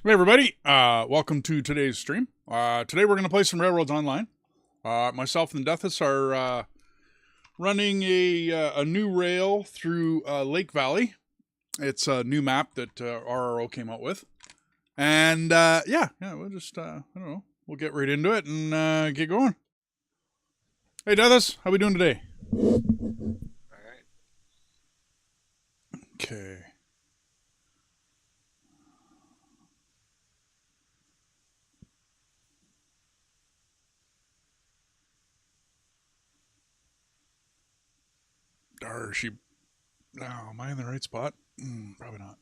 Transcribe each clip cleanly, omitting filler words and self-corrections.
Hey everybody, welcome to today's stream. Today we're going to play some Railroads Online. Myself and Dethus are running a new rail through Lake Valley. It's a new map that RRO came out with. And yeah, we'll just, I don't know, we'll get right into it and get going. Hey Dethus, how we doing today? All right. Okay. Or she... Oh, am I in the right spot? Probably not.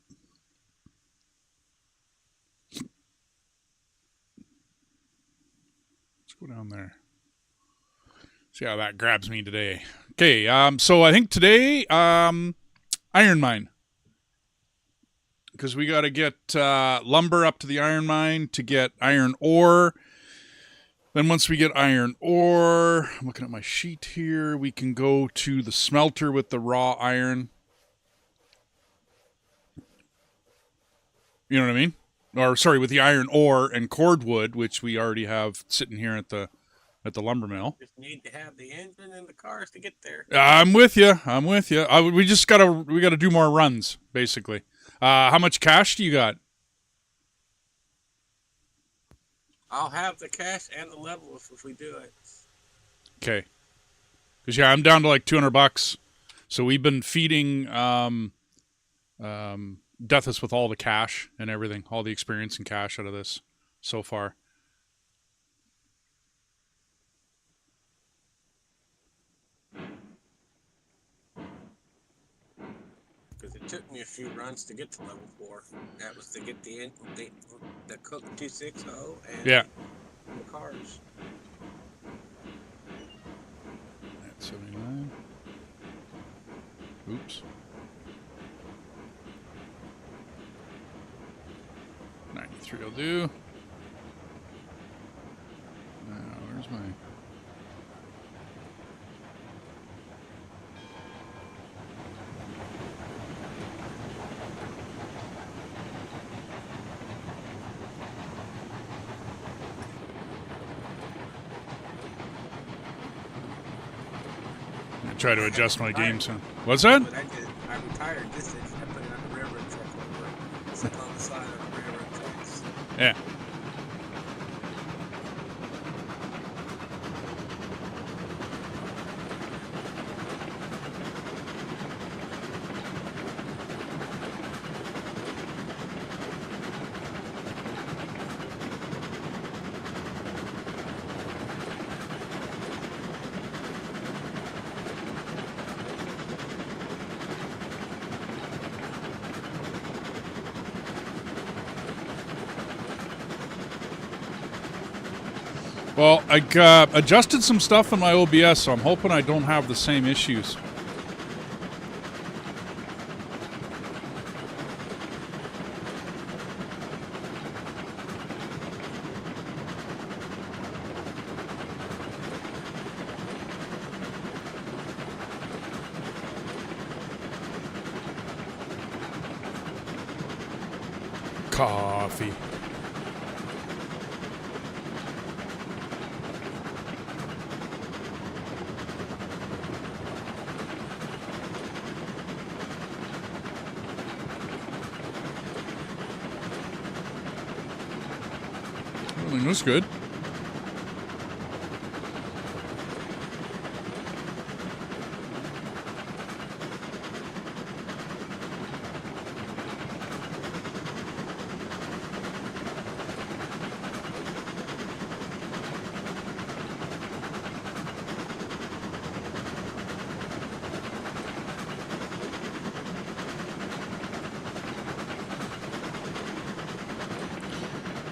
Let's go down there. See how that grabs me today. Okay, so I think today, Iron Mine. Because we got to get lumber up to the iron mine to get iron ore. Then once we get iron ore, I'm looking at my sheet here, we can go to the smelter with the raw iron. You know what I mean? Or sorry, with the iron ore and cordwood, which we already have sitting here at the lumber mill. Just need to have the engine and the cars to get there. I'm with you. We just gotta do more runs, basically. How much cash do you got? I'll have the cash and the level if we do it. Okay. Because yeah, I'm down to like $200. So we've been feeding Dethus with all the cash and everything, all the experience and cash out of this so far. Because it took me a few runs to get to level 4. That was to get the Cook 260 and Yeah. the cars. At 79. Oops. 93 will do. Now, where's my... Try to adjust my game soon. What's that? But I retired this engine. I put it on the railroad truck over. Sitting on the side of the railroad tracks. Yeah. Well, I adjusted some stuff in my OBS, so I'm hoping I don't have the same issues. Coffee. Everything looks good.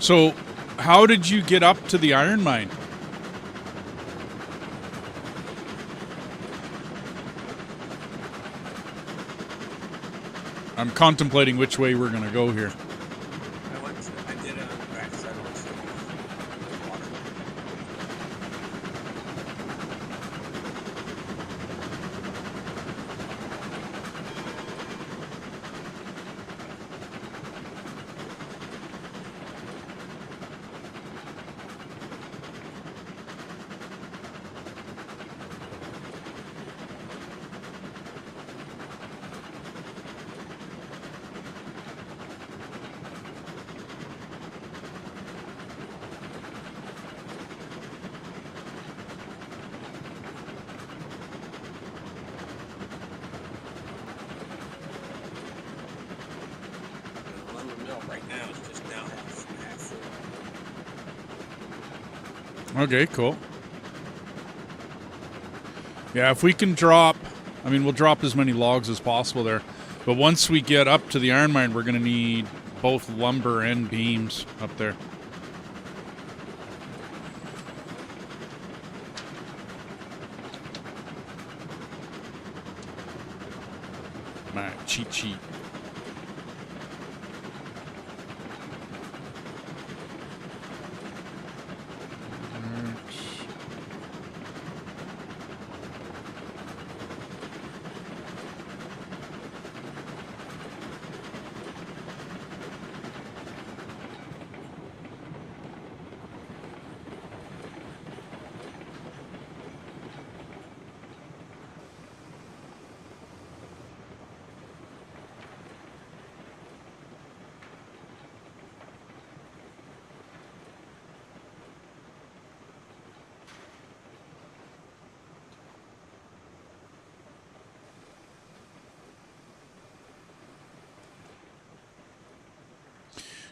So, how did you get up to the iron mine? I'm contemplating which way we're going to go here. I did it on the backside of the water. Okay, cool. Yeah, if we can drop, I mean, we'll drop as many logs as possible there. But once we get up to the iron mine, we're going to need both lumber and beams up there. My cheat sheet.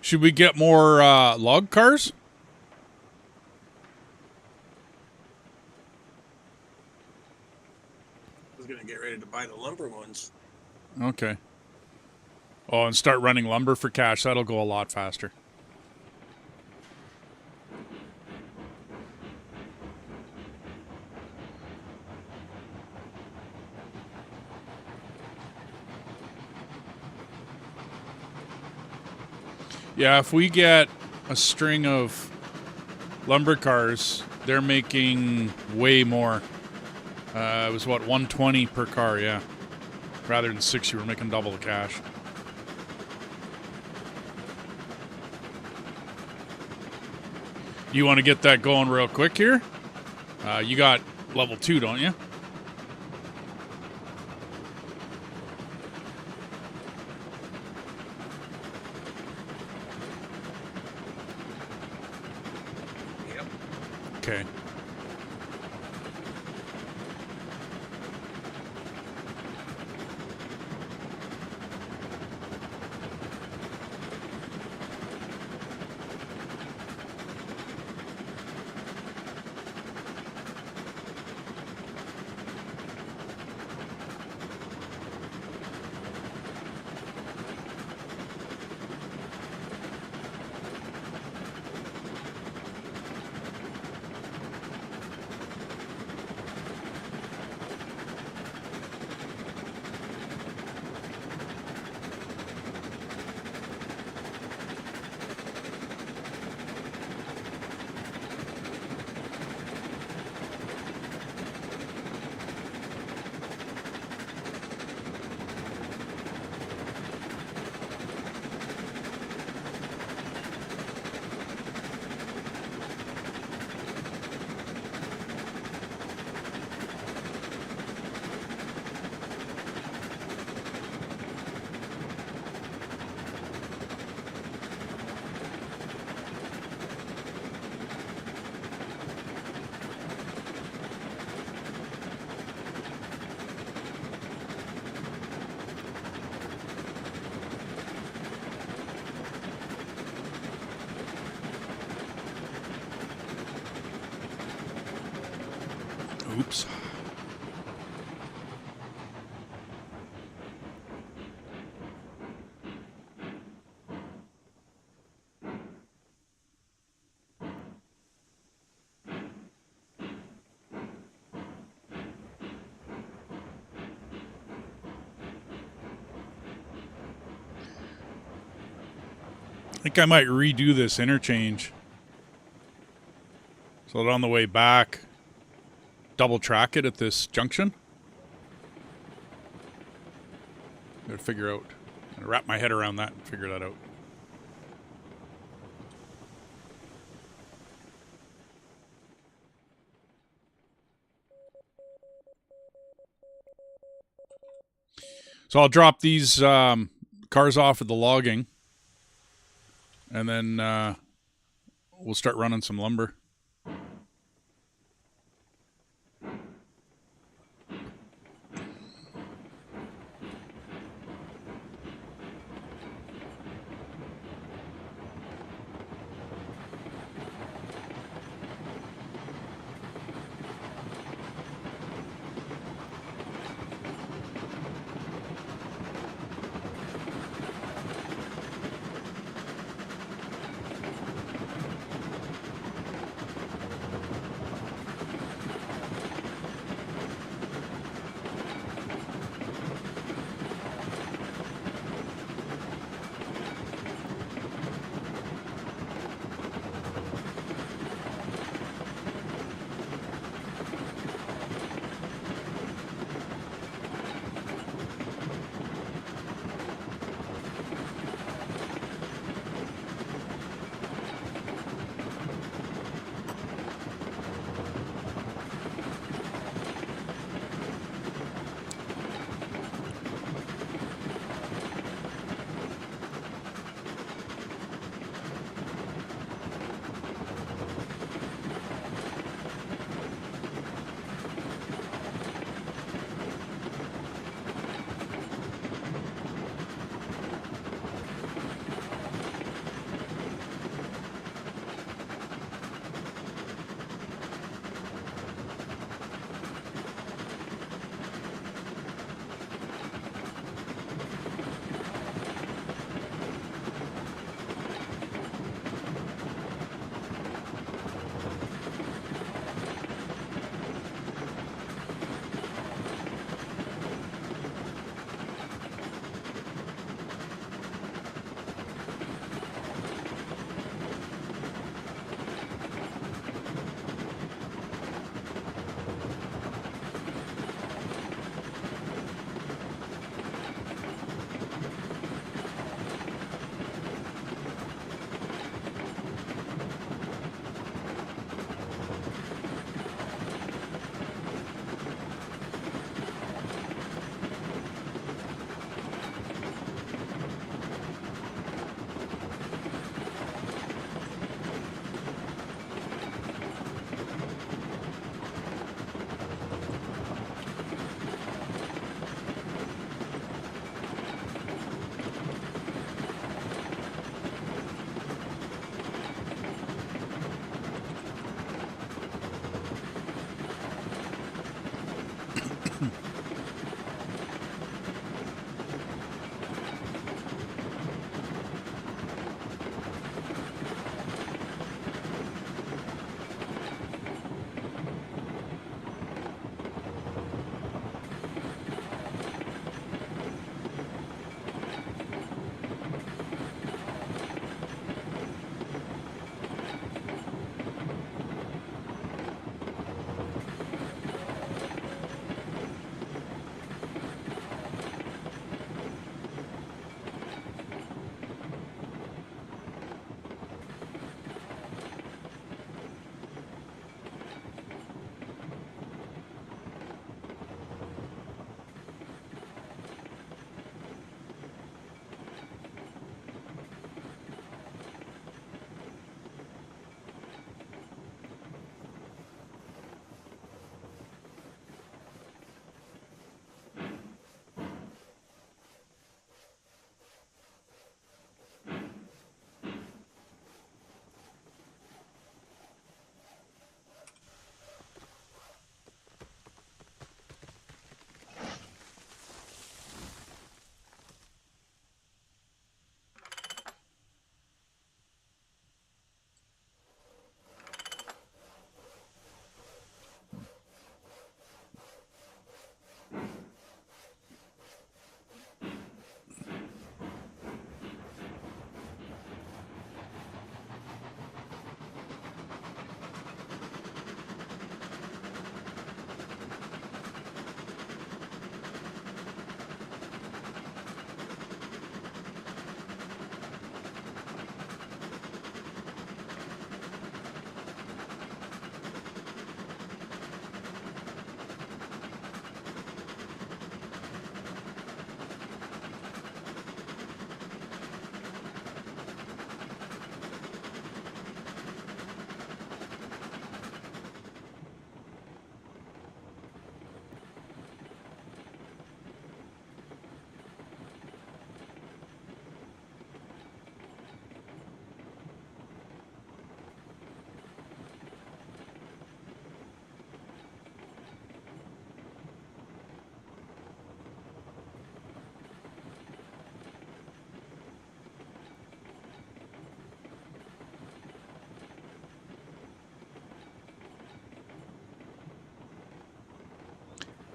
Should we get more log cars? I was gonna get ready to buy the lumber ones. Okay. Oh, and start running lumber for cash. That'll go a lot faster. Yeah, if we get a string of lumber cars, they're making way more. It was what, 120 per car, yeah. Rather than 60, we're making double the cash. You want to get that going real quick here? You got level 2, don't you? Yep. Okay. Oops. I think I might redo this interchange. So that on the way back, double track it at this junction. Gotta figure out, gotta wrap my head around that and figure that out. So I'll drop these cars off at the logging, and then we'll start running some lumber.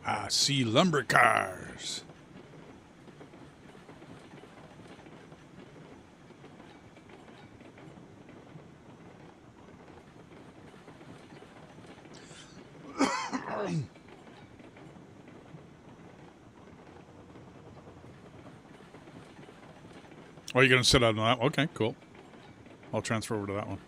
I see lumber cars. Oh, you're going to sit on that? Okay, cool. I'll transfer over to that one.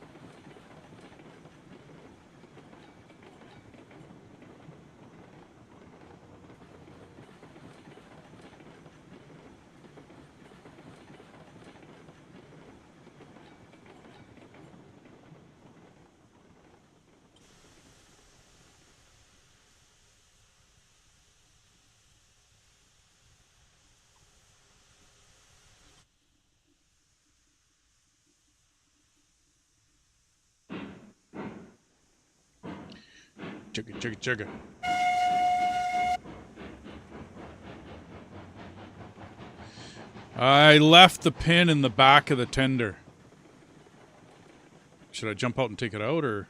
Chugga, chugga, chugga. I left the pin in the back of the tender. Should I jump out and take it out, or?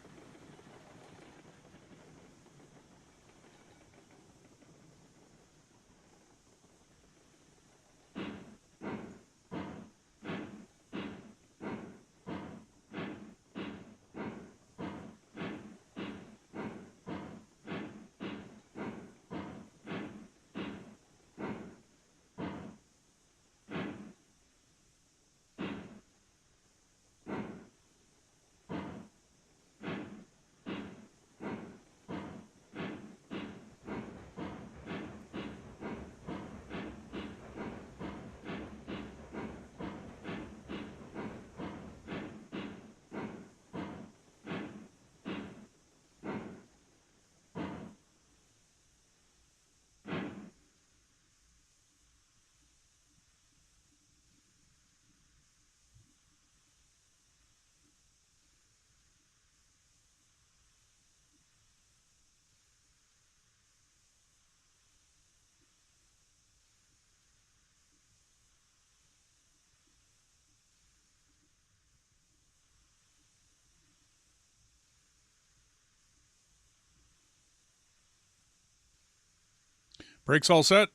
Brakes all set?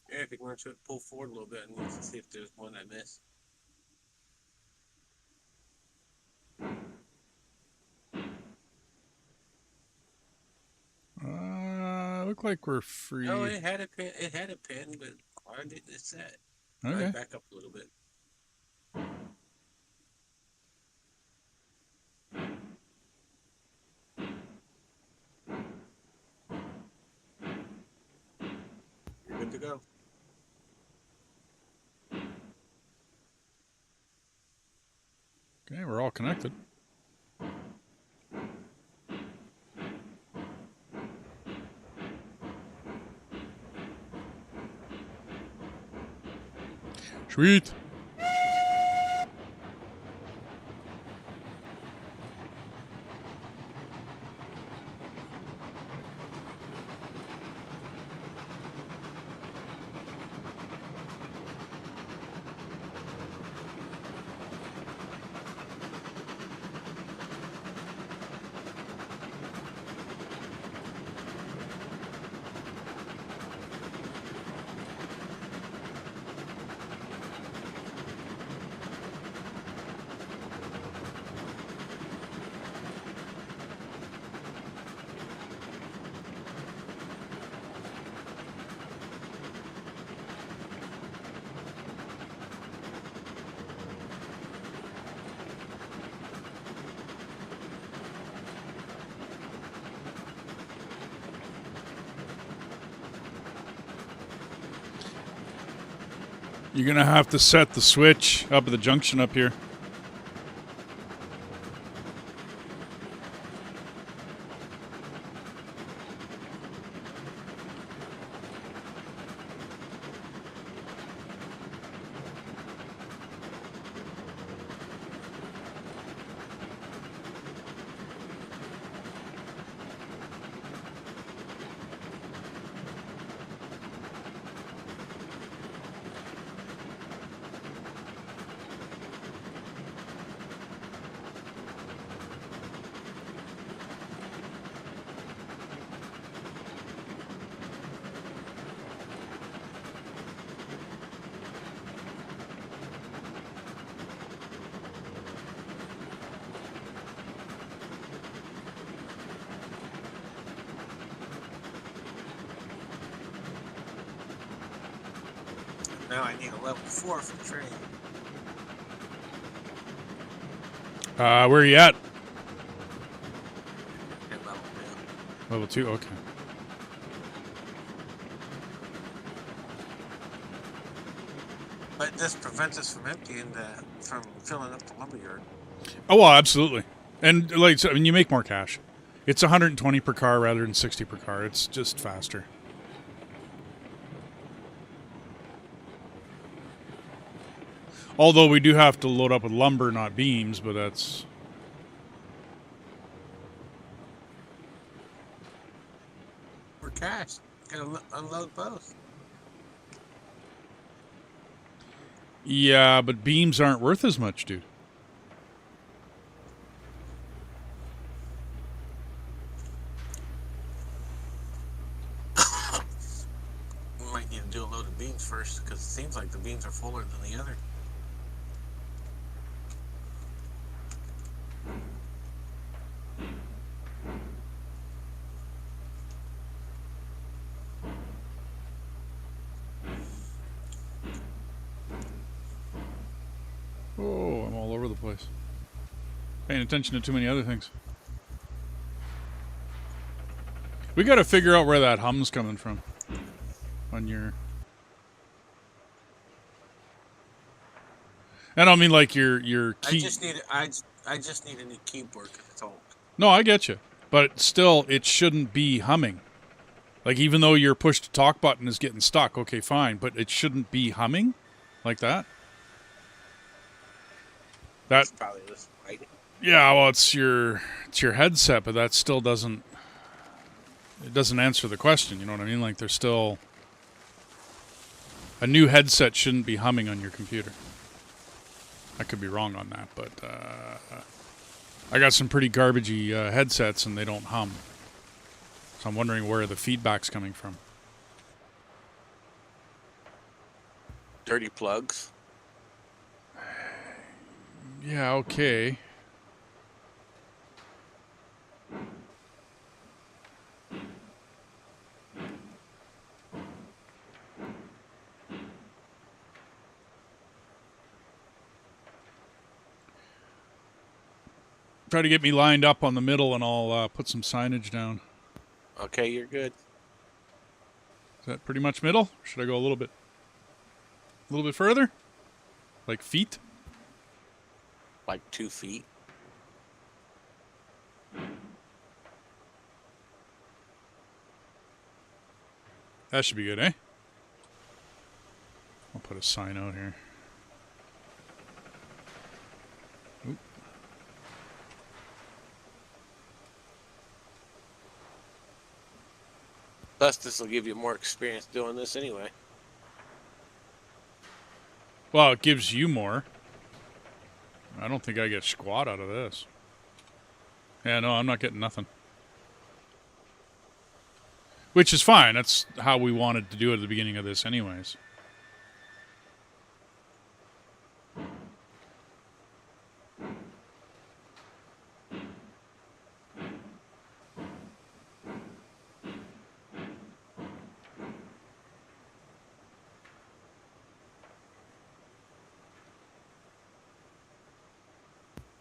Yeah, if you want to pull forward a little bit and see if there's one I missed. Look like we're free. No, it had a pin. It had a pin, but why didn't it set? Okay. Right, back up a little bit. You're good to go. Okay, we're all connected. Sweet. You're going to have to set the switch up at the junction up here. Now I need a level 4 for trade. Where are you at? At level 2. Level 2, okay. But this prevents us from from filling up the lumberyard. Oh, well, absolutely. And like, I mean, you make more cash. It's 120 per car rather than 60 per car. It's just faster. Although we do have to load up with lumber, not beams, but that's... For cash. Gotta unload both. Yeah, but beams aren't worth as much, dude. We might need to do a load of beams first, because it seems like the beams are fuller than the other. Oh, I'm all over the place. Paying attention to too many other things. We got to figure out where that hum's coming from on your... I don't mean like your key... I just need a new keyboard, that's all. No, I get you. But still, it shouldn't be humming. Like, even though your push-to-talk button is getting stuck, okay, fine. But it shouldn't be humming like that. That's probably this lighting. Yeah, well, it's your headset, but that still doesn't... It doesn't answer the question, you know what I mean? Like, there's still... A new headset shouldn't be humming on your computer. I could be wrong on that, but... I got some pretty garbagey headsets, and they don't hum. So I'm wondering where the feedback's coming from. Dirty plugs. Yeah, okay. Try to get me lined up on the middle, and I'll put some signage down. Okay, you're good. Is that pretty much middle? Or should I go a little bit further? Like feet? Like 2 feet. That should be good, eh? I'll put a sign out here. Oop. Plus, this will give you more experience doing this anyway. Well, it gives you more. I don't think I get squat out of this. Yeah, no, I'm not getting nothing. Which is fine. That's how we wanted to do it at the beginning of this anyways.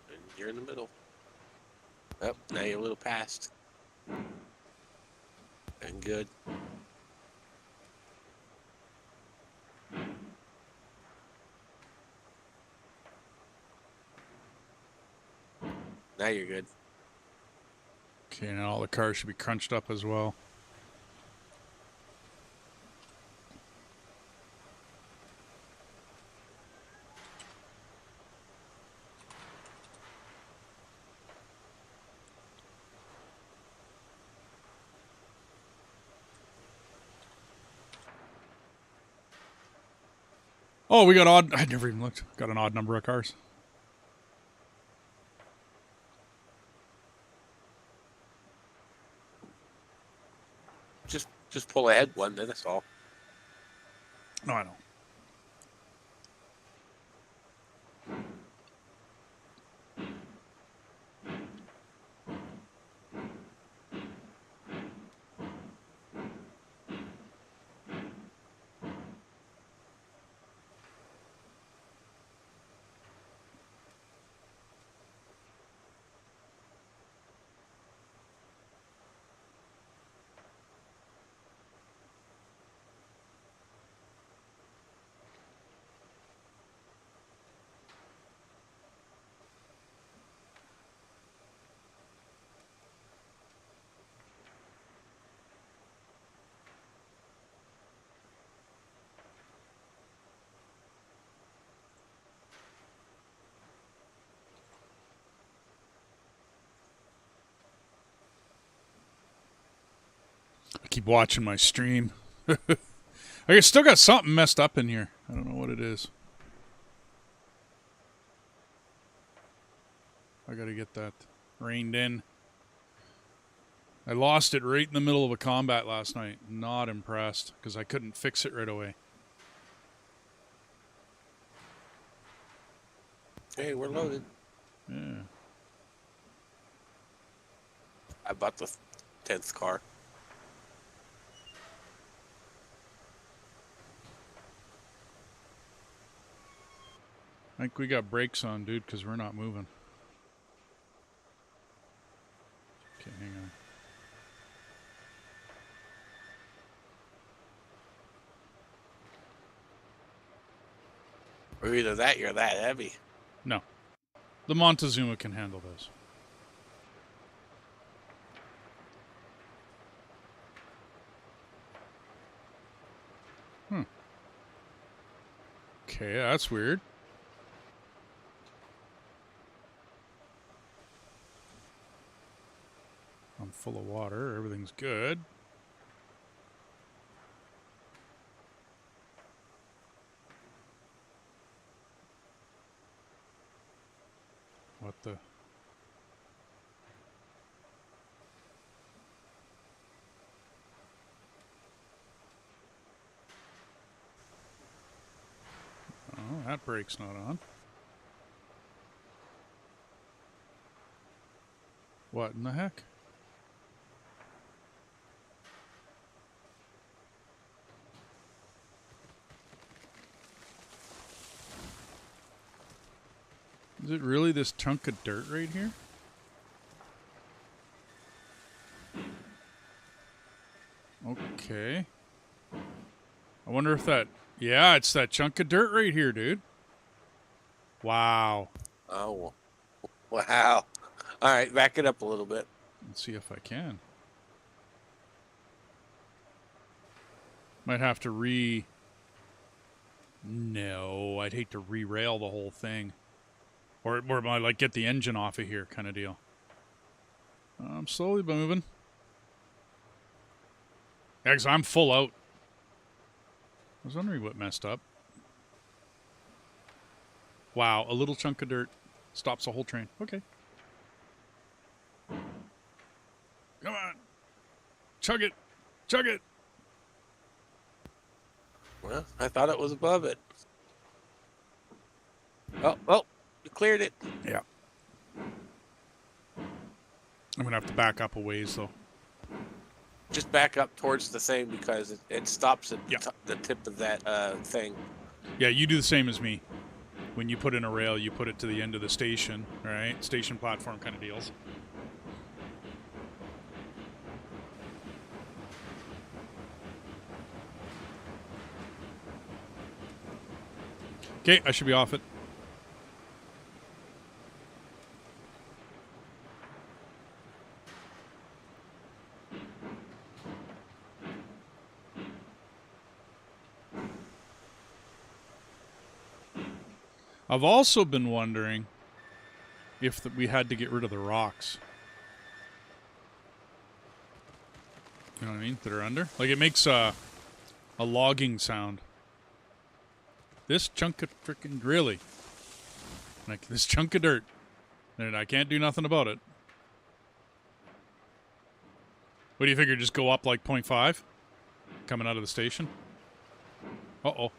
And you're in the middle. Oh, now you're a little past. And good. Now you're good. Okay, now all the cars should be crunched up as well. Oh, we got odd... I never even looked. Got an odd number of cars. Just pull ahead one, that's all. No, I know. keep watching my stream. I still got something messed up in here. I don't know what it is. I gotta get that reined in. I lost it right in the middle of a combat last night. Not impressed, because I couldn't fix it right away. Hey, we're loaded. Yeah. I bought the 10th car. I think we got brakes on, dude, because we're not moving. Okay, hang on. Or either that, you're that heavy. No. The Montezuma can handle those. Okay, that's weird. I'm full of water. Everything's good. What the... Oh, that brake's not on. What in the heck? Is it really this chunk of dirt right here? Okay. I wonder if that... Yeah, it's that chunk of dirt right here, dude. Wow. Oh, wow. All right, back it up a little bit. Let's see if I can. Might have to No, I'd hate to re-rail the whole thing. Or like get the engine off of here kind of deal. I'm slowly moving. Yeah, 'cause I'm full out. I was wondering what messed up. Wow, a little chunk of dirt stops a whole train. Okay. Come on. Chug it. Chug it. Well, I thought it was above it. Oh, you cleared it. Yeah. I'm going to have to back up a ways, though. Just back up towards the thing because it stops at Yeah. the tip of that thing. Yeah, you do the same as me. When you put in a rail, you put it to the end of the station, right? Station platform kind of deals. Okay, I should be off it. I've also been wondering if we had to get rid of the rocks. You know what I mean? That are under. Like, it makes a logging sound. This chunk of frickin' really. Like, this chunk of dirt. And I can't do nothing about it. What do you figure? Just go up like 0.5? Coming out of the station? Uh-oh.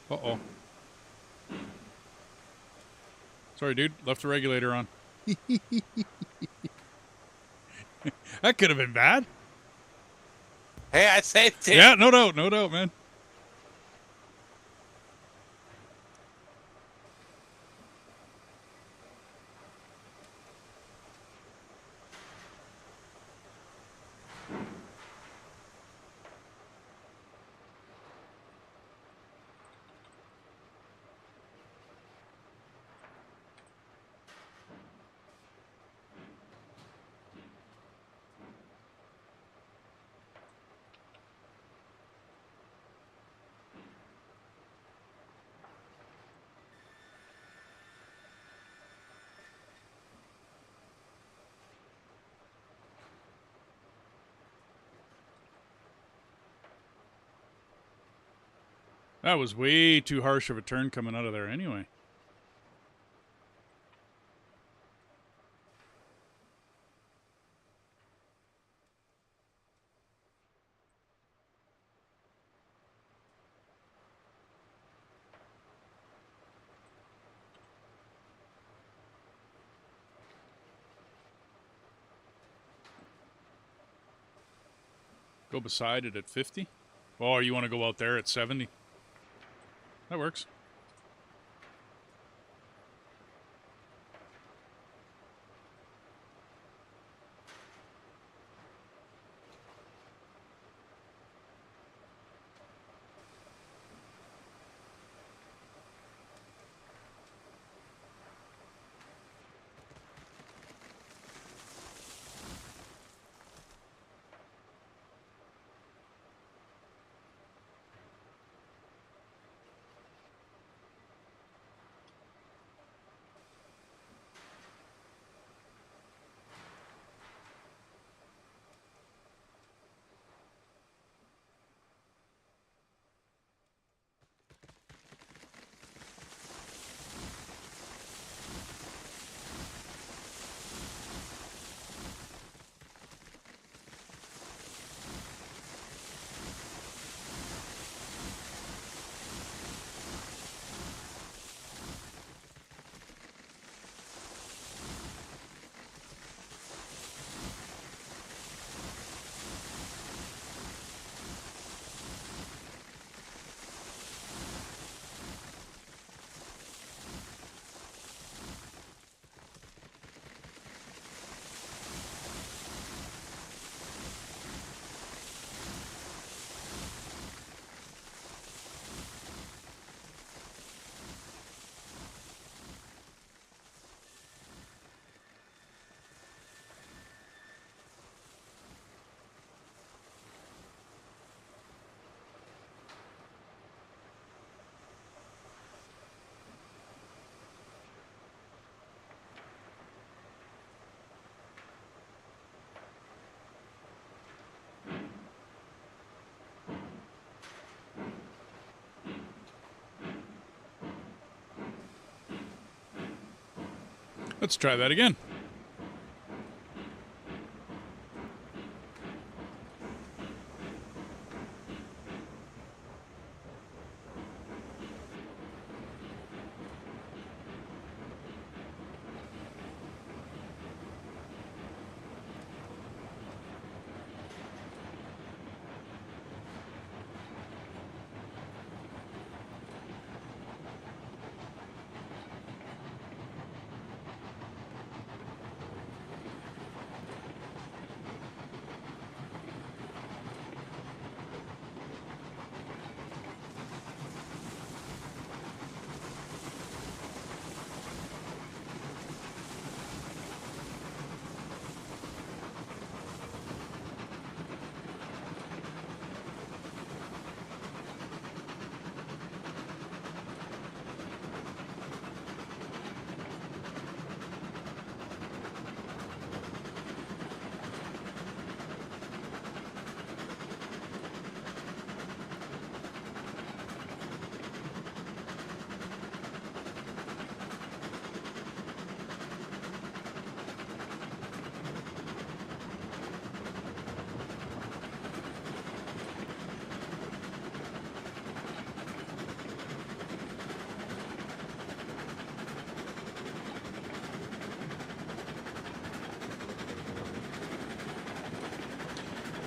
Uh-oh. Sorry, dude. Left the regulator on. That could have been bad. Hey, I saved it. Yeah, no doubt, man. That was way too harsh of a turn coming out of there anyway. Go beside it at 50. Oh, or you want to go out there at 70? That works. Let's try that again.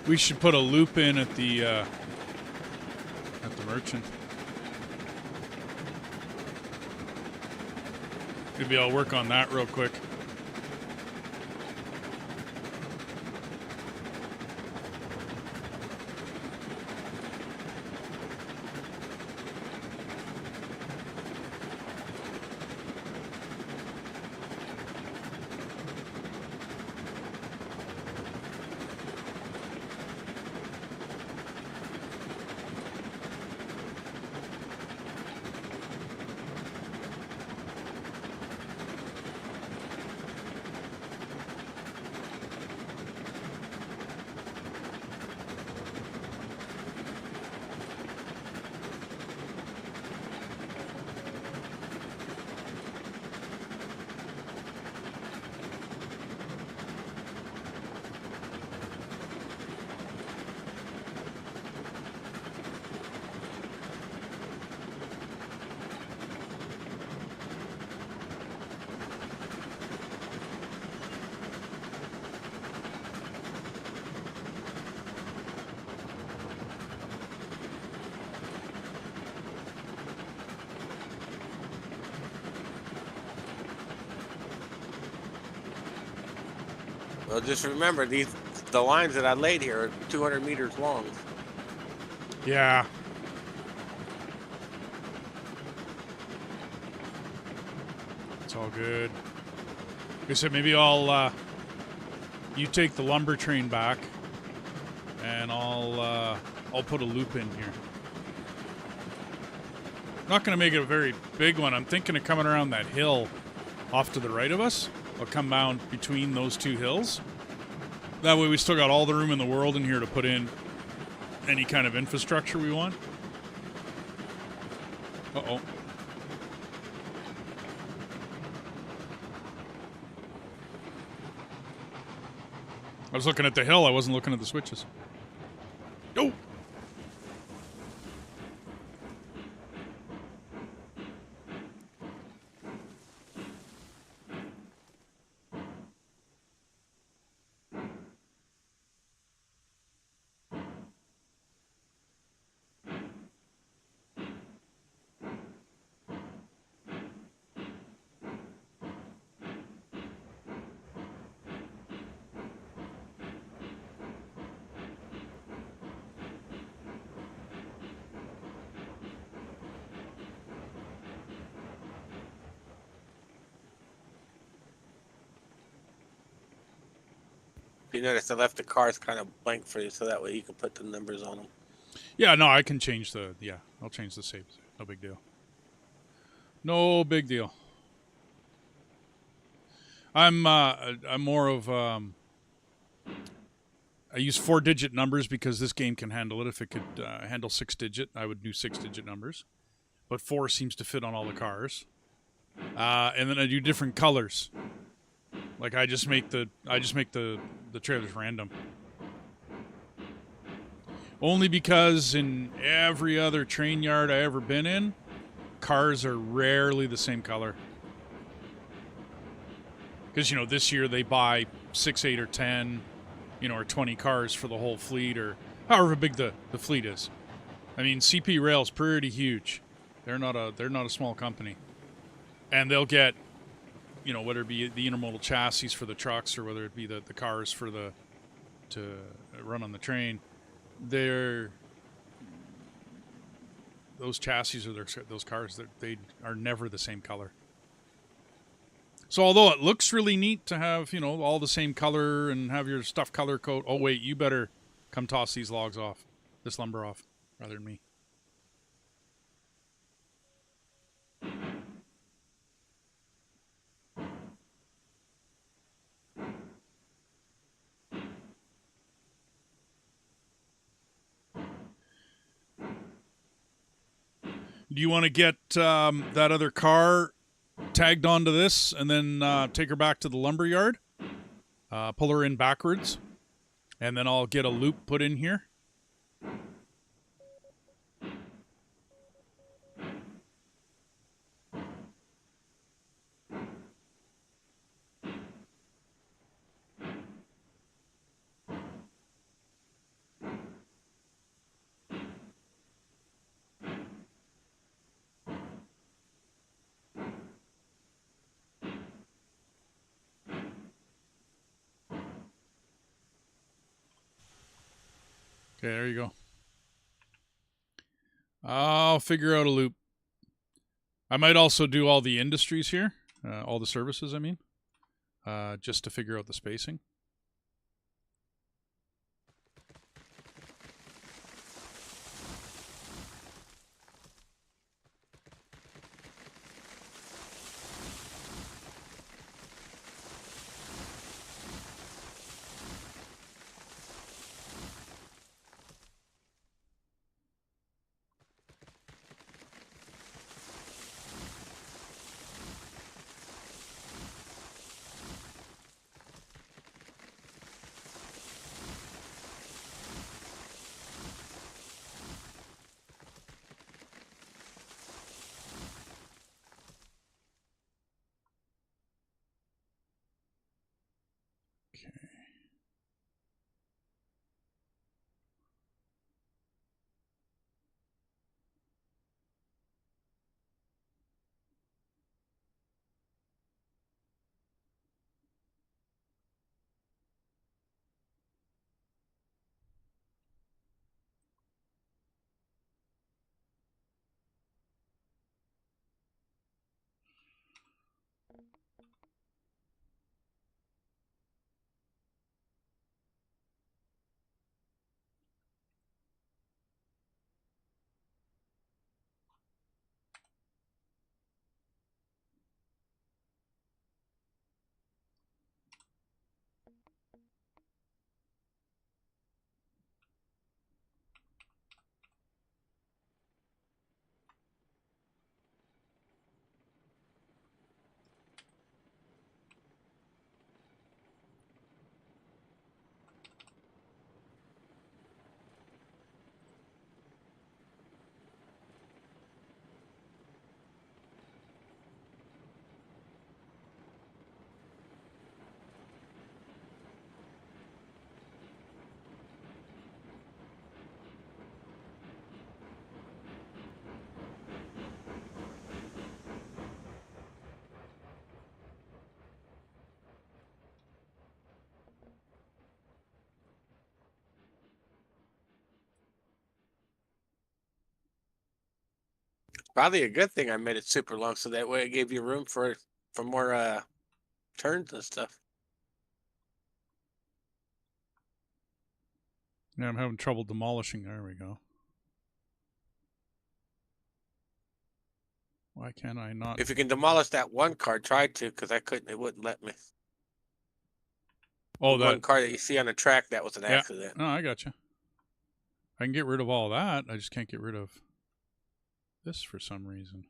We should put a loop in at the merchant. Maybe I'll work on that real quick. Well, just remember the lines that I laid here are 200 meters long. Yeah. It's all good. Like I said, maybe you take the lumber train back, and I'll put a loop in here. I'm not going to make it a very big one. I'm thinking of coming around that hill off to the right of us. I'll come down between those two hills. That way we still got all the room in the world in here to put in any kind of infrastructure we want. Uh-oh. I was looking at the hill. I wasn't looking at the switches. Oh! You notice I left the cars kind of blank for you, so that way you can put the numbers on them. Yeah, no, I can change the... Yeah, I'll change the saves. No big deal. No big deal. I'm more of... I use 4-digit numbers because this game can handle it. If it could handle 6-digit, I would do 6-digit numbers. But 4 seems to fit on all the cars. And then I do different colors. Like I just make the trailers random. Only because in every other train yard I ever been in, cars are rarely the same color. Because, this year they buy 6, 8, or 10, or 20 cars for the whole fleet, or however big the fleet is. I mean, CP Rail's pretty huge. They're not a small company. And they'll get, whether it be the intermodal chassis for the trucks or whether it be the cars for to run on the train. Those chassis or those cars, they are never the same color. So although it looks really neat to have, all the same color and have your stuff color code, oh wait, you better come toss these logs off, this lumber off, rather than me. Do you want to get that other car tagged onto this and then take her back to the lumber yard? Pull her in backwards, and then I'll get a loop put in here. Okay, there you go. I'll figure out a loop. I might also do all the industries here, all the services, I mean, just to figure out the spacing. Probably a good thing I made it super long, so that way it gave you room for more turns and stuff. Yeah, I'm having trouble demolishing. There we go. Why can't I not? If you can demolish that one car, try to, because I couldn't. It wouldn't let me. Oh, The one that. car that you see on the track, that was an Yeah. accident. No, I got you. I can get rid of all that. I just can't get rid of this for some reason.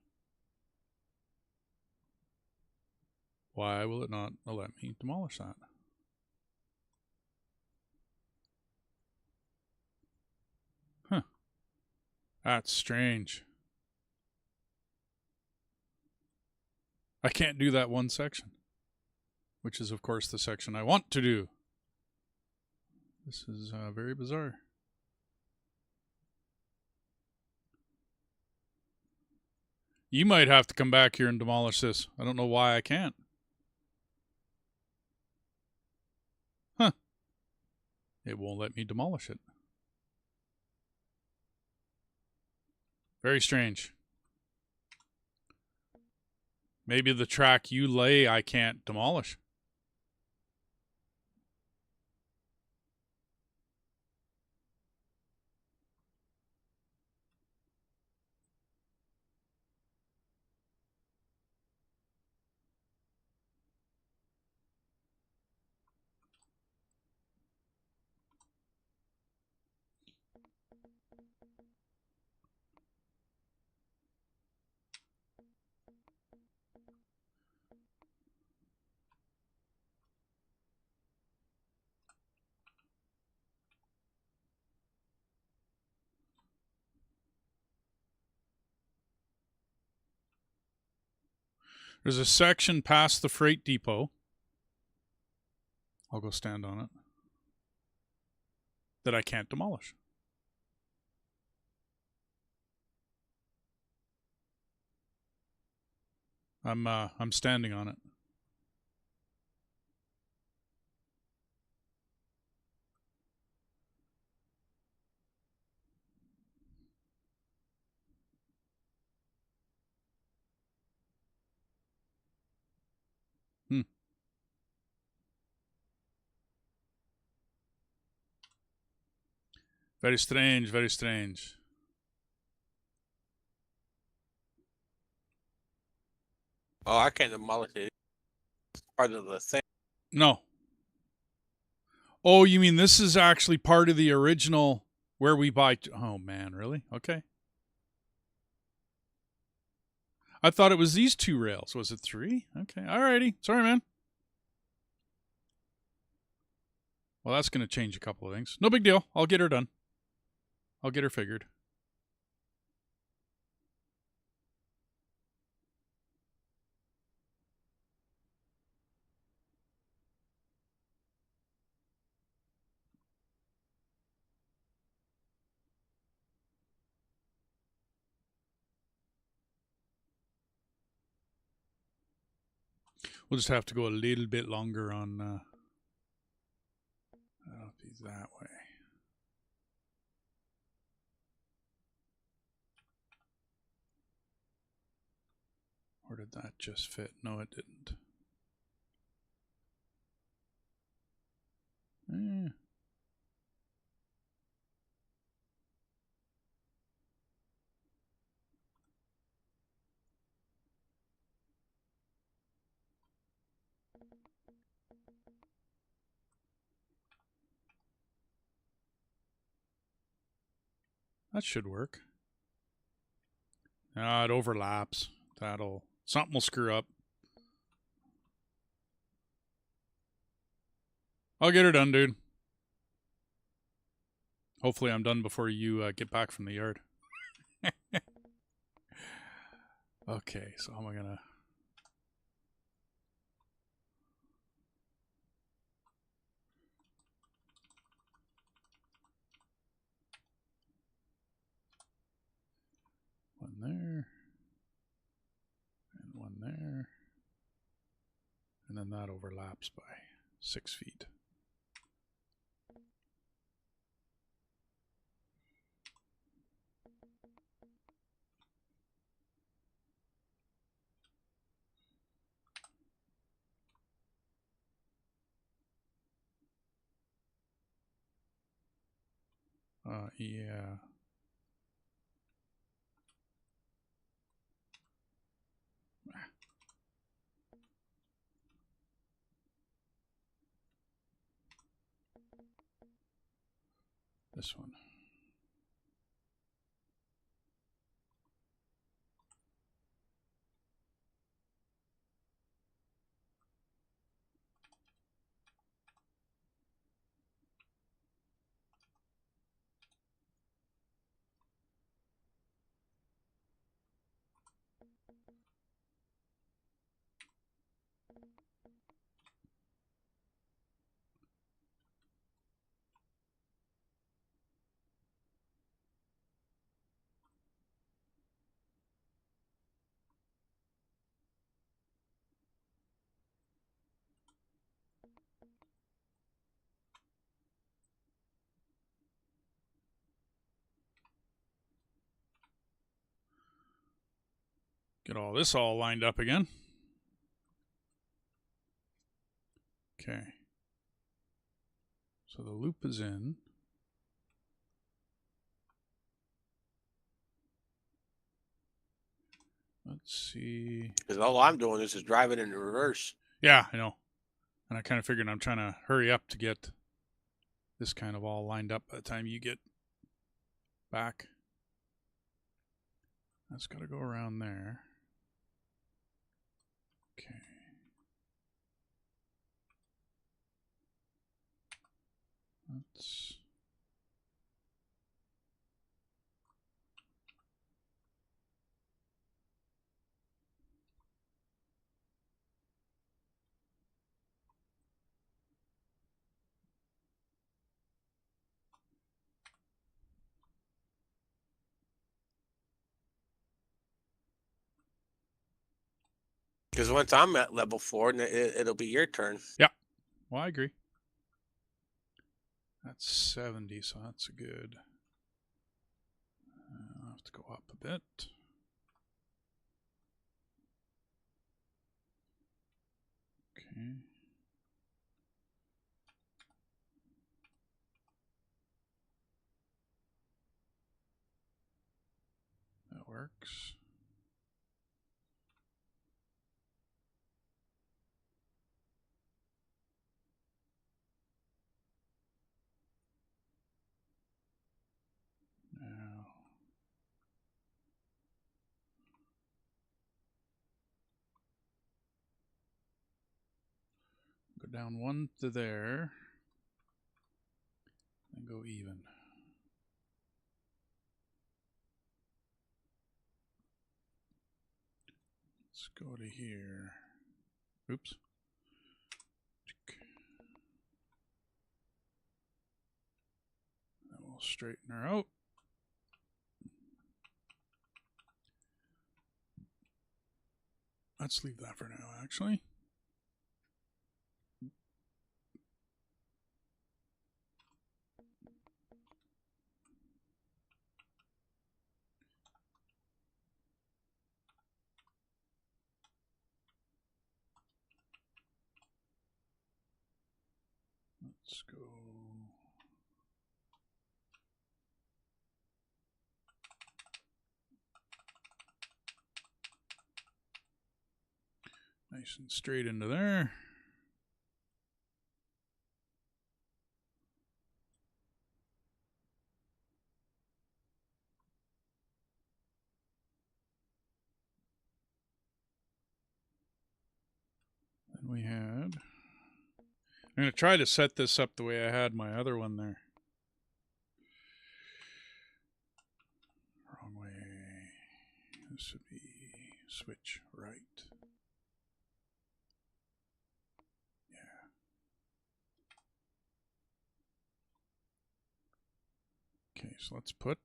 Why will it not let me demolish that? Huh. That's strange. I can't do that one section, which is, of course, the section I want to do. This is very bizarre. You might have to come back here and demolish this. I don't know why I can't. Huh. It won't let me demolish it. Very strange. Maybe the track you lay I can't demolish. There's a section past the freight depot. I'll go stand on it. That I can't demolish. I'm standing on it. Hmm. Very strange, very strange. Oh, I can't demolish it. It's part of the thing. No. Oh, you mean this is actually part of the original where we buy... Oh, man, really? Okay. I thought it was these two rails. Was it three? Okay, alrighty. Sorry, man. Well, that's going to change a couple of things. No big deal. I'll get her done. I'll get her figured. We'll just have to go a little bit longer on... that'll be that way. Or did that just fit? No, it didn't. That should work. It overlaps. Something will screw up. I'll get her done, dude. Hopefully I'm done before you get back from the yard. Okay, so how am I gonna... One there. And one there. And then that overlaps by 6 feet. Yeah. This one. Get all this all lined up again. Okay. So the loop is in. Let's see. Because all I'm doing is driving in reverse. Yeah, I know. And I kind of figured I'm trying to hurry up to get this kind of all lined up by the time you get back. That's got to go around there. Okay. Let's... Because once I'm at level 4, it'll be your turn. Yeah. Well, I agree. That's 70, so that's a good... I'll have to go up a bit. Okay. That works. Now, go down one to there, and go even. Let's go to here. Oops. Then we'll straighten her out. Let's leave that for now, actually. Let's go. Nice and straight into there. Then we had... I'm going to try to set this up the way I had my other one there. Wrong way. This would be switch right. Yeah. Okay, so let's put...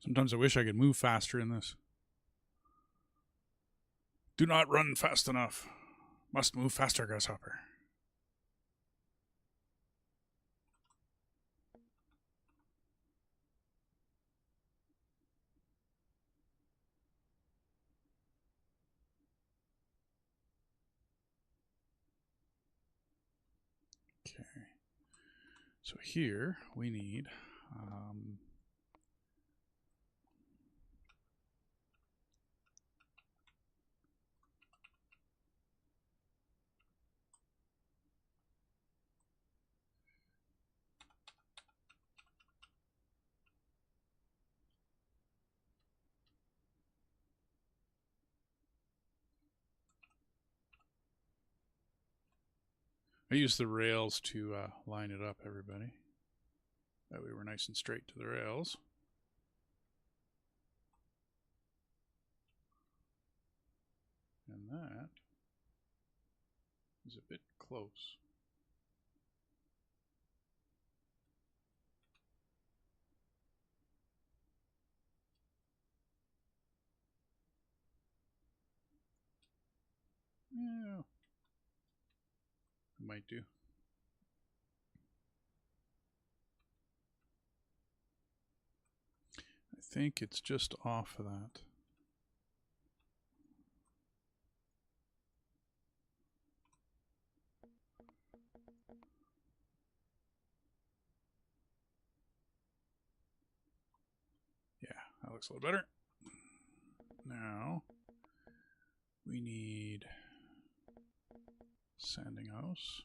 Sometimes I wish I could move faster in this. Do not run fast enough. Must move faster, grasshopper. Okay. So here we need I use the rails to line it up, everybody. That way we're nice and straight to the rails. And that is a bit close. Yeah, might do. I think it's just off of that. Yeah, that looks a little better. Now we need sanding house.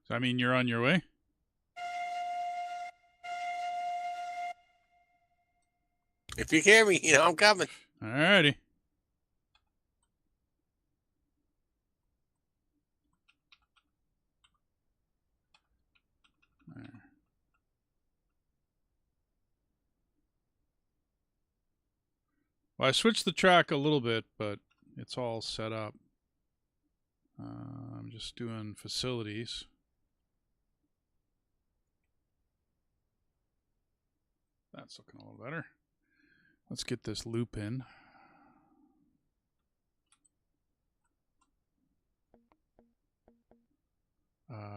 So I mean, you're on your way? If you hear me, you know I'm coming. Alrighty. There. Well, I switched the track a little bit, but it's all set up. I'm just doing facilities. That's looking a little better. Let's get this loop in.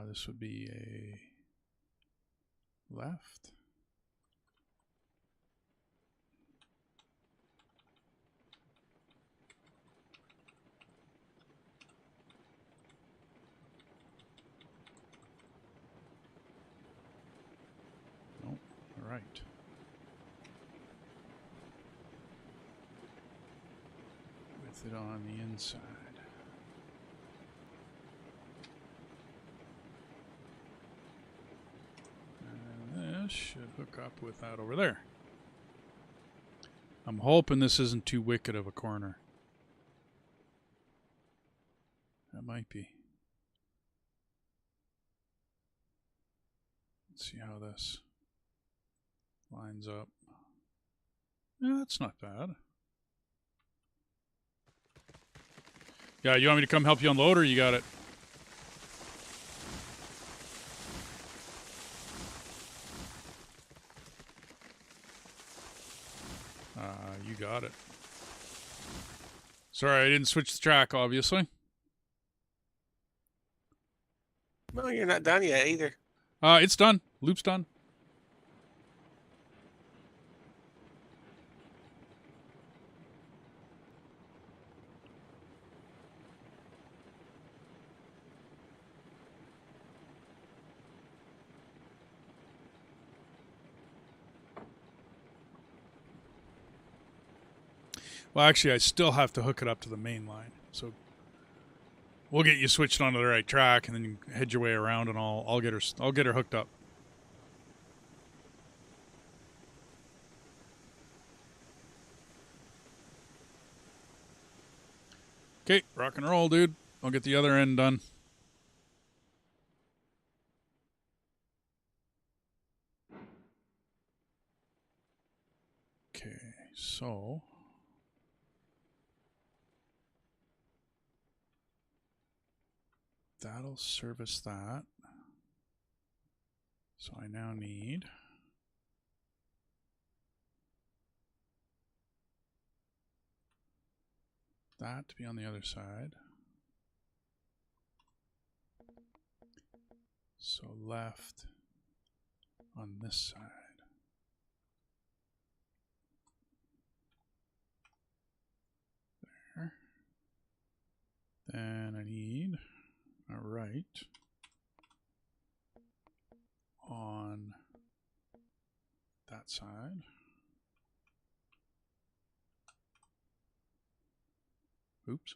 This would be a left. Nope, right. With it on the inside. And this should hook up with that over there. I'm hoping this isn't too wicked of a corner. That might be. Let's see how this lines up. Yeah, that's not bad. Yeah, you want me to come help you unload, or you got it? You got it. Sorry, I didn't switch the track, obviously. No, you're not done yet either. It's done. Loop's done. Well, actually, I still have to hook it up to the main line. So we'll get you switched onto the right track, and then you head your way around, and I'll get her hooked up. Okay, rock and roll, dude. I'll get the other end done. Okay, so that'll service that. So I now need that to be on the other side. So left on this side. There. Then I need a right on that side. Oops.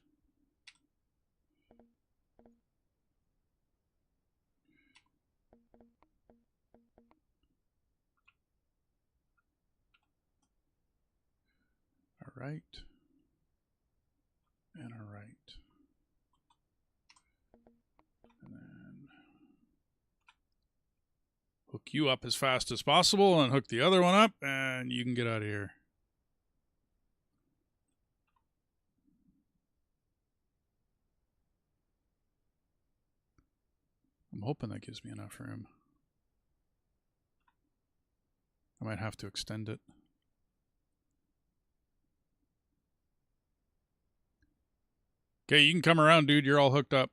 A right and a right. And then hook you up as fast as possible and hook the other one up, and you can get out of here. I'm hoping that gives me enough room. I might have to extend it. Okay, you can come around, dude. You're all hooked up.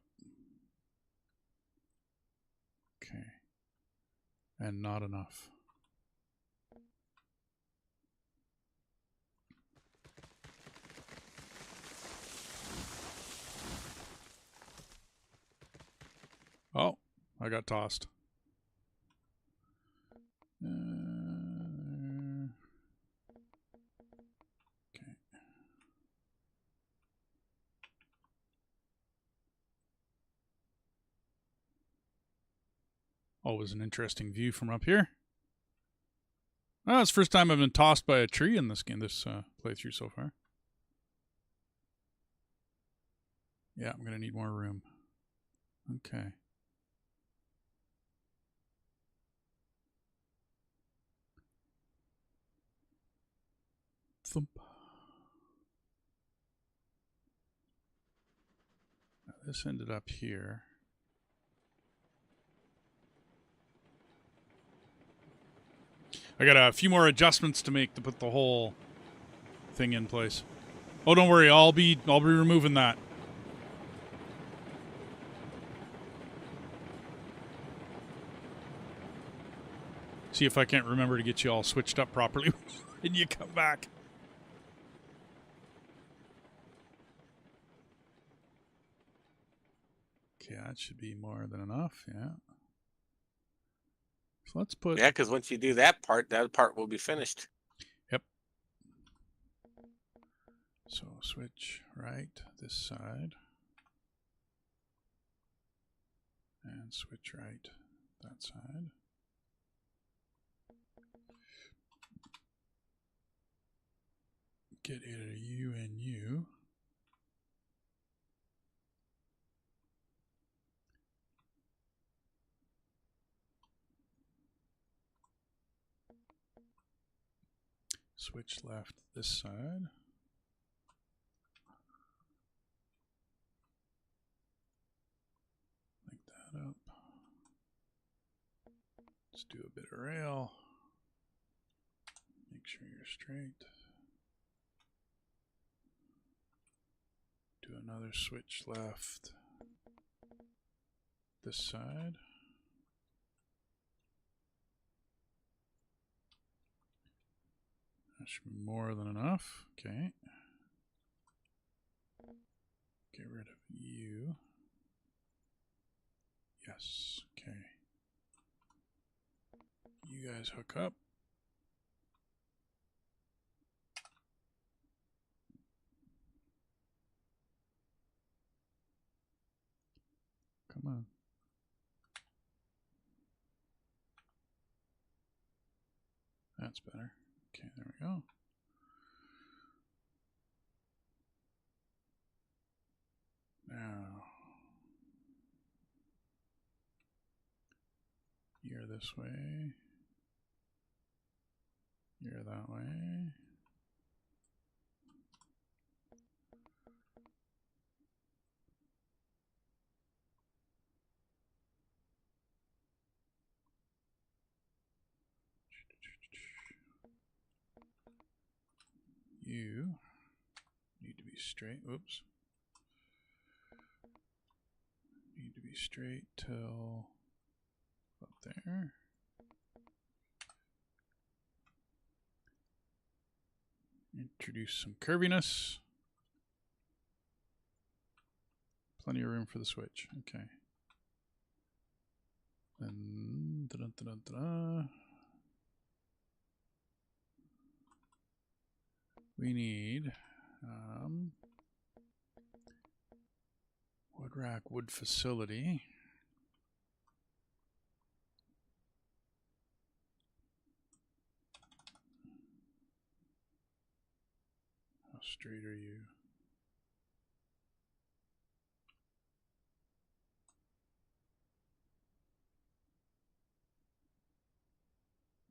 Okay. And not enough. Oh, I got tossed. Okay. Always an interesting view from up here. Oh, it's the first time I've been tossed by a tree in this game, this playthrough so far. Yeah, I'm going to need more room. Okay. Thump. Now this ended up here. I got a few more adjustments to make to put the whole thing in place. Oh, don't worry, I'll be removing that. See if I can't remember to get you all switched up properly when you come back. Okay, that should be more than enough, yeah. So let's put... Yeah, because once you do that part will be finished. Yep. So switch right this side. And switch right that side. Get it a U and U. Switch left this side. Link that up. Let's do a bit of rail. Make sure you're straight. Do another switch left this side. That should be more than enough. Okay. Get rid of you. Yes. Okay. You guys hook up. Come on. That's better. Okay, there we go. You're this way. You're that way. You need to be straight. Oops. Need to be straight till up there. Introduce some curviness. Plenty of room for the switch. Okay. Then we need wood rack, wood facility. How straight are you?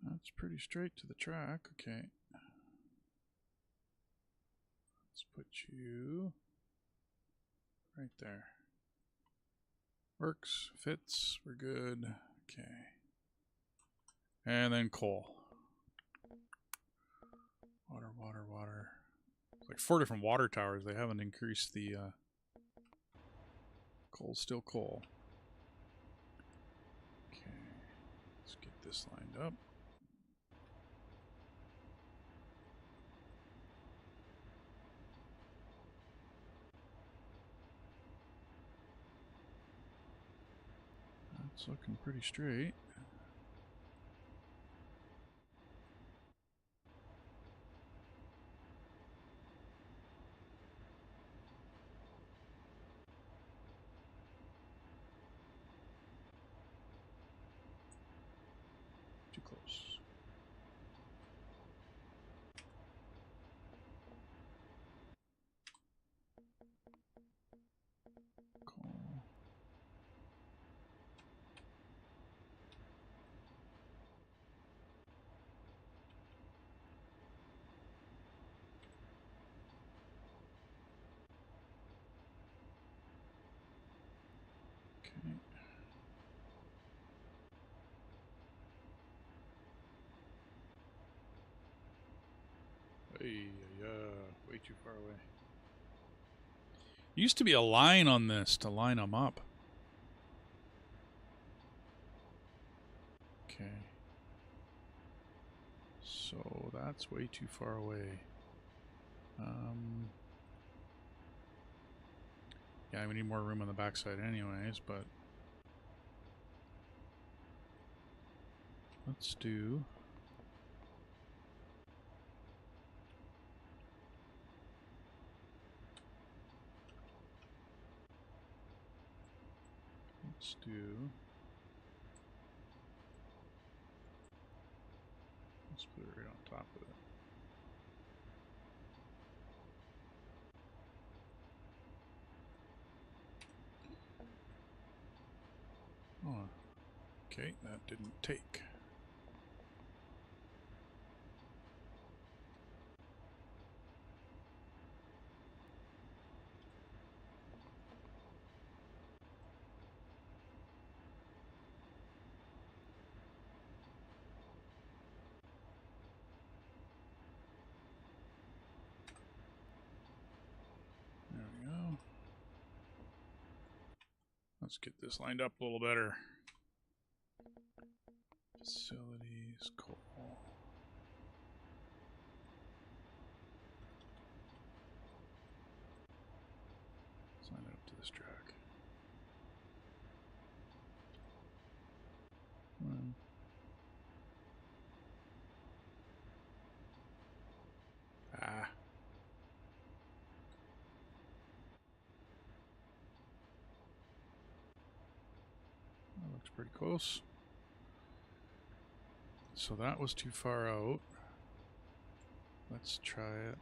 That's pretty straight to the track. Okay. Let's put you right there. Works, fits, we're good. Okay. And then coal. Water, water, water. It's like 4 different water towers. They haven't increased the coal's still coal. Okay. Let's get this lined up. That's looking pretty straight. Too close. Coal. Okay. Hey, way too far away. Used to be a line on this to line them up. Okay. So that's way too far away. Yeah, we need more room on the backside anyways, but let's do let's put it right on top of it. Oh, okay, that didn't take. There we go. Let's get this lined up a little better. Facilities, coal. Let's line it up to this track. Come on. Ah. That looks pretty close. So that was too far out. Let's try it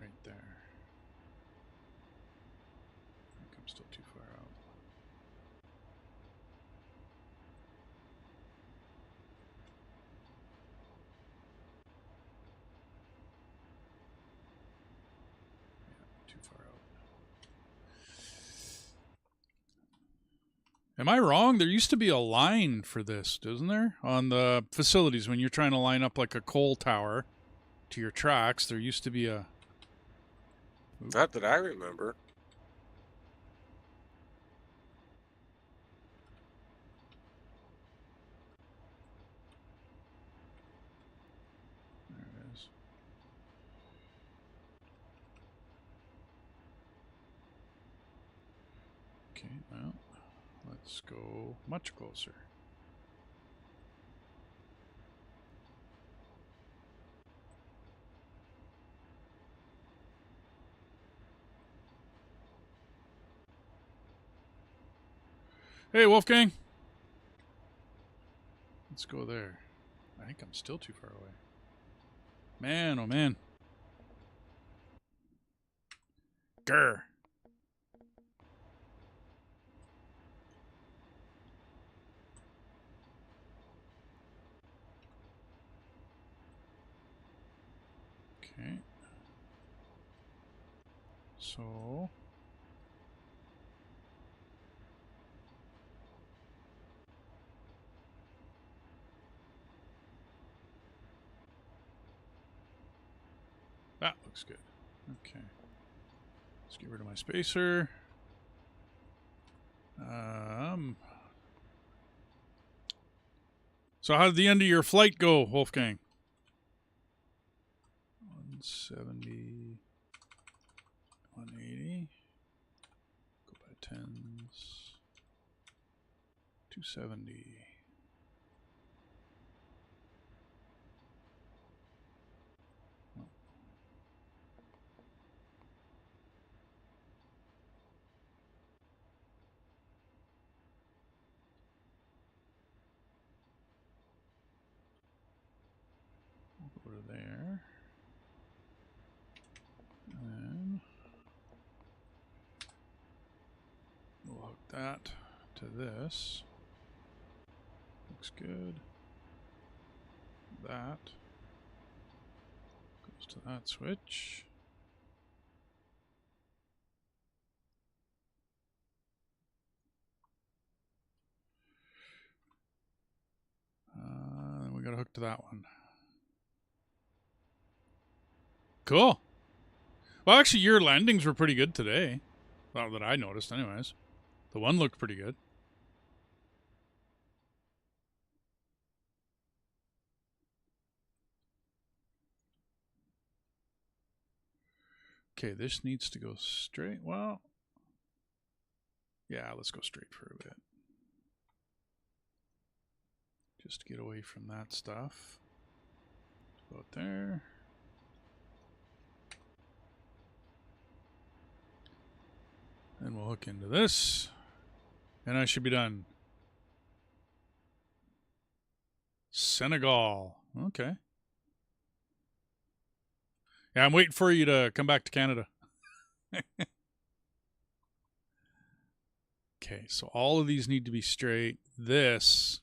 right there. I think I'm still too far out. too far out. Am I wrong? There used to be a line for this, doesn't there? On the facilities, when you're trying to line up like a coal tower to your tracks, there used to be a... Not that I remember. There it is. Okay, well, let's go much closer. Hey, Wolfgang. Let's go there. I think I'm still too far away. Man, oh man. Grr. Okay. So... that looks good. Okay. Let's get rid of my spacer. So how did the end of your flight go, Wolfgang? 170, 180. Go by tens. 270. Oh. We'll go to there. And then we'll hook that to this. Looks good. That goes to that switch. Then we got to hook to that one. Cool. Well, actually, your landings were pretty good today. Well, that I noticed, anyways. The one looked pretty good. Okay, this needs to go straight. Well, yeah, let's go straight for a bit. Just to get away from that stuff. About there. Then we'll hook into this. And I should be done. Senegal. Okay. Yeah, I'm waiting for you to come back to Canada. Okay, so all of these need to be straight. This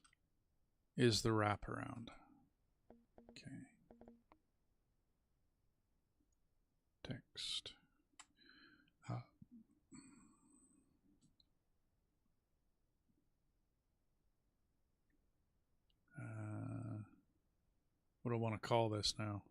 is the wraparound. Okay. Text. What do I want to call this now?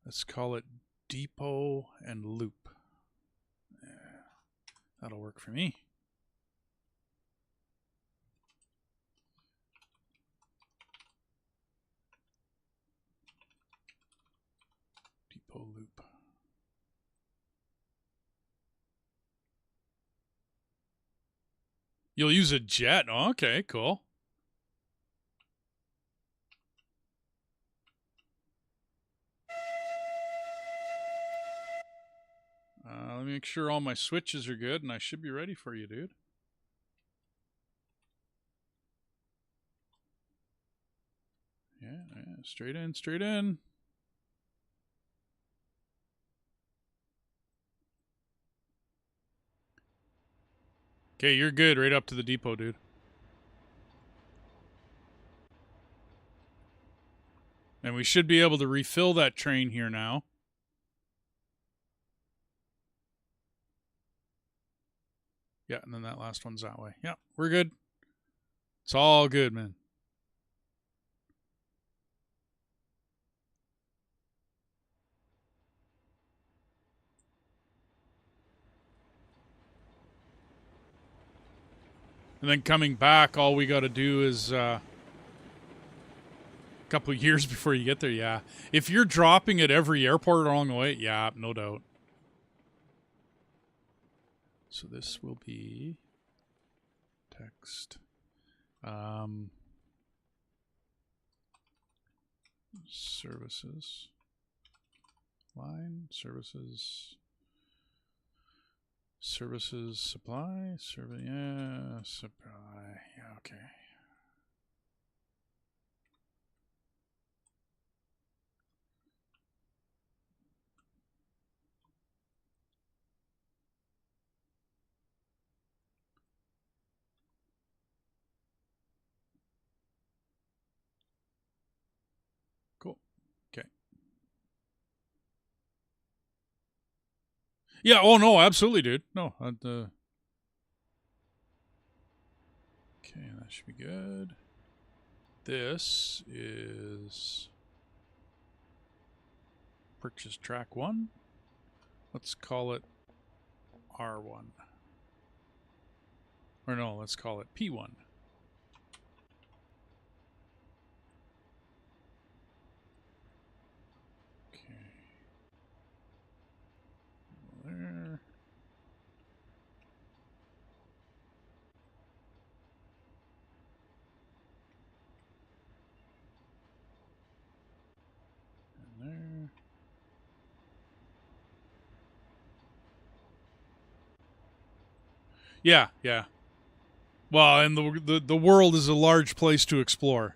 Let's call it depot and loop. Yeah, that'll work for me. Depot loop. You'll use a jet? Oh, okay, cool. Let me make sure all my switches are good, and I should be ready for you, dude. Yeah, straight in, straight in. Okay, you're good right up to the depot, dude. And we should be able to refill that train here now. Yeah, and then that last one's that way. Yeah, we're good. It's all good, man. And then coming back, all we got to do is a couple of years before you get there, yeah. If you're dropping at every airport along the way, yeah, no doubt. So this will be text. Services. Line. Services. Services. Supply. Yeah, supply. Yeah, okay. Cool. Okay. Yeah, oh no, absolutely, dude. No, okay, that should be good. This is purchase track 1. Let's call it R1. Or no, let's call it P1. Okay. There. And there. Yeah, yeah. Well, and the world is a large place to explore.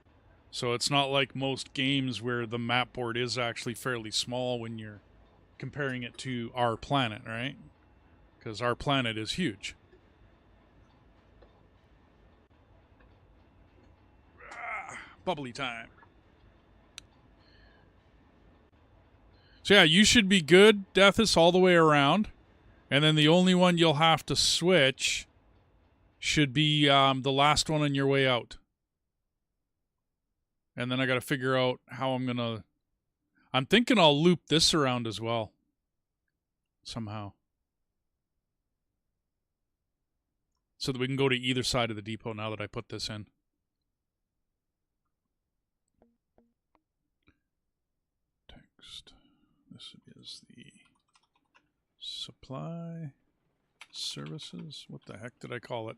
So it's not like most games where the map board is actually fairly small when you're comparing it to our planet, right? Because our planet is huge. Bubbly time. So yeah, you should be good, Dethus, all the way around. And then the only one you'll have to switch should be the last one on your way out. And then I got to figure out how I'm going to... I'm thinking I'll loop this around as well. Somehow. So that we can go to either side of the depot now that I put this in. Text. This is the supply services. What the heck did I call it?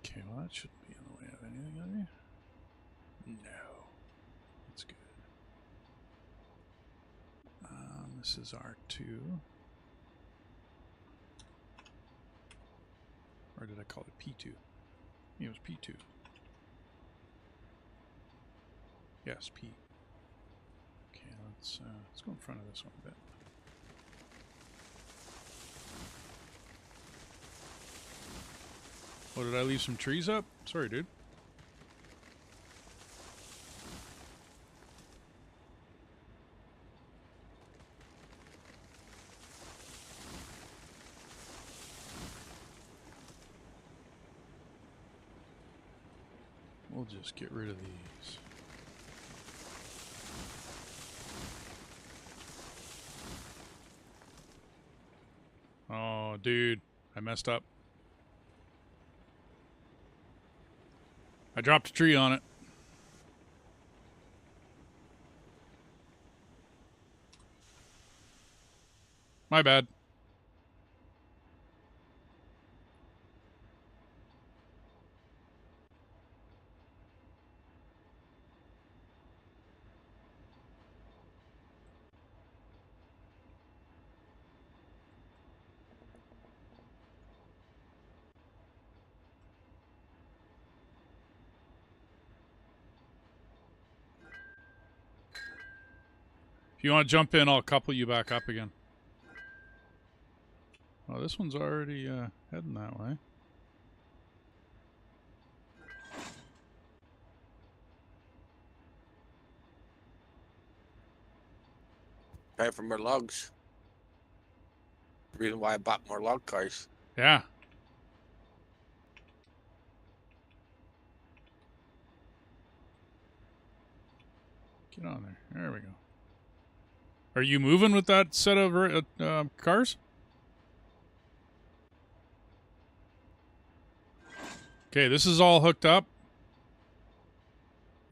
Okay, well that shouldn't be in the way of anything, are you? No. That's good. This is R2. Or did I call it P2? It was P2. Yes, P. Okay, let's go in front of this one a bit. Oh, did I leave some trees up? Sorry, dude. We'll just get rid of these. Oh, dude. I messed up. I dropped a tree on it. My bad. If you want to jump in, I'll couple you back up again. Oh, this one's already heading that way. Pay for more logs. The reason why I bought more log cars. Yeah. Get on there. There we go. Are you moving with that set of cars? Okay, this is all hooked up.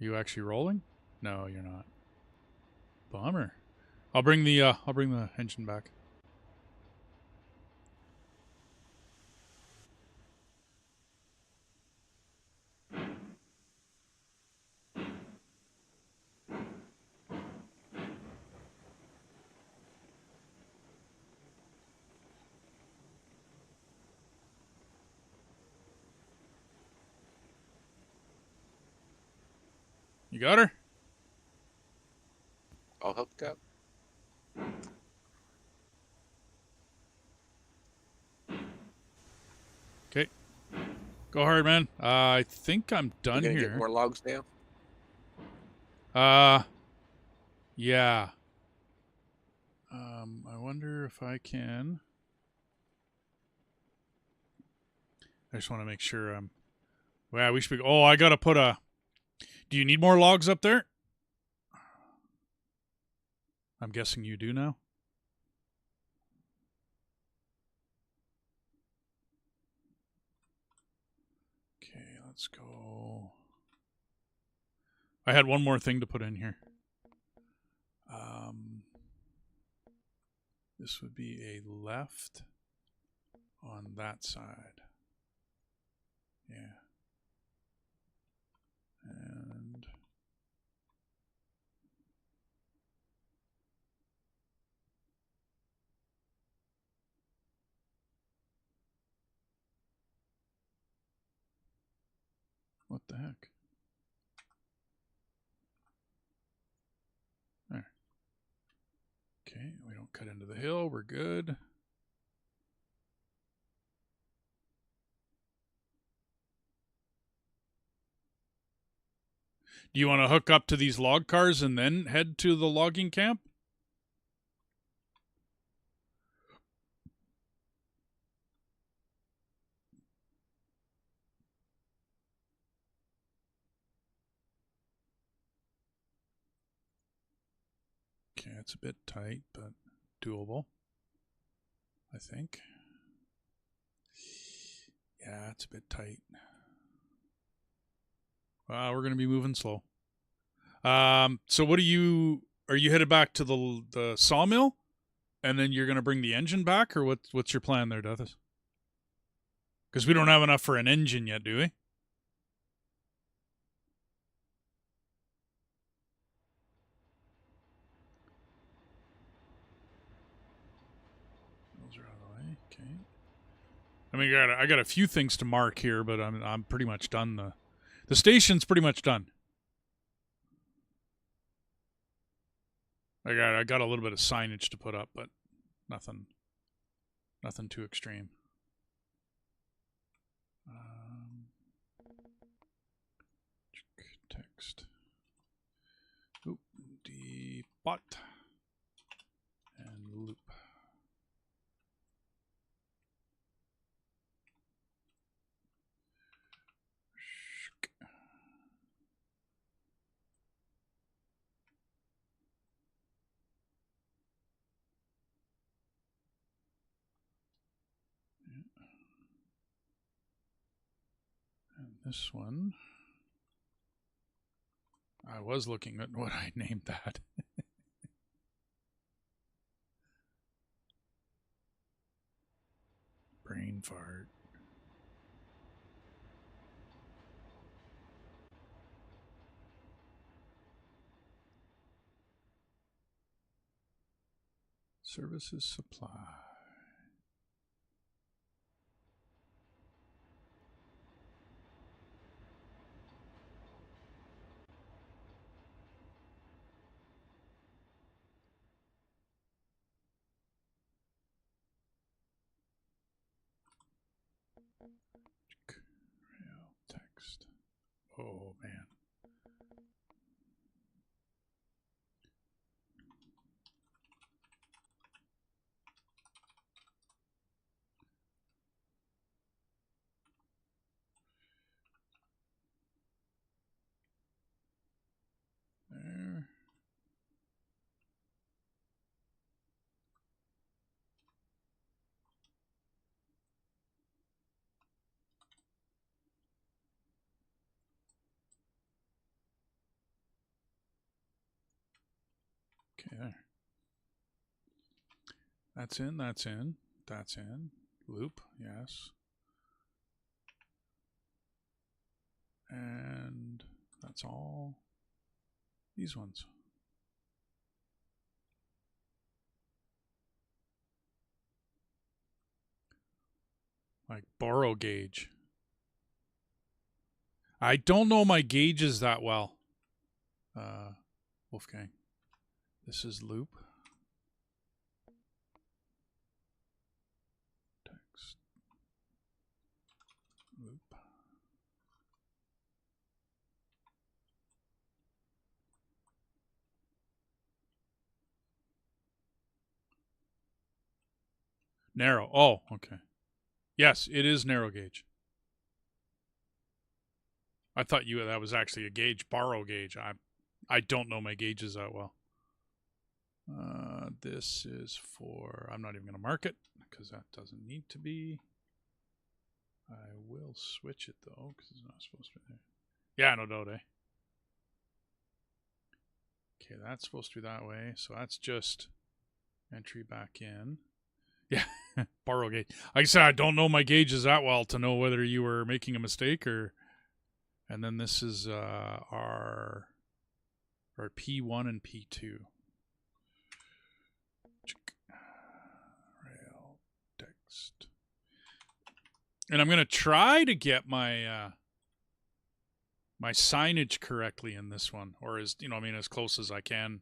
Are you actually rolling? No, you're not. Bummer. I'll bring the engine back. You got her? All hooked up. Okay. Go hard, man. I think I'm done You're gonna here. get more logs now. Yeah. I wonder if I can. I just want to make sure I'm. Well, we should be. Oh, I gotta put a. Do you need more logs up there? I'm guessing you do now. Okay, let's go. I had one more thing to put in here. This would be a left on that side. Yeah. And what the heck? There. Okay, we don't cut into the hill. We're good. Do you want to hook up to these log cars and then head to the logging camp? Okay, it's a bit tight, but doable, I think. Yeah, it's a bit tight. We're going to be moving slow. So what are you headed back to the sawmill and then you're going to bring the engine back, or what's your plan there, Dethus? Because we don't have enough for an engine yet, do we? Those are out of the way. Okay. I mean, I got a few things to mark here, but I'm pretty much done. The station's pretty much done. I got a little bit of signage to put up, but nothing too extreme. Text. Oop, debot and loop. And this one, I was looking at what I named that. Brain fart. Services supply. Okay, there. That's in, that's in, that's in. Loop, yes. And that's all these ones. Like borrow gauge. I don't know my gauges that well. Wolfgang. This is loop. Text. Loop. Narrow. Oh, okay. Yes, it is narrow gauge. I thought that was actually a gauge, borrow gauge. I don't know my gauges that well. This is for, I'm not even going to mark it because that doesn't need to be. I will switch it though because it's not supposed to be there. Yeah, no doubt, eh? Okay, that's supposed to be that way. So that's just entry back in. Yeah, borrow gauge. Like I said, I don't know my gauges that well to know whether you were making a mistake or. And then this is our P1 and P2. Rail text. And I'm going to try to get my my signage correctly in this one, or as as close as I can.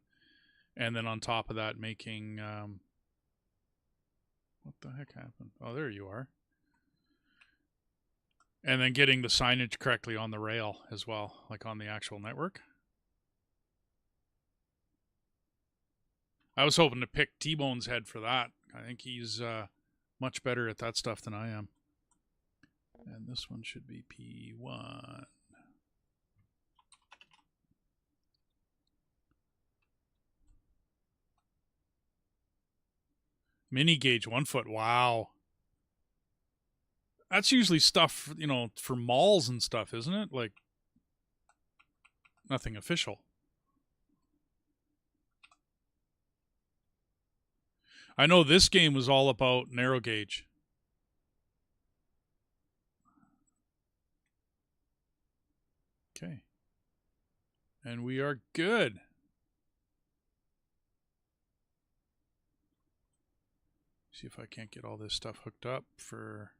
And then on top of that, making what the heck happened? Oh, there you are. And then getting the signage correctly on the rail as well, like on the actual network. I was hoping to pick T-Bone's head for that. I think he's much better at that stuff than I am. And this one should be P1. Mini gauge, 1 foot. Wow. That's usually stuff, for malls and stuff, isn't it? Like, nothing official. I know this game was all about narrow gauge. Okay. And we are good. See if I can't get all this stuff hooked up for...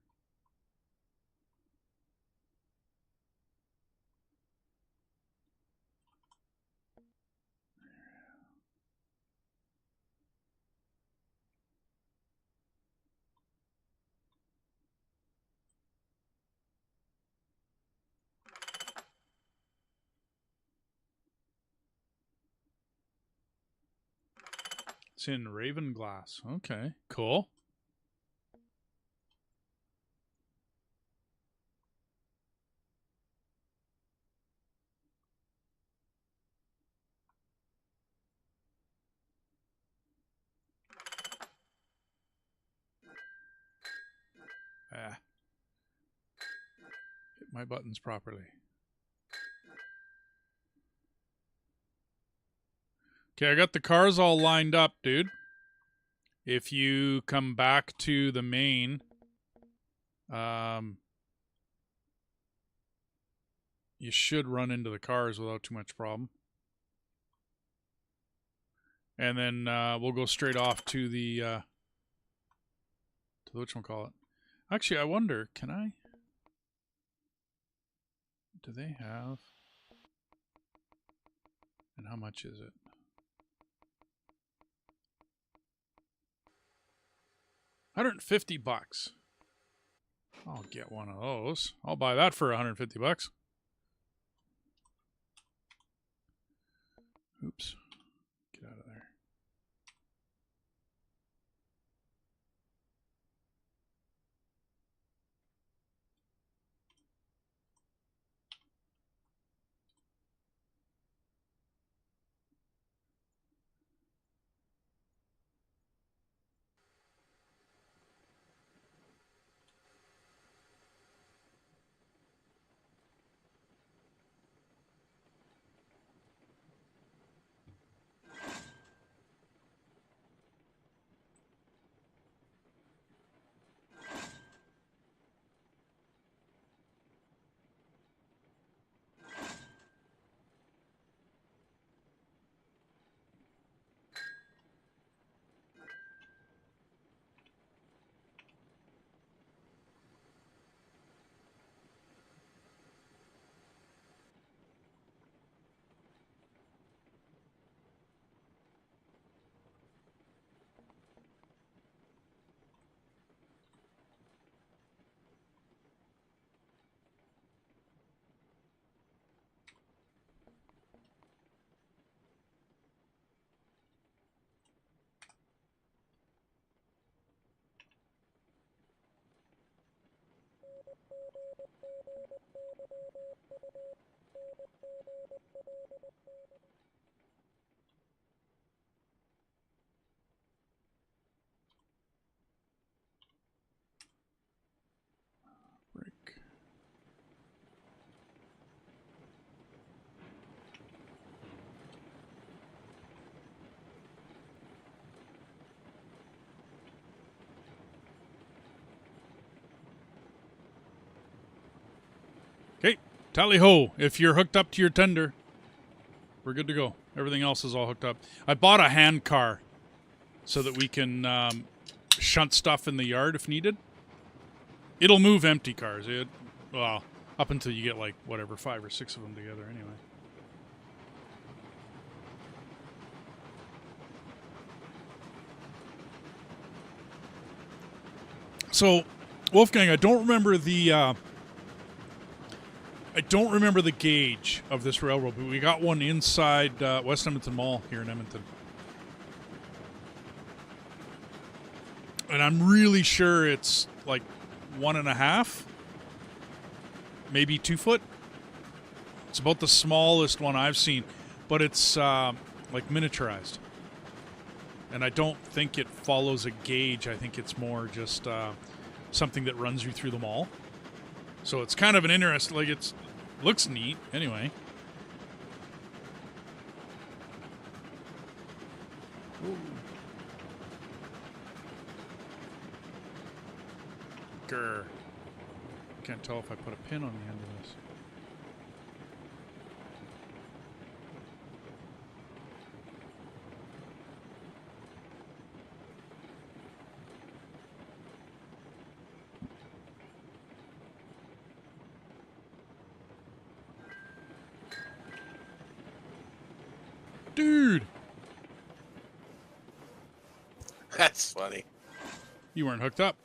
It's in Raven Glass. Okay, cool. Hit my buttons properly. Okay, I got the cars all lined up, dude. If you come back to the main, you should run into the cars without too much problem. And then we'll go straight off to the whatchamacallit. Actually, I wonder, can I? Do they have? And how much is it? $150. I'll get one of those. I'll buy that for $150. Oops. Get out of there. Break. Okay, tally ho. If you're hooked up to your tender, we're good to go. Everything else is all hooked up. I bought a hand car so that we can shunt stuff in the yard if needed. It'll move empty cars. Well, up until you get like whatever 5 or 6 of them together anyway. So, Wolfgang, I don't remember the gauge of this railroad, but we got one inside West Edmonton Mall here in Edmonton. And I'm really sure it's like 1.5, maybe 2 foot. It's about the smallest one I've seen, but it's like miniaturized. And I don't think it follows a gauge. I think it's more just something that runs you through the mall. So it's kind of an interesting, like it's looks neat anyway. Ooh. Grr. Can't tell if I put a pin on the end of this. Dude! That's funny. You weren't hooked up.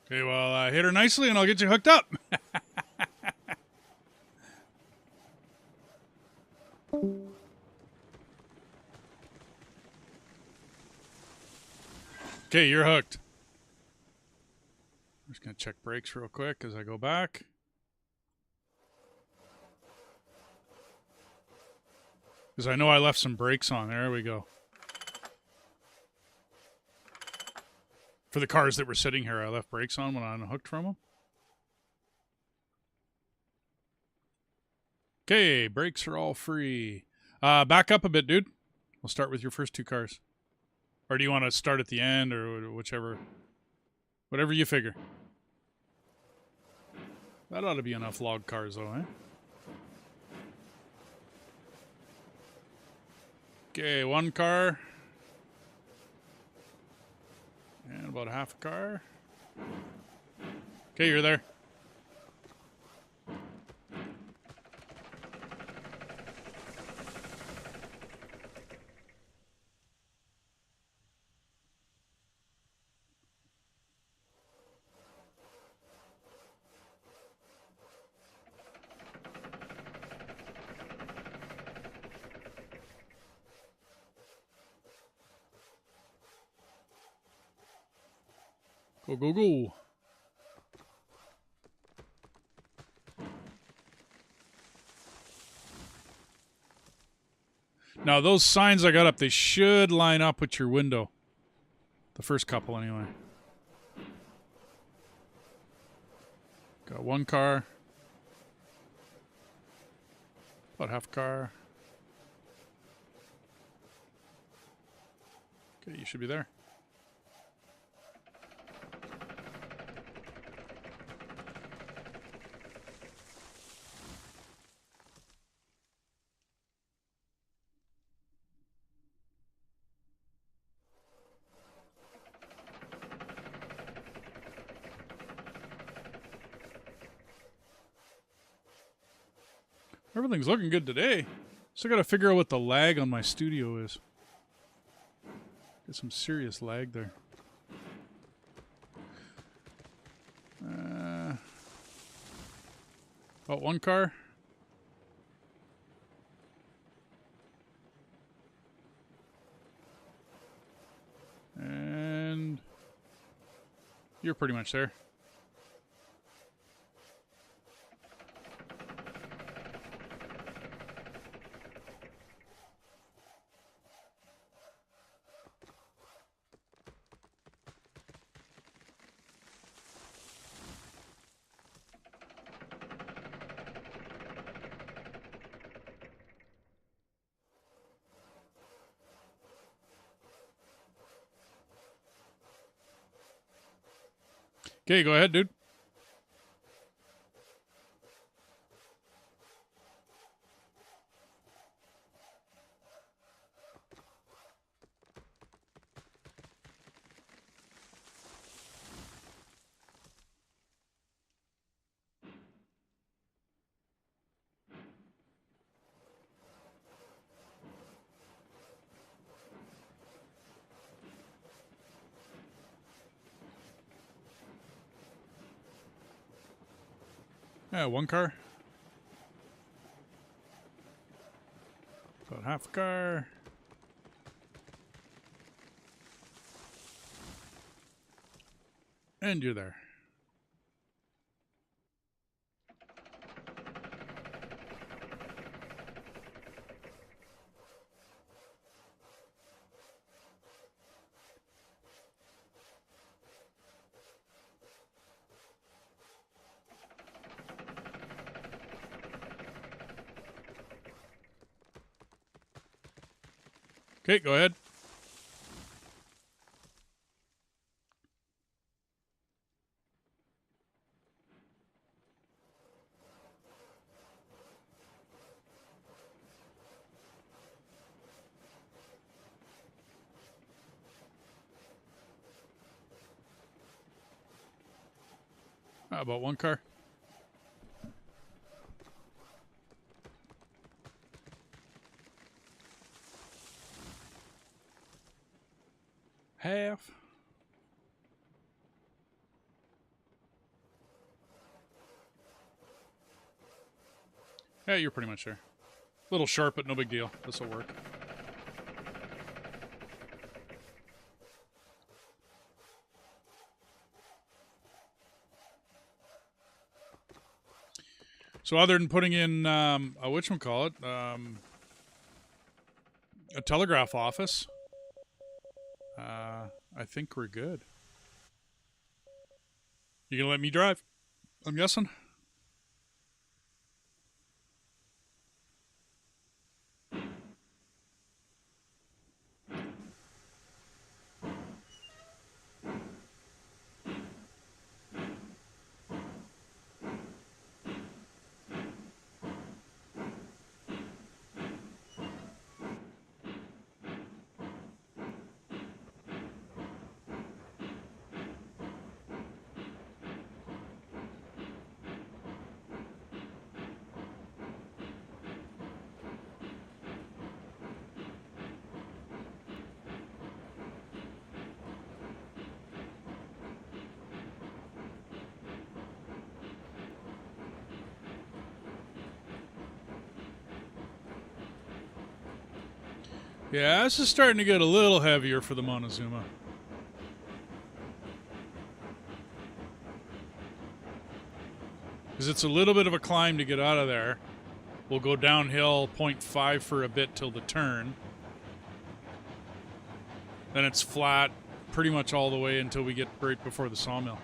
Okay, well, hit her nicely and I'll get you hooked up. Okay, you're hooked. I'm just going to check brakes real quick as I go back. Because I know I left some brakes on. There we go. For the cars that were sitting here, I left brakes on when I unhooked from them. Okay, brakes are all free. Back up a bit, dude. We'll start with your first 2 cars. Or do you want to start at the end or whichever? Whatever you figure. That ought to be enough log cars, though, eh? Okay, 1 car. And about half a car. Okay, you're there. Go, go, go. Now, those signs I got up, they should line up with your window. The first couple, anyway. Got 1 car. About half a car. Okay, you should be there. Everything's looking good today. Still got to figure out what the lag on my studio is. Get some serious lag there. About 1 car. And You're pretty much there. Okay, go ahead, dude. Yeah, one car. About half a car. And you're there. Okay, go ahead. About one car. Half. Yeah, you're pretty much there. A little sharp, but no big deal. This will work. So other than putting in a whatchamacallit, a telegraph office, I think we're good. You gonna let me drive? I'm guessing. Yeah, this is starting to get a little heavier for the Montezuma. Because it's a little bit of a climb to get out of there. We'll go downhill 0.5 for a bit till the turn. Then it's flat pretty much all the way until we get right before the sawmill.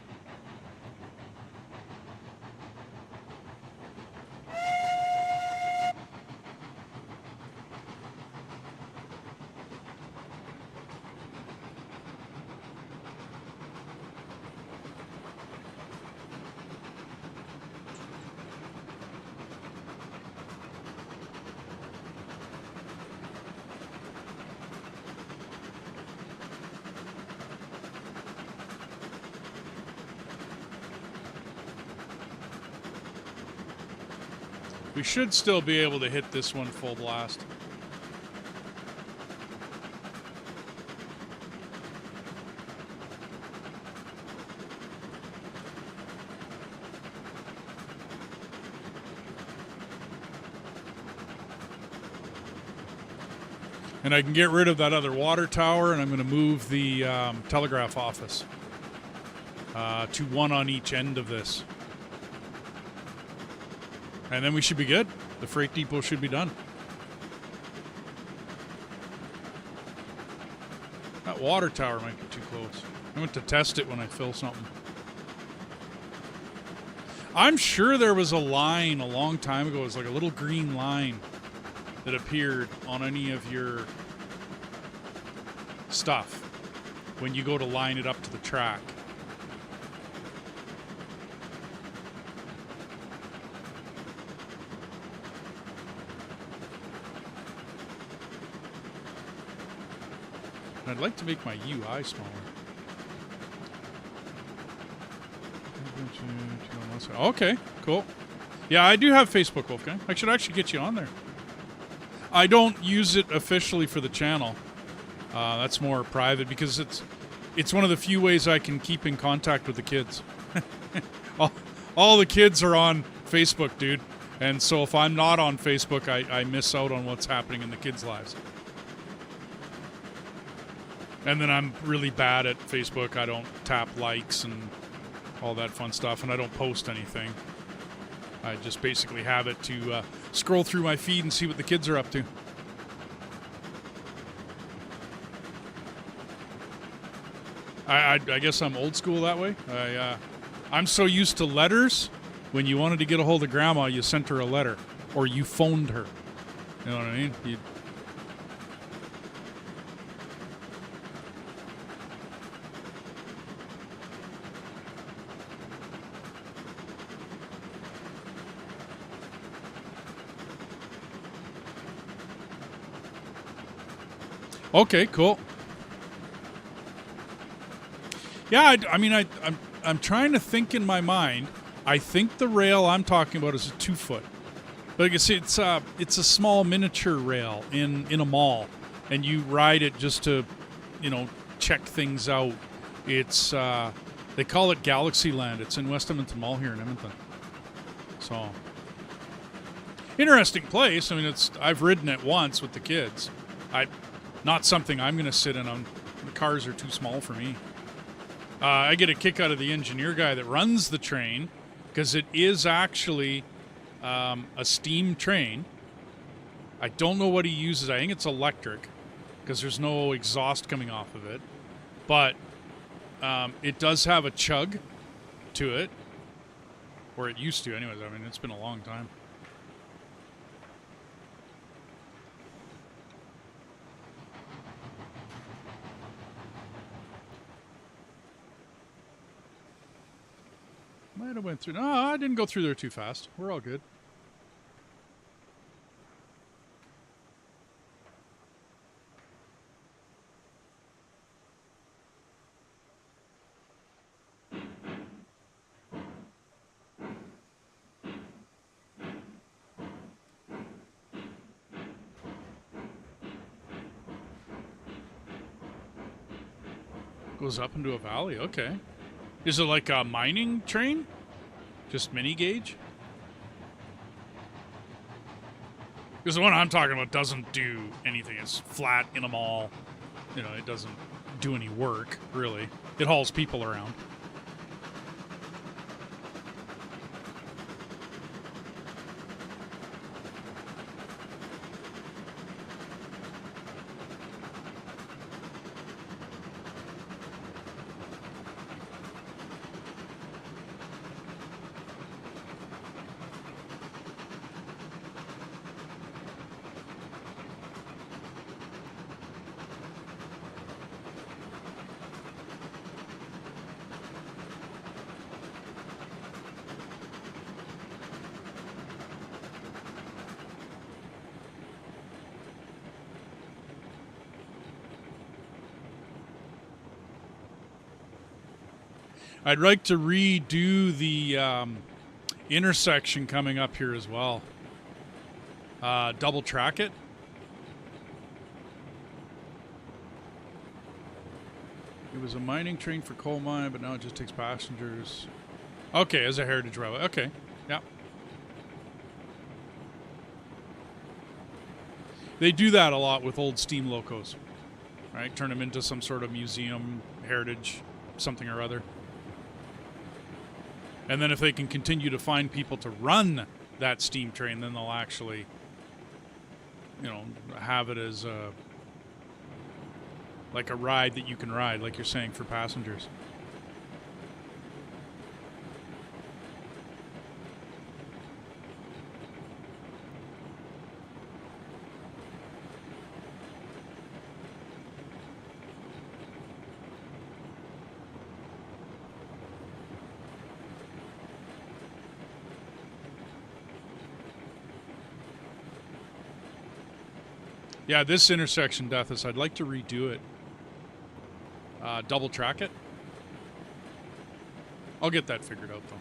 We should still be able to hit this one full blast. And I can get rid of that other water tower, and I'm going to move the telegraph office. to one on each end of this. And then we should be good. The freight depot should be done. That water tower might be too close. I went to test it when I fill something. I'm sure there was a line a long time ago. It was like a little green line that appeared on any of your stuff when you go to line it up to the track. I'd like to make my UI smaller. Okay, cool. Yeah, I do have Facebook, Wolfgang. I should actually get you on there. I don't use it officially for the channel. That's more private because it's one of the few ways I can keep in contact with the kids. all the kids are on Facebook, dude. And so if I'm not on Facebook, I miss out on what's happening in the kids' lives. And then I'm really bad at Facebook. I don't tap likes and all that fun stuff, and I don't post anything. I just basically have it to scroll through my feed and see what the kids are up to. I guess I'm old school that way. I'm so used to letters. When you wanted to get a hold of Grandma, you sent her a letter, or you phoned her. You know what I mean? Okay, cool. Yeah, I'm trying to think in my mind. I think the rail I'm talking about is a 2-foot. But I guess it's a small miniature rail in a mall, and you ride it just to, check things out. It's they call it Galaxyland. It's in West Edmonton Mall here in Edmonton. So interesting place. I mean, I've ridden it once with the kids. Not something I'm going to sit in on. The cars are too small for me. I get a kick out of the engineer guy that runs the train because it is actually a steam train. I don't know what he uses. I think it's electric because there's no exhaust coming off of it. But it does have a chug to it, or it used to anyways. I mean, it's been a long time. Might have went through. No, I didn't go through there too fast. We're all good. Goes up into a valley. Okay. Is it like a mining train? Just mini gauge? Because the one I'm talking about doesn't do anything. It's flat in a mall. It doesn't do any work, really. It hauls people around. I'd like to redo the intersection coming up here as well. Double track it. It was a mining train for coal mine, but now it just takes passengers. Okay, as a heritage railway. Okay, yeah. They do that a lot with old steam locos, right? Turn them into some sort of museum, heritage, something or other. And then if they can continue to find people to run that steam train, then they'll actually, you know, have it as like a ride that you can ride, like you're saying, for passengers. Yeah, this intersection, Dethus, I'd like to redo it. Double track it. I'll get that figured out, though.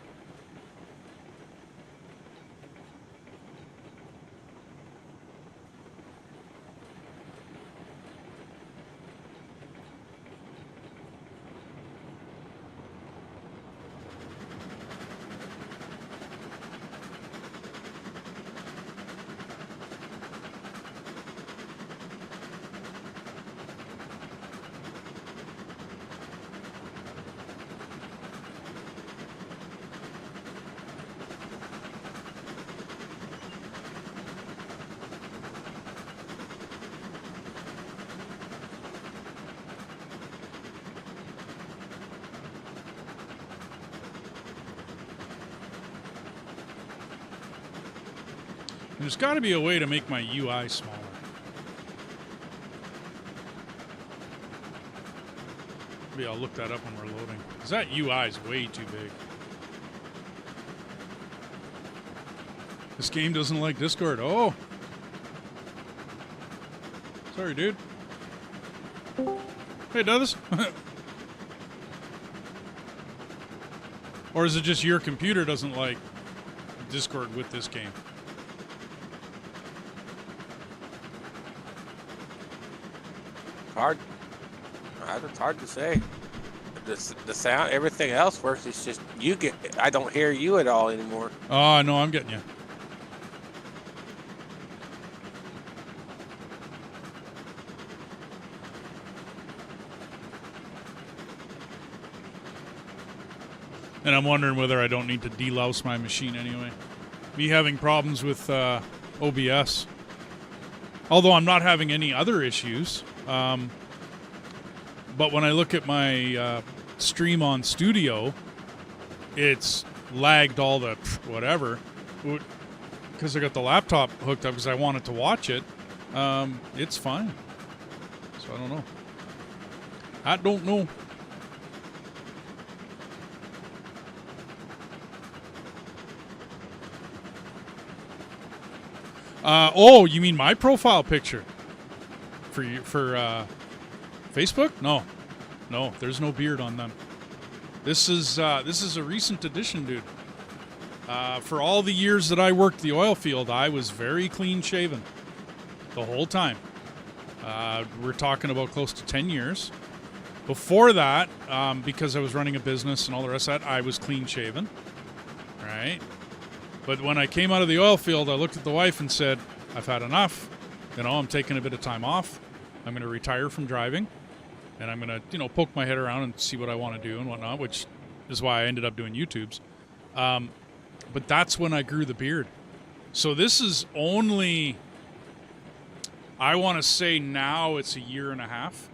There's got to be a way to make my UI smaller. Maybe I'll look that up when we're loading. Because that UI is way too big. This game doesn't like Discord. Oh. Sorry, dude. Hey, does this? Or is it just your computer doesn't like Discord with this game? Hard. It's hard to say. The sound, everything else works. It's just you get. I don't hear you at all anymore. Oh, no, I'm getting you. And I'm wondering whether I don't need to delouse my machine anyway. Me having problems with OBS. Although I'm not having any other issues. But when I look at my stream on Studio, it's lagged all the whatever. Because I got the laptop hooked up because I wanted to watch it. It's fine. So I don't know. I don't know. Oh, you mean my profile picture for Facebook? No, there's no beard on them. This is a recent addition, dude. For all the years that I worked the oil field, I was very clean shaven the whole time. We're talking about close to 10 years. Before that, because I was running a business and all the rest of that, I was clean shaven. Right? But when I came out of the oil field, I looked at the wife and said, I've had enough. You know, I'm taking a bit of time off. I'm going to retire from driving. And I'm going to, poke my head around and see what I want to do and whatnot, which is why I ended up doing YouTubes. But that's when I grew the beard. So this is only, I want to say now it's a year and a half.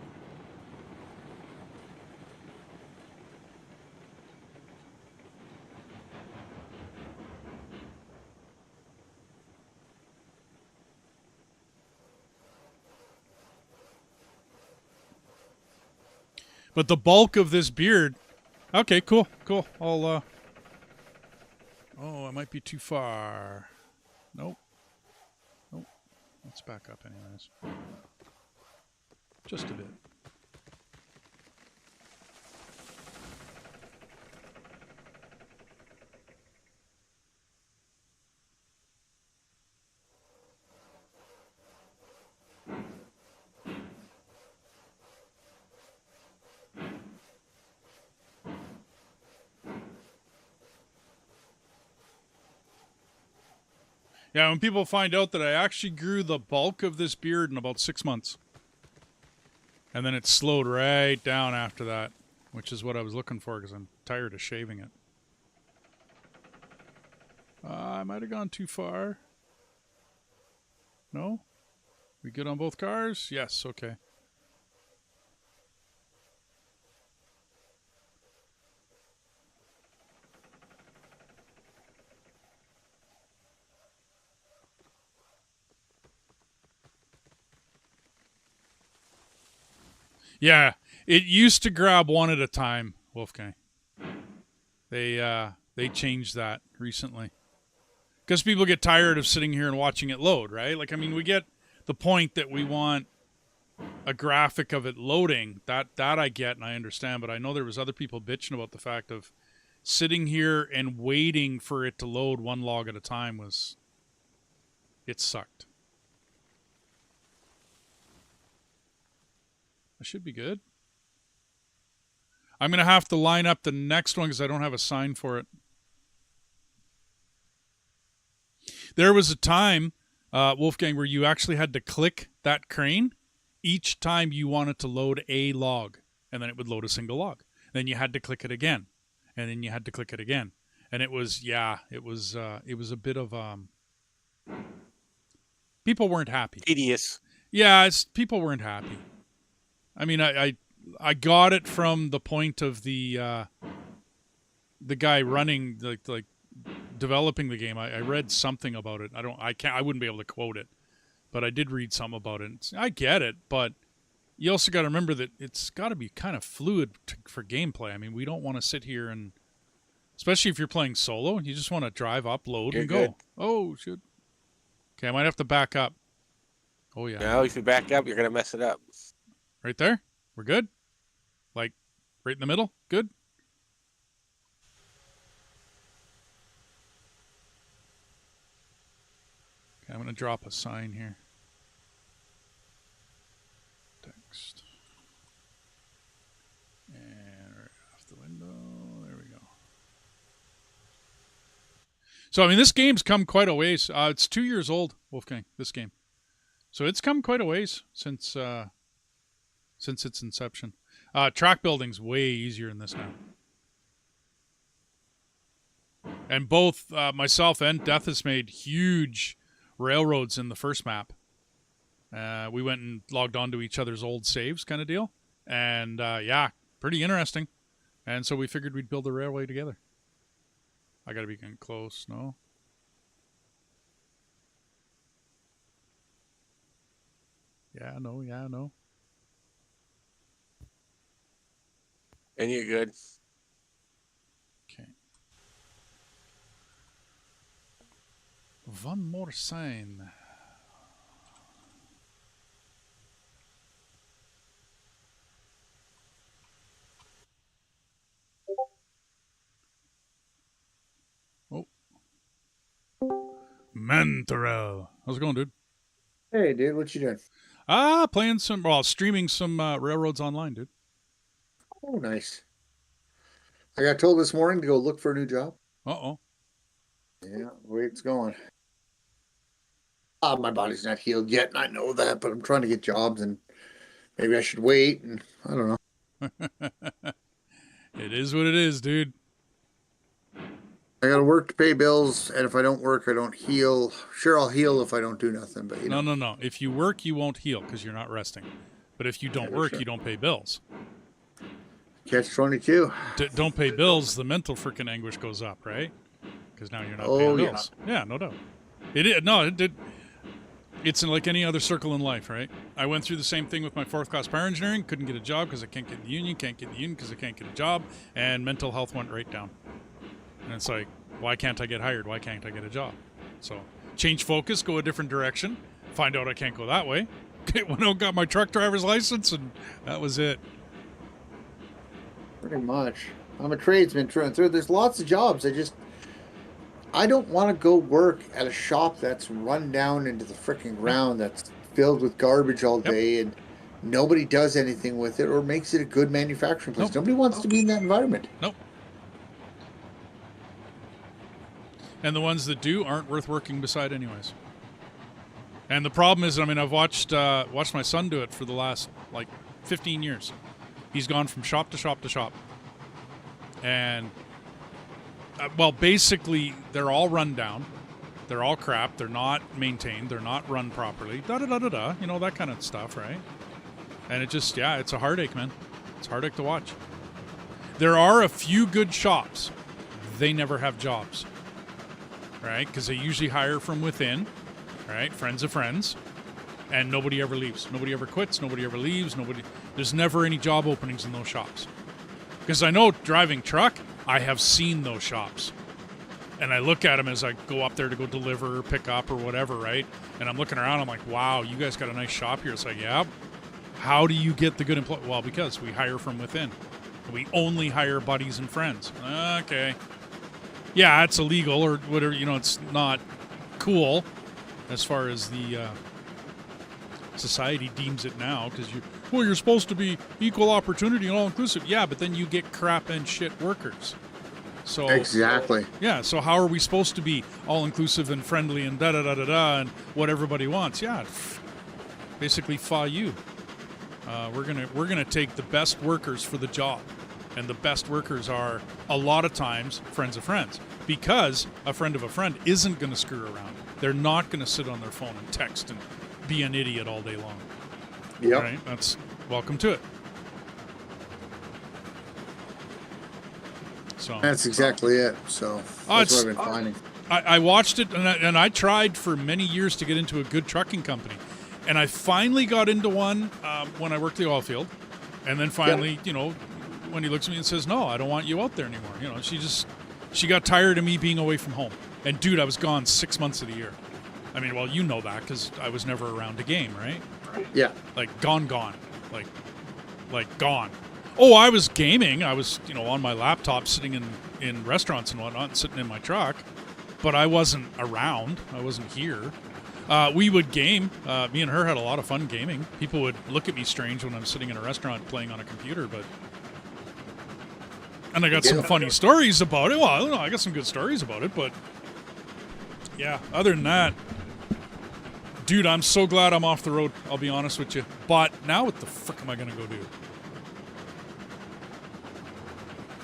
But the bulk of this beard... Okay, cool. I'll, Oh, I might be too far. Nope. Let's back up anyways. Just a bit. Yeah, when people find out that I actually grew the bulk of this beard in about 6 months. And then it slowed right down after that, which is what I was looking for because I'm tired of shaving it. I might have gone too far. No? We good on both cars? Yes, okay. Yeah, it used to grab one at a time, Wolfgang. They changed that recently. Because people get tired of sitting here and watching it load, right? Like, I mean, we get the point that we want a graphic of it loading. That I get and I understand, but I know there was other people bitching about the fact of sitting here and waiting for it to load one log at a time it sucked. I should be good. I'm going to have to line up the next one because I don't have a sign for it. There was a time, Wolfgang, where you actually had to click that crane each time you wanted to load a log, and then it would load a single log. Then you had to click it again, and then you had to click it again. And it was a bit of people weren't happy. Tedious. Yeah, people weren't happy. I mean, I got it from the point of the guy running like developing the game. I read something about it. I wouldn't be able to quote it, but I did read something about it. I get it, but you also got to remember that it's got to be kind of fluid for gameplay. I mean, we don't want to sit here and, especially if you're playing solo, you just want to drive up, load, and go. Good. Oh, shit. Okay, I might have to back up. Oh, yeah. No, if you back up, you're going to mess it up. Right there? We're good? Like, right in the middle? Good? Okay, I'm going to drop a sign here. Text. And right off the window. There we go. So, I mean, this game's come quite a ways. It's 2 years old, Wolfgang, this game. So it's come quite a ways since its inception. Track building's way easier in this now. And both myself and Dethus made huge railroads in the first map. We went and logged on to each other's old saves kind of deal. And yeah, pretty interesting. And so we figured we'd build a railway together. I got to be getting close, no? Yeah, no. And you're good. Okay. One more sign. Oh. Mentorel. How's it going, dude? Hey, dude, what you doing? Streaming some railroads online, dude. Oh, nice. I got told this morning to go look for a new job. Uh-oh. Yeah, the way it's going. My body's not healed yet, and I know that, but I'm trying to get jobs, and maybe I should wait, and I don't know. It is what it is, dude. I got to work to pay bills, and if I don't work, I don't heal. Sure, I'll heal if I don't do nothing, but you know. No. If you work, you won't heal because you're not resting. But if you don't work, sure. You don't pay bills. Catch-22. Don't pay bills, the mental freaking anguish goes up, right? Because now you're not paying bills. Yeah, no doubt. It's like any other circle in life, right? I went through the same thing with my fourth class power engineering. Couldn't get a job because I can't get in the union. Can't get in the union because I can't get a job. And mental health went right down. And it's like, why can't I get hired? Why can't I get a job? So change focus, go a different direction. Find out I can't go that way. Went out, got my truck driver's license, and that was it. Pretty much. I'm a tradesman through and through. There's lots of jobs. I don't want to go work at a shop that's run down into the freaking ground, that's filled with garbage all day, and nobody does anything with it or makes it a good manufacturing place. Nobody wants to be in that environment. Nope. And the ones that do aren't worth working beside anyways. And the problem is, I mean, I've watched my son do it for the last, 15 years. He's gone from shop to shop to shop. And Well, basically, they're all run down. They're all crap. They're not maintained. They're not run properly. Da-da-da-da-da. You know, that kind of stuff, right? And it just, yeah, it's a heartache, man. It's a heartache to watch. There are a few good shops. They never have jobs, right? Because they usually hire from within, right? Friends of friends. And nobody ever leaves. Nobody ever quits. Nobody ever leaves. There's never any job openings in those shops. Because I know driving truck, I have seen those shops. And I look at them as I go up there to go deliver or pick up or whatever, right? And I'm looking around, I'm like, wow, you guys got a nice shop here. It's like, yeah. How do you get the good employee? Well, because we hire from within. We only hire buddies and friends. Okay. Yeah, it's illegal or whatever. You know, it's not cool as far as the society deems it now, because you're supposed to be equal opportunity and all inclusive. Yeah, but then you get crap and shit workers. So exactly. Yeah, so how are we supposed to be all inclusive and friendly and da da da da da and what everybody wants? Yeah, basically you. We're gonna take the best workers for the job, and the best workers are a lot of times friends of friends, because a friend of a friend isn't gonna screw around. They're not gonna sit on their phone and text and be an idiot all day long. Yep. Right? That's welcome to it. So that's exactly it. So that's what I've been finding. I watched it, and I tried for many years to get into a good trucking company, and I finally got into one when I worked the oil field, and then finally, you know, when he looks at me and says, "No, I don't want you out there anymore." You know, she got tired of me being away from home, and dude, I was gone 6 months of the year. I mean, well, you know that because I was never around to game, right? Yeah. Like gone, like gone. Oh, I was gaming. I was, you know, on my laptop sitting in restaurants and whatnot, sitting in my truck. But I wasn't around. I wasn't here. We would game. Me and her had a lot of fun gaming. People would look at me strange when I'm sitting in a restaurant playing on a computer, but... And I got some funny stories about it. Well, I don't know. I got some good stories about it, but... Yeah, other than that... Dude, I'm so glad I'm off the road, I'll be honest with you. But now what the frick am I going to go do?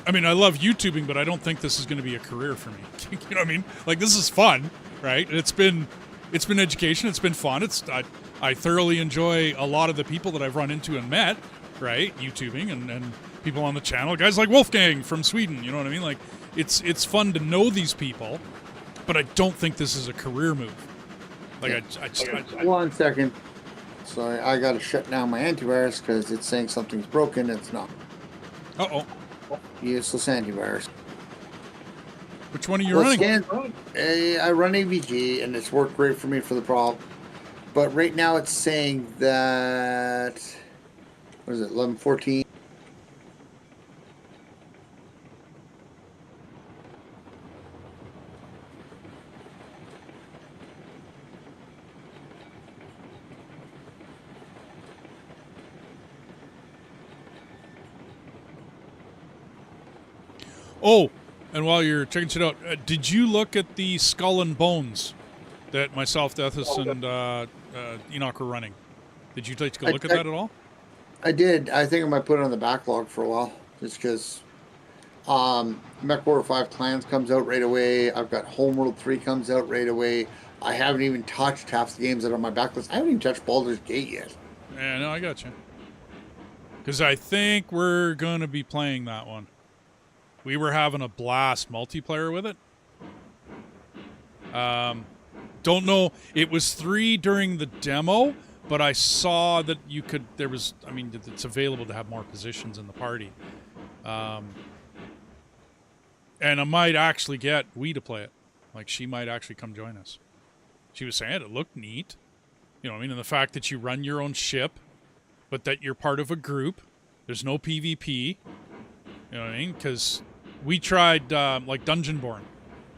I mean, I love YouTubing, but I don't think this is going to be a career for me. You know what I mean? Like, this is fun, right? It's been education. It's been fun. I thoroughly enjoy a lot of the people that I've run into and met, right? YouTubing and people on the channel. Guys like Wolfgang from Sweden, you know what I mean? Like, it's fun to know these people, but I don't think this is a career move. Like, I 1 second. So I got to shut down my antivirus because it's saying something's broken. It's not. Uh-oh. Useless antivirus. Which one are you running? I run AVG, and it's worked great for me for the problem. But right now it's saying that... What is it, 11.14? Oh, and while you're checking shit out, did you look at the Skull and Bones that myself, Dethus, and Enoch were running? Did you take a look at that at all? I did. I think I might put it on the backlog for a while, just because Mech Warrior 5 Clans comes out right away. I've got Homeworld 3 comes out right away. I haven't even touched half the games that are on my backlist. I haven't even touched Baldur's Gate yet. Yeah, no, I got you. Because I think we're going to be playing that one. We were having a blast multiplayer with it. Don't know. It was 3 during the demo, but I saw that you could, it's available to have more positions in the party. And I might actually get we to play it. Like, she might actually come join us. She was saying it looked neat. You know what I mean? And the fact that you run your own ship, but that you're part of a group. There's no PvP. You know what I mean? Because we tried, like, Dungeonborn.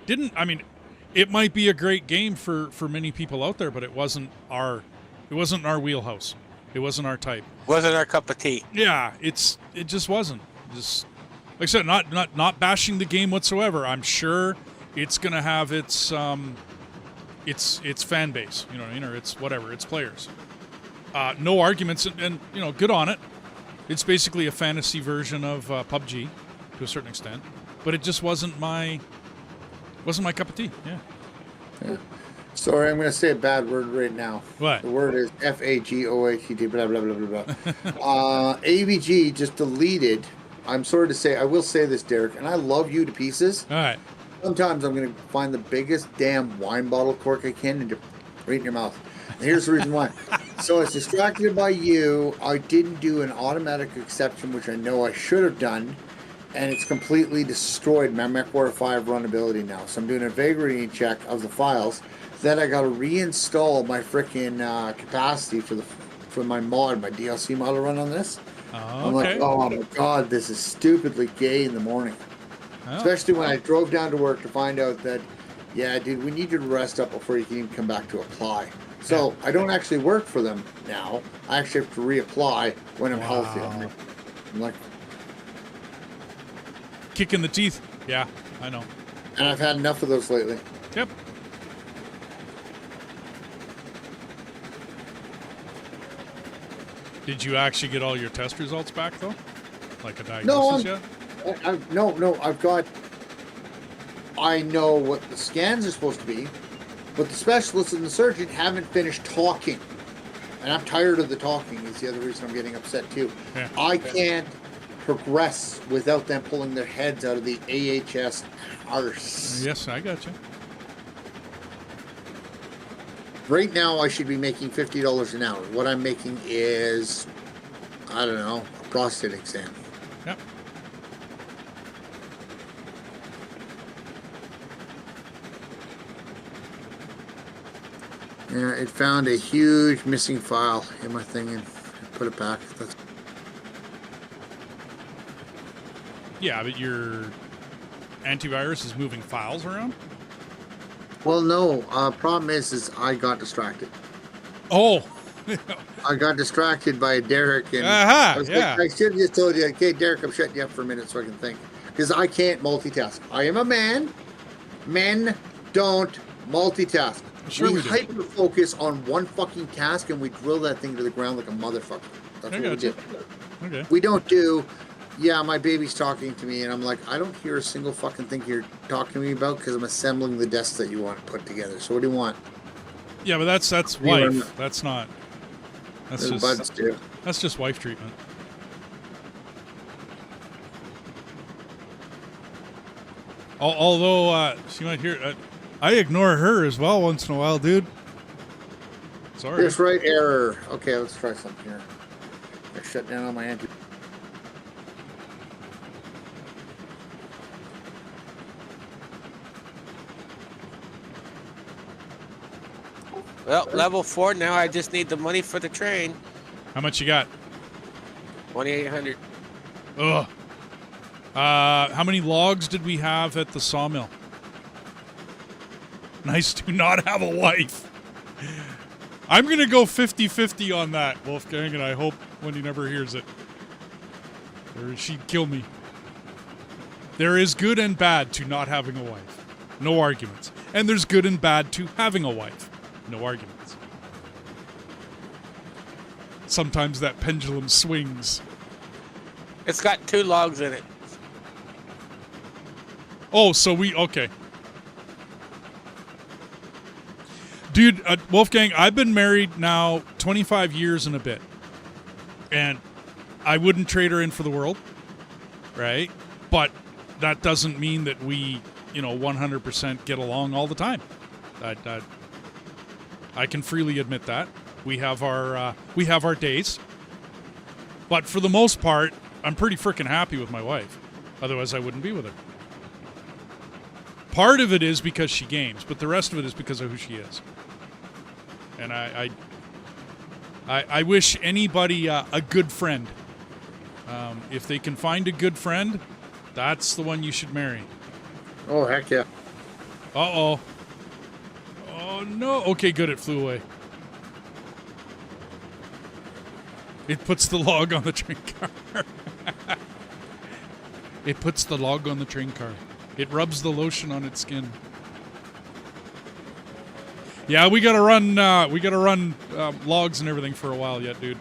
It might be a great game for many people out there, but it wasn't our wheelhouse. It wasn't our type. Wasn't our cup of tea. Yeah, it just wasn't. Just like I said, not bashing the game whatsoever. I'm sure it's gonna have its fan base, you know what I mean, or its whatever, its players. No arguments, and you know, good on it. It's basically a fantasy version of PUBG to a certain extent, but it just wasn't my Wasn't my cup of tea. Yeah. Yeah. Sorry, I'm going to say a bad word right now. What? The word is FAGOATT, blah, blah, blah, blah, blah. AVG just deleted. I'm sorry to say, I will say this, Derek, and I love you to pieces. All right. Sometimes I'm going to find the biggest damn wine bottle cork I can and just right in your mouth. And here's the reason why. So it's distracted by you. I didn't do an automatic exception, which I know I should have done. And it's completely destroyed my MechWarrior 5 runability now. So I'm doing a vagary check of the files. Then I got to reinstall my freaking capacity for my mod, my DLC mod to run on this. Oh, I'm okay. like, oh my god, this is stupidly gay in the morning. Oh. Especially when I drove down to work to find out that, yeah, dude, we need you to rest up before you can even come back to apply. So I don't actually work for them now. I actually have to reapply when I'm healthy. I'm like, kick in the teeth. Yeah, I know. and I've had enough of those lately. Yep. Did you actually get all your test results back, though? Like a diagnosis yet? No, I've got... I know what the scans are supposed to be, but the specialist and the surgeon haven't finished talking. And I'm tired of the talking is the other reason I'm getting upset, too. Yeah. I can't progress without them pulling their heads out of the AHS arse. Yes, I got you. Right now, I should be making $50 an hour. What I'm making is, I don't know, a prostate exam. Yep. Yeah, it found a huge missing file in my thing and put it back. That's... Yeah, but your antivirus is moving files around? Well, no. Problem is I got distracted. Oh! I got distracted by Derek, and Aha, I was yeah. like, I should have just told you, okay, Derek, I'm shutting you up for a minute so I can think. Because I can't multitask. I am a man. Men don't multitask. Sure we do. hyper focus on one fucking task and we drill that thing to the ground like a motherfucker. That's I what we gotcha. do. Okay. We don't do, yeah, my baby's talking to me, and I'm like, I don't hear a single fucking thing you're talking to me about because I'm assembling the desk that you want to put together. So what do you want? Yeah, but that's wife. That's not. That's There's buds just too. that's just wife treatment. Although she might hear, I ignore her as well once in a while, dude. Sorry. Just right error. Okay, let's try something here. I shut down on my anti. Well, level 4 now. I just need the money for the train. How much you got? 2,800. Ugh. How many logs did we have at the sawmill? Nice to not have a wife. I'm going to go 50-50 on that, Wolfgang, and I hope when he never hears it. Or she'd kill me. There is good and bad to not having a wife. No arguments. And there's good and bad to having a wife. No arguments. Sometimes that pendulum swings. It's got 2 logs in it. Oh, so okay. Dude, Wolfgang, I've been married now 25 years and a bit. And I wouldn't trade her in for the world, right? But that doesn't mean that we, 100% get along all the time. I can freely admit that. We have our days. But for the most part, I'm pretty freaking happy with my wife. Otherwise, I wouldn't be with her. Part of it is because she games, but the rest of it is because of who she is. And I wish anybody a good friend. If they can find a good friend, that's the one you should marry. Oh, heck yeah. Uh-oh. Oh, no. Okay, good. It flew away. It puts the log on the train car. It puts the log on the train car. It rubs the lotion on its skin. Yeah, we gotta run logs and everything for a while yet, dude.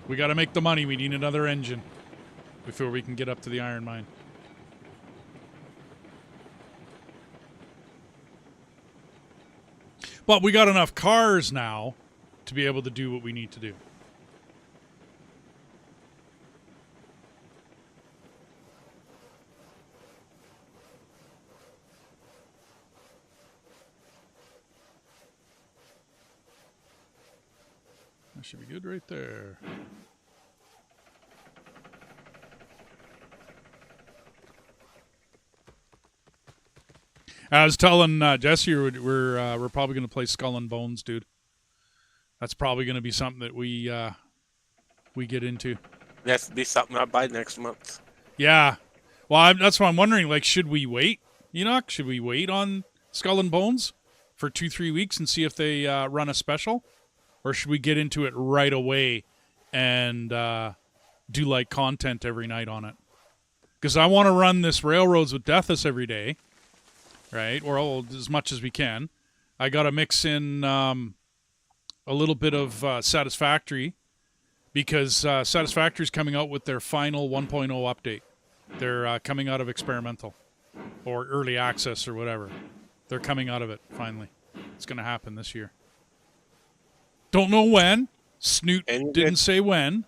We gotta make the money. We need another engine before we can get up to the iron mine. But we got enough cars now to be able to do what we need to do. That should be good right there. I was telling Jesse we're probably going to play Skull and Bones, dude. That's probably going to be something that we get into. It has to be something I buy next month. Yeah. Well, that's what I'm wondering. Like, should we wait, Enoch? Should we wait on Skull and Bones for 2-3 weeks and see if they run a special? Or should we get into it right away and do, like, content every night on it? Because I want to run this Railroads with Dethus every day, right? Or as much as we can. I got to mix in a little bit of Satisfactory because Satisfactory is coming out with their final 1.0 update. They're coming out of experimental or early access or whatever. They're coming out of it, finally. It's going to happen this year. Don't know when. Snoot didn't say when.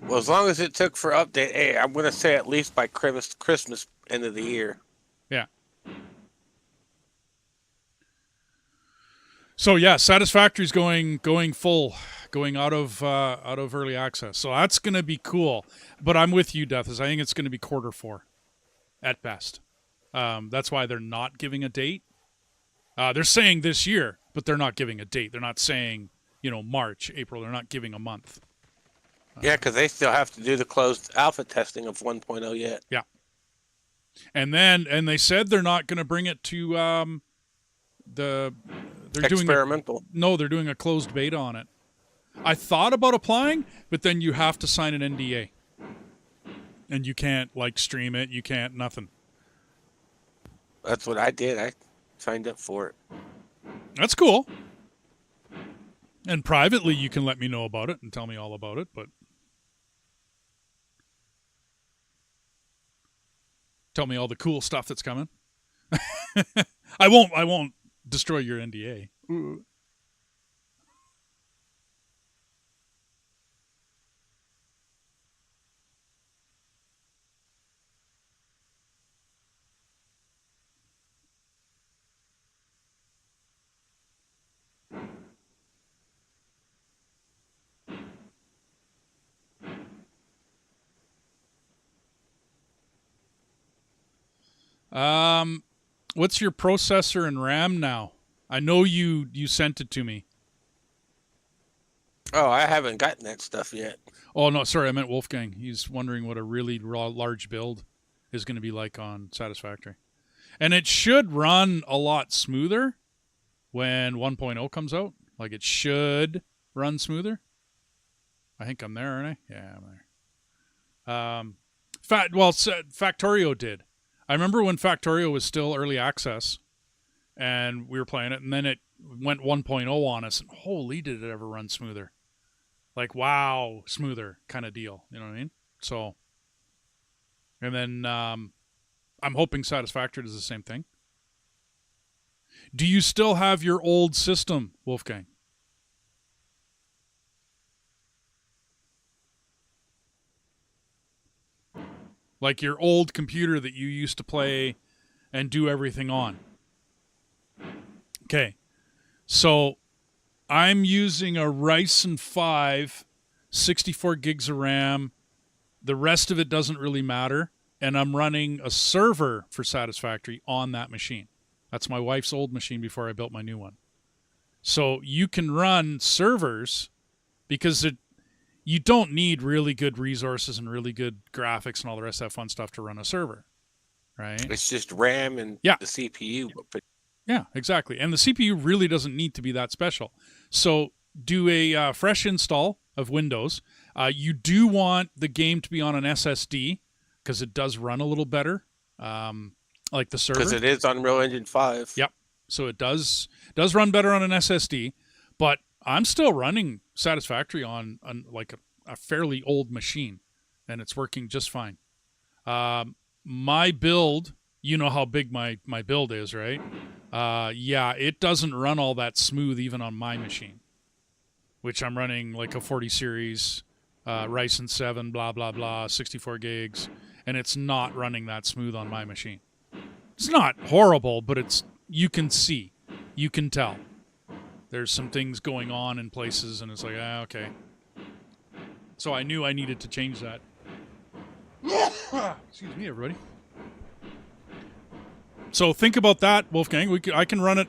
Well, as long as it took for update, hey, I'm going to say at least by Christmas end of the year. Yeah. So yeah, Satisfactory's going full, going out of early access. So that's going to be cool. But I'm with you, Dethus. I think it's going to be Q4 at best. That's why they're not giving a date. They're saying this year, but they're not giving a date. They're not saying, March, April. They're not giving a month. Yeah, because they still have to do the closed alpha testing of 1.0 yet. Yeah. And they said they're not going to bring it to they're experimental. They're doing a closed beta on it. I thought about applying, but then you have to sign an NDA. And you can't, stream it. You can't, nothing. That's what I did. I signed up for it. That's cool. And privately, you can let me know about it and tell me all about it, but tell me all the cool stuff that's coming. I won't destroy your NDA. Ooh. What's your processor and RAM now? I know you sent it to me. Oh, I haven't gotten that stuff yet. Oh, no, sorry, I meant Wolfgang. He's wondering what a really large build is going to be like on Satisfactory. And it should run a lot smoother when 1.0 comes out. Like, it should run smoother. I think I'm there, aren't I? Yeah, I'm there. Factorio did. I remember when Factorio was still early access and we were playing it, and then it went 1.0 on us, and holy, did it ever run smoother. Like, wow, smoother kind of deal. You know what I mean? So, and then I'm hoping Satisfactory does the same thing. Do you still have your old system, Wolfgang? Like your old computer that you used to play and do everything on. Okay. So I'm using a Ryzen 5, 64 gigs of RAM. The rest of it doesn't really matter. And I'm running a server for Satisfactory on that machine. That's my wife's old machine before I built my new one. So you can run servers because you don't need really good resources and really good graphics and all the rest of that fun stuff to run a server, right? It's just RAM and the CPU. Yeah, exactly. And the CPU really doesn't need to be that special. So do a fresh install of Windows. You do want the game to be on an SSD because it does run a little better, like the server. Because it is Unreal Engine 5. Yep. So it does run better on an SSD, but I'm still running Satisfactory on like a fairly old machine, and it's working just fine. My build you know how big my build is, right? Yeah, it doesn't run all that smooth even on my machine, which I'm running like a 40 series, Ryzen 7, blah, blah, blah, 64 gigs, and it's not running that smooth on my machine. It's not horrible, but you can see, you can tell. There's some things going on in places, and it's like, okay. So I knew I needed to change that. Excuse me, everybody. So think about that, Wolfgang. I can run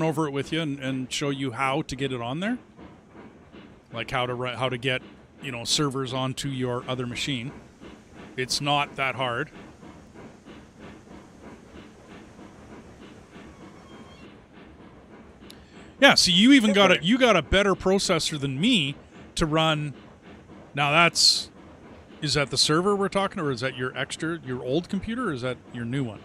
over it with you and show you how to get it on there, like how to get servers onto your other machine. It's not that hard. Yeah, so you even got a better processor than me to run. Now is that the server we're talking, or is that your old computer, or is that your new one?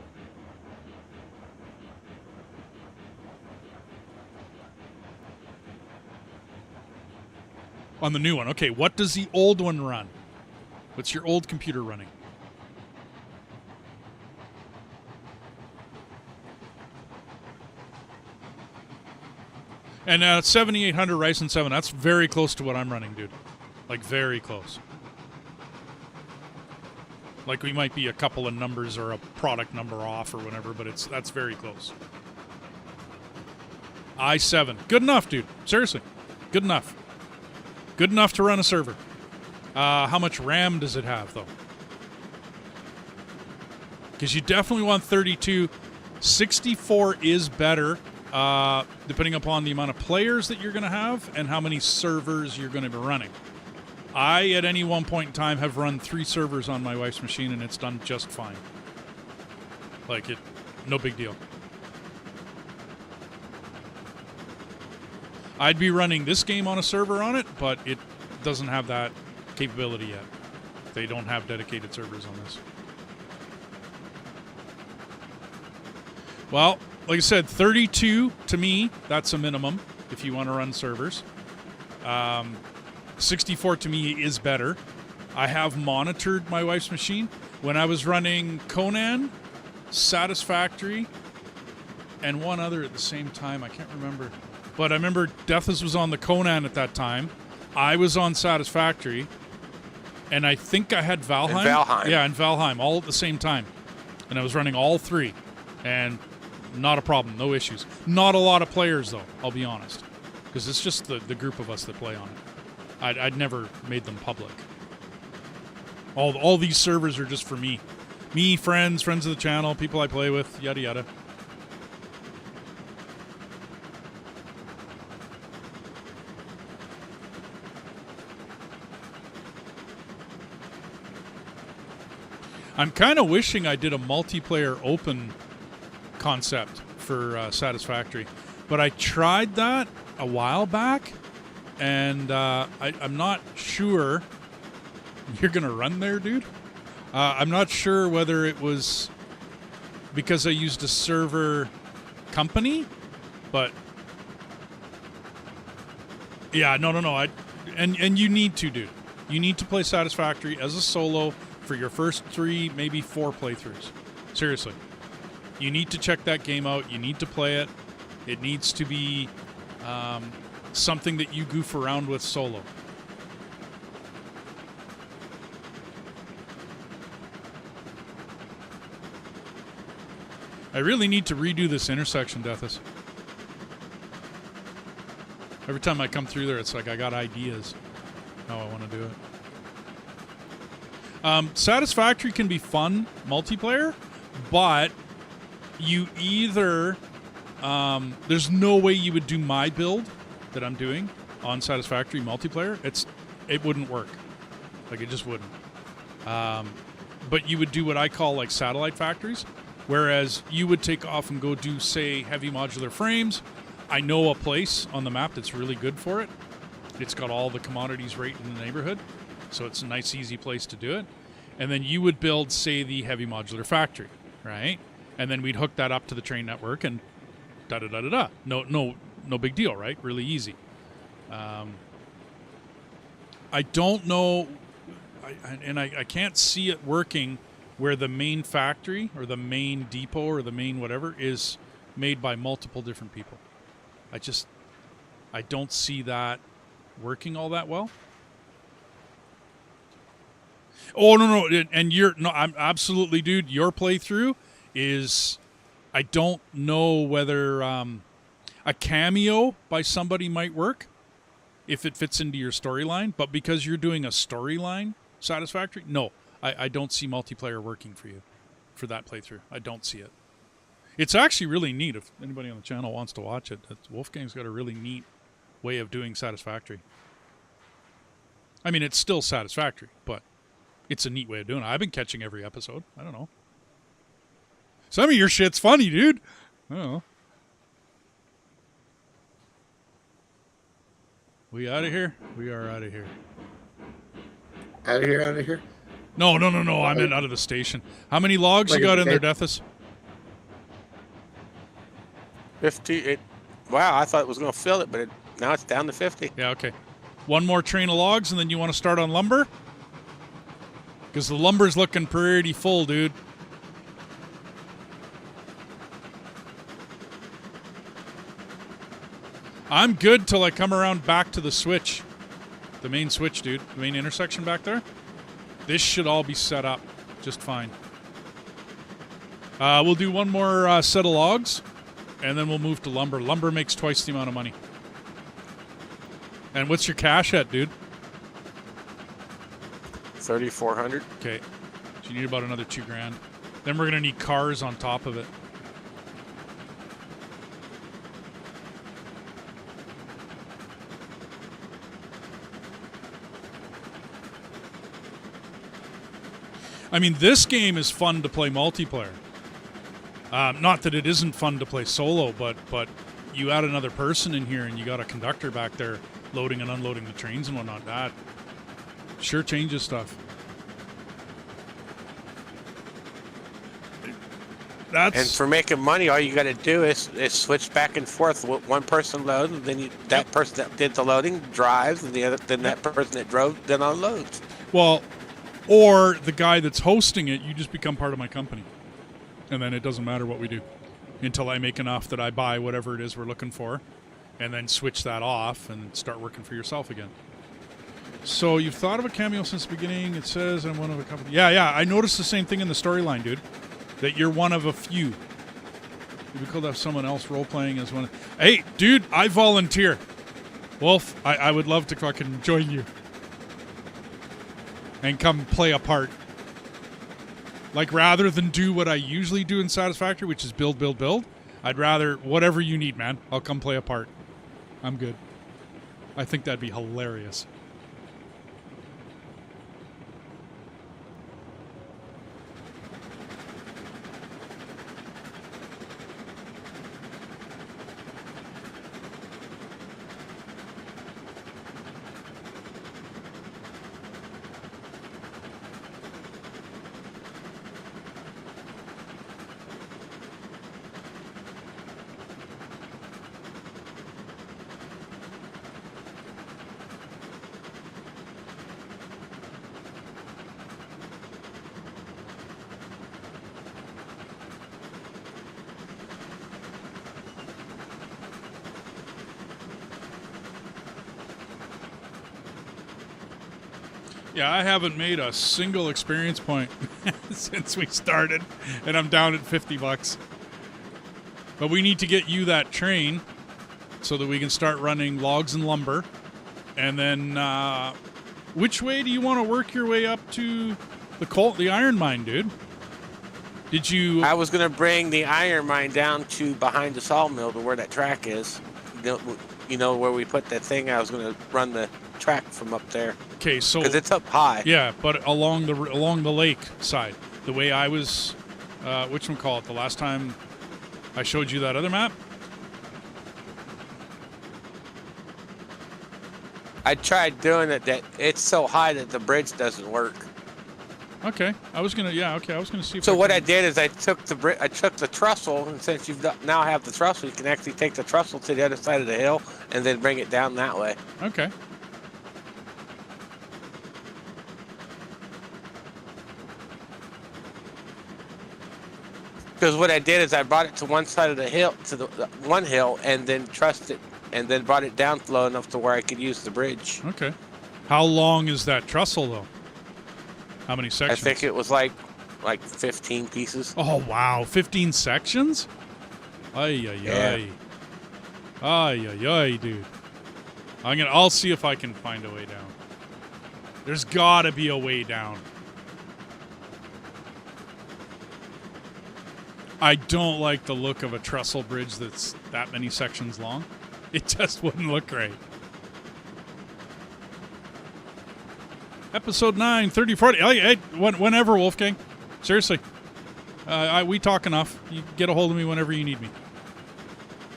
On the new one. Okay, what does the old one run? What's your old computer running? And 7800 Ryzen 7, that's very close to what I'm running, dude. Like, very close. Like, we might be a couple of numbers or a product number off or whatever, but that's very close. i7. Good enough, dude. Seriously. Good enough. Good enough to run a server. How much RAM does it have, though? Because you definitely want 32. 64 is better, depending upon the amount of players that you're going to have and how many servers you're going to be running. I, at any one point in time, have run 3 servers on my wife's machine, and it's done just fine. Like, no big deal. I'd be running this game on a server on it, but it doesn't have that capability yet. They don't have dedicated servers on this. Well, like I said, 32 to me, that's a minimum if you want to run servers. 64 to me is better. I have monitored my wife's machine. When I was running Conan, Satisfactory, and one other at the same time, I can't remember. But I remember Dethus was on the Conan at that time. I was on Satisfactory. And I think I had Valheim. And Valheim. Yeah, and Valheim, all at the same time. And I was running all 3. And not a problem, no issues. Not a lot of players, though, I'll be honest. Because it's just the group of us that play on it. I'd never made them public. All these servers are just for me. Me, friends of the channel, people I play with, yada yada. I'm kind of wishing I did a multiplayer open concept for Satisfactory, but I tried that a while back, and I'm not sure you're gonna run there, dude. I'm not sure whether it was because I used a server company, but yeah, no. And you need to, dude. You need to play Satisfactory as a solo for your first 3, maybe 4 playthroughs. Seriously. You need to check that game out. You need to play it. It needs to be something that you goof around with solo. I really need to redo this intersection, Dethus. Every time I come through there, it's like I got ideas how I want to do it. Satisfactory can be fun multiplayer, but you either there's no way you would do my build that I'm doing on Satisfactory multiplayer. It wouldn't work. Like, it just wouldn't. But you would do what I call like satellite factories, whereas you would take off and go do, say, heavy modular frames. I know a place on the map that's really good for it. It's got all the commodities right in the neighborhood, so it's a nice, easy place to do it. And then you would build, say, the heavy modular factory, right? And then we'd hook that up to the train network and da-da-da-da-da. No big deal, right? Really easy. I don't know, I can't see it working where the main factory or the main depot or the main whatever is made by multiple different people. I don't see that working all that well. Oh, no. And I'm absolutely, dude, your playthrough is, I don't know whether a cameo by somebody might work if it fits into your storyline, but because you're doing a storyline satisfactory, no, I don't see multiplayer working for you for that playthrough. I don't see it. It's actually really neat. If anybody on the channel wants to watch it, Wolfgang's got a really neat way of doing satisfactory. I mean, it's still satisfactory, but it's a neat way of doing it. I've been catching every episode. I don't know. Some of your shit's funny, dude. I don't know. We out of here? We are out of here. Out of here. No. I meant out of the station. How many logs you got in there, Dethus? 50. Wow, I thought it was going to fill it, but now it's down to 50. Yeah, okay. One more train of logs, and then you want to start on lumber? Because the lumber's looking pretty full, dude. I'm good till I come around back to the switch. The main switch, dude. The main intersection back there. This should all be set up just fine. We'll do one more set of logs, and then we'll move to lumber. Lumber makes twice the amount of money. And what's your cash at, dude? 3,400. Okay. So you need about another $2,000. Then we're going to need cars on top of it. I mean, this game is fun to play multiplayer. Not that it isn't fun to play solo, but you add another person in here and you got a conductor back there loading and unloading the trains and whatnot. That sure changes stuff. And for making money, all you got to do is switch back and forth. One person loads, and then that person that did the loading drives, and that person that drove then unloads. Well, or the guy that's hosting it, you just become part of my company, and then it doesn't matter what we do until I make enough that I buy whatever it is we're looking for, and then switch that off and start working for yourself again. So you've thought of a cameo since the beginning. It says I'm one of a company. Yeah. I noticed the same thing in the storyline, dude. That you're one of a few. We could have someone else role-playing as one. Hey, dude, I volunteer. Wolf, I would love to fucking join you. And come play a part. Like, rather than do what I usually do in Satisfactory, which is build, I'd rather, whatever you need, man, I'll come play a part. I'm good. I think that'd be hilarious. Yeah, I haven't made a single experience point since we started, and I'm down at $50. But we need to get you that train so that we can start running logs and lumber. And then, which way do you want to work your way up to the iron mine, dude? Did you? I was going to bring the iron mine down to behind the sawmill to where that track is. You know where we put that thing. I was going to run the track from up there. Okay, so because it's up high. Yeah, but along the lake side, the way I was, whatchamacallit, the last time I showed you that other map. I tried doing it. That it's so high that the bridge doesn't work. Okay, I was gonna see. If So what I did is I took the trestle, and since now have the trestle, you can actually take the trestle to the other side of the hill and then bring it down that way. Okay. Because what I did is I brought it to one side of the hill, to the one hill, and then trussed it, and then brought it down low enough to where I could use the bridge. Okay. How long is that trestle, though? How many I sections? think it was like 15 pieces. Oh, wow. 15 sections? Ay, ay, ay. Ay, ay, ay, dude. I'll see if I can find a way down. There's gotta be a way down. I don't like the look of a trestle bridge that's that many sections long. It just wouldn't look great. Episode 9, 30, 40. Hey, whenever, Wolfgang. Seriously. We talk enough. You get a hold of me whenever you need me.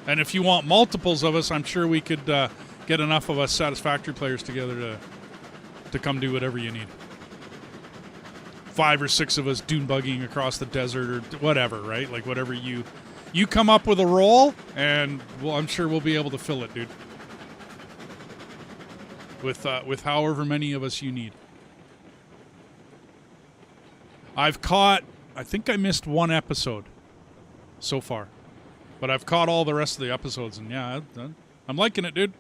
And if you want multiples of us, I'm sure we could get enough of us Satisfactory players together to come do whatever you need. 5 or 6 of us dune buggying across the desert or whatever, right? Like whatever you come up with a role, and well, I'm sure we'll be able to fill it, dude. With however many of us you need. I think I missed one episode so far. But I've caught all the rest of the episodes, and yeah, I'm liking it, dude.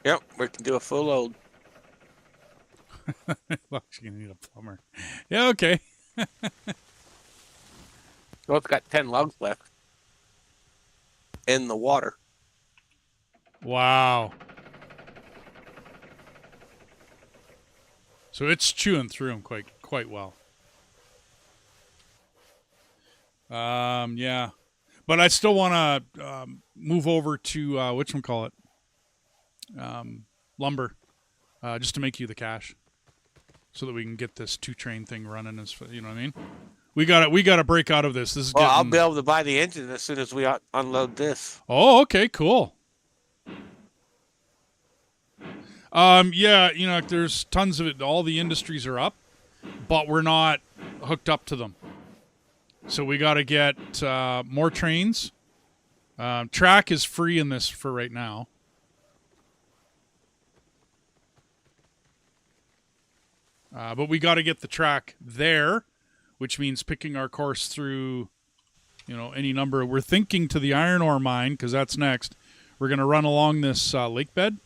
Yep, we can do a full load. Well, you're gonna need a plumber. Yeah, okay. Well, it's got 10 logs left in the water. Wow. So it's chewing through them quite well. Yeah, but I still want to move over to whatchamacallit, lumber, just to make you the cash, so that we can get this 2-train thing running. As you know what I mean? We gotta break out of this. This is. Well, I'll be able to buy the engine as soon as we unload this. Oh, okay, cool. Yeah, there's tons of it. All the industries are up, but we're not hooked up to them. So we got to get more trains. Track is free in this for right now. But we got to get the track there, which means picking our course through, any number. We're thinking to the iron ore mine, because that's next. We're going to run along this lake bed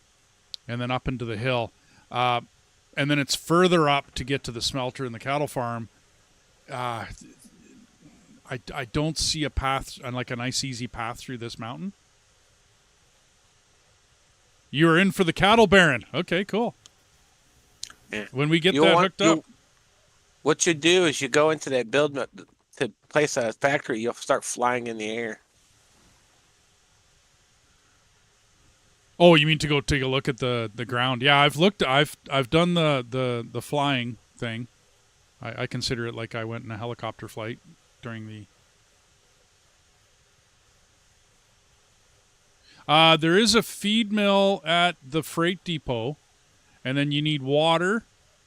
and then up into the hill. And then it's further up to get to the smelter and the cattle farm. I don't see a path, like a nice, easy path through this mountain. You are in for the cattle baron. Okay, cool. Yeah. When we get hooked up. What you do is you go into that build to place a factory, you'll start flying in the air. Oh, you mean to go take a look at the ground? Yeah, I've done the flying thing. I consider it like I went in a helicopter flight during the. There is a feed mill at the freight depot, and then you need water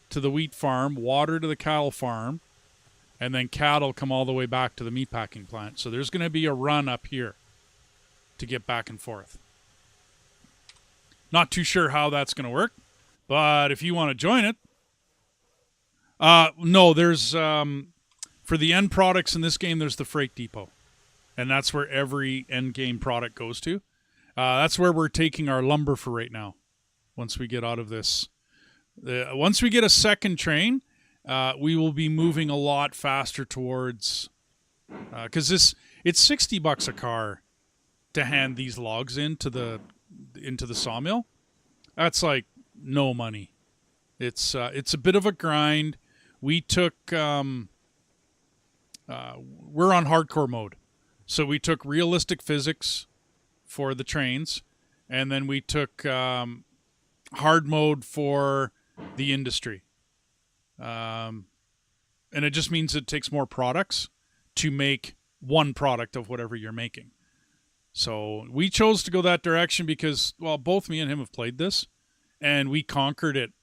to the wheat farm, water to the cattle farm, and then cattle come all the way back to the meatpacking plant. So there's going to be a run up here to get back and forth. Not too sure how that's going to work, but if you want to join it, No, there's for the end products in this game, there's the freight depot, and that's where every end game product goes to. That's where we're taking our lumber for right now. Once we get out of this, once we get a second train, we will be moving a lot faster towards because it's $60 a car to hand these logs into the sawmill. That's like no money. It's a bit of a grind. We took we're on hardcore mode, so we took realistic physics for the trains, and then we took hard mode for the industry. And it just means it takes more products to make one product of whatever you're making. So we chose to go that direction because, well, both me and him have played this, and we conquered it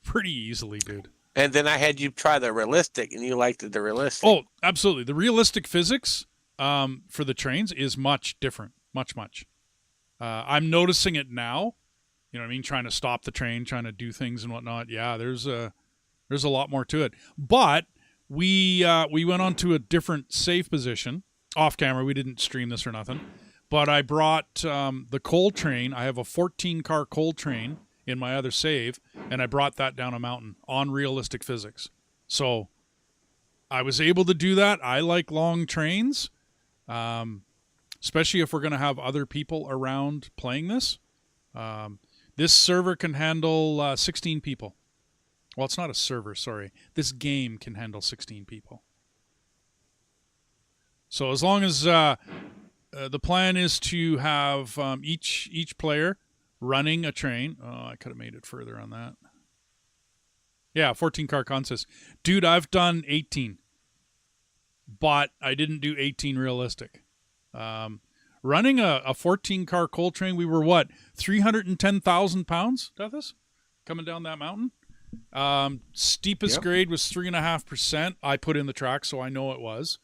pretty easily, dude. And then I had you try the realistic, and you liked the realistic. Oh, absolutely. The realistic physics for the trains is much different. Much. I'm noticing it now. You know what I mean? Trying to stop the train, trying to do things and whatnot. Yeah, there's a lot more to it. But we went on to a different save position off camera. We didn't stream this or nothing. But I brought the coal train. I have a 14-car coal train in my other save, and I brought that down a mountain on realistic physics. So I was able to do that. I like long trains, especially if we're going to have other people around playing this. This server can handle 16 people. Well, it's not a server, sorry. This game can handle 16 people. So as long as the plan is to have each player running a train. Oh, I could have made it further on that. Yeah, 14-car contest. Dude, I've done 18. But I didn't do 18 realistic. Running a 14-car coal train, we were what? 310,000 pounds, Dethus? Coming down that mountain? Steepest grade was 3.5%. I put in the track, so I know it was.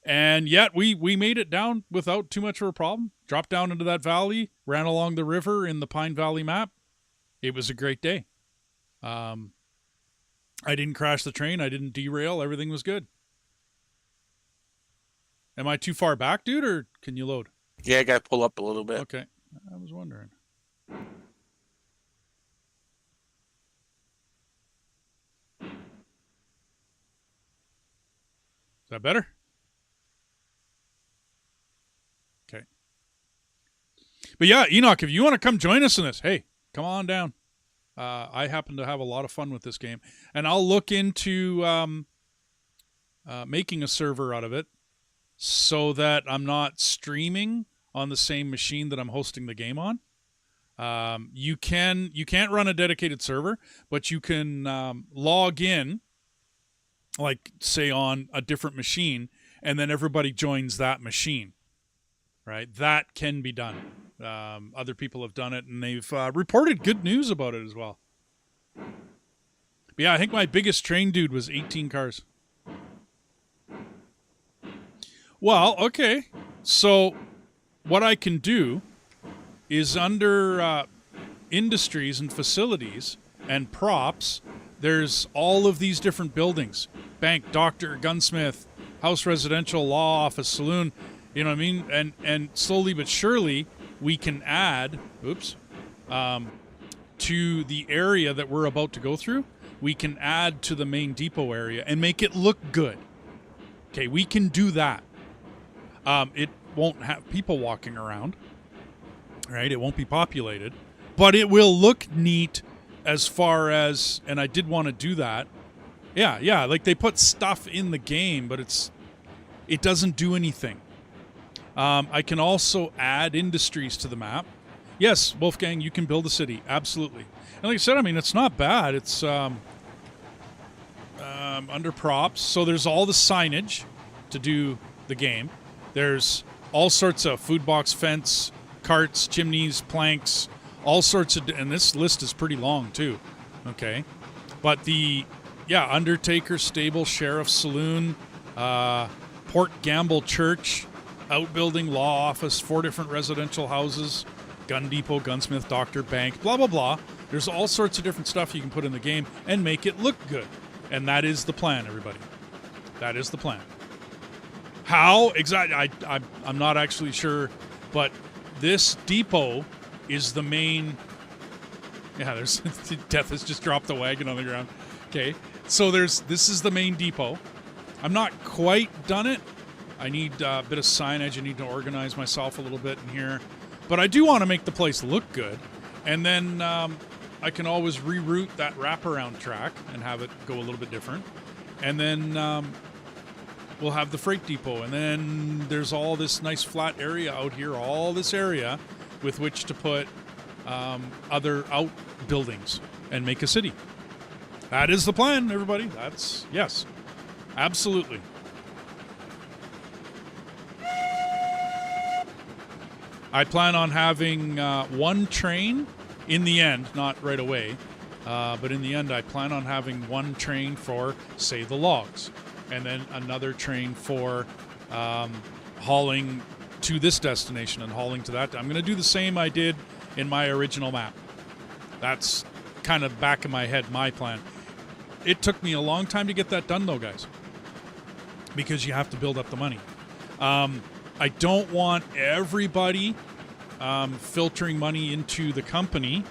And yet we made it down without too much of a problem. Dropped down into that valley, ran along the river in the Pine Valley map. It was a great day. I didn't crash the train. I didn't derail. Everything was good. Am I too far back, dude, or can you load? Yeah, I got to pull up a little bit. Okay. I was wondering. Is that better? Okay. But yeah, Enoch, if you want to come join us in this, hey, come on down. I happen to have a lot of fun with this game. And I'll look into making a server out of it so that I'm not streaming on the same machine that I'm hosting the game on. You can't run a dedicated server, but you can log in, like, say, on a different machine, and then everybody joins that machine. Right? That can be done. Other people have done it, and they've reported good news about it as well. But yeah, I think my biggest train dude was 18 cars. Well, okay. So what I can do is under industries and facilities and props, there's all of these different buildings. Bank, doctor, gunsmith, house, residential, law office, saloon. You know what I mean? And slowly but surely, we can add, to the area that we're about to go through, we can add to the main depot area and make it look good. Okay, we can do that. It won't have people walking around, right? It won't be populated, but it will look neat as far as, and I did want to do that. Yeah, like they put stuff in the game, but it doesn't do anything. I can also add industries to the map. Yes, Wolfgang, you can build a city. Absolutely. And like I said, I mean, it's not bad. It's under props. So there's all the signage to do the game. There's all sorts of food box, fence, carts, chimneys, planks, all sorts of... And this list is pretty long, too. Okay. But Undertaker, stable, sheriff, saloon, Port Gamble Church, outbuilding, law office, 4 different residential houses, gun depot, gunsmith, doctor, bank, blah, blah, blah. There's all sorts of different stuff you can put in the game and make it look good. And that is the plan, everybody. That is the plan. How exactly? I'm not actually sure, but this depot is the main. Yeah, there's Death has just dropped the wagon on the ground. Okay, so this is the main depot. I'm not quite done it. I need a bit of signage. I need to organize myself a little bit in here, but I do want to make the place look good, and then I can always reroute that wraparound track and have it go a little bit different, and then we'll have the freight depot, and then there's all this nice flat area out here, all this area with which to put other outbuildings and make a city. That is the plan, everybody. Yes, absolutely. I plan on having one train in the end, not right away, but in the end I plan on having one train for, say, the logs, and then another train for hauling to this destination and hauling to that. I'm going to do the same I did in my original map. That's kind of back in my head, my plan. It took me a long time to get that done, though, guys, because you have to build up the money. I don't want everybody filtering money into the company,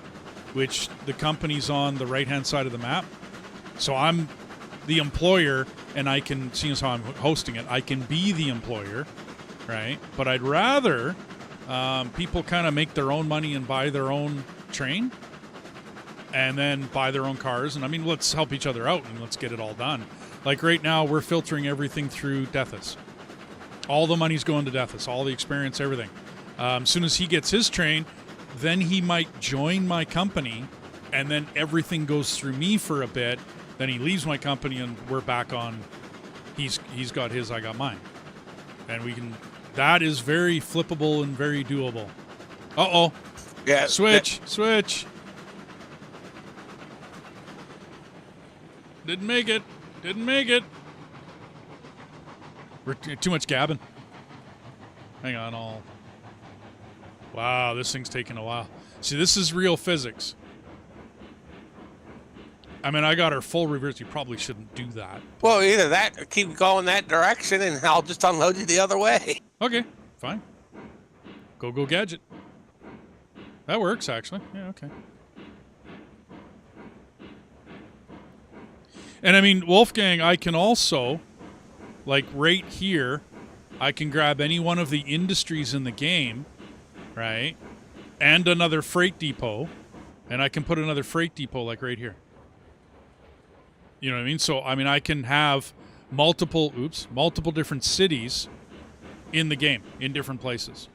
which the company's on the right-hand side of the map. So I'm the employer, and I can, seeing as how I'm hosting it, I can be the employer, right? But I'd rather people kind of make their own money and buy their own train and then buy their own cars. And I mean, let's help each other out and let's get it all done. Like right now, we're filtering everything through Dethus. All the money's going to Dethus, all the experience, everything. As soon as he gets his train, then he might join my company, and then everything goes through me for a bit. Then he leaves my company, and we're back on. He's got his, I got mine, and we can. That is very flippable and very doable. Uh-oh. Yeah. Switch. Didn't make it. We're too much gabbing. Hang on, Wow, this thing's taking a while. See, this is real physics. I mean, I got her full reverse. You probably shouldn't do that. Well, either that or keep going that direction, and I'll just unload you the other way. Okay, fine. Go gadget. That works, actually. Yeah, okay. And I mean, Wolfgang, I can also, like right here, I can grab any one of the industries in the game, right? And another freight depot. And I can put another freight depot like right here. You know what I mean? So, I mean, I can have multiple different cities in the game, in different places.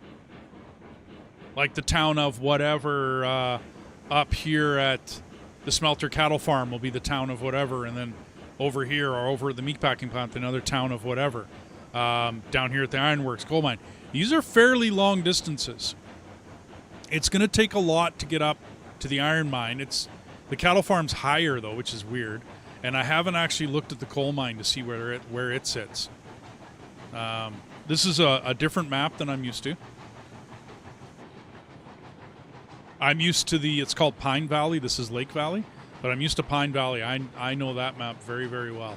Like the town of whatever up here at the smelter cattle farm will be the town of whatever, and then over here or over at the meatpacking plant, another town of whatever. Down here at the ironworks, coal mine. These are fairly long distances. It's going to take a lot to get up to the iron mine. The cattle farm's higher, though, which is weird. And I haven't actually looked at the coal mine to see where it sits. This is a different map than I'm used to. I'm used to it's called Pine Valley. This is Lake Valley. But I'm used to Pine Valley. I know that map very, very well.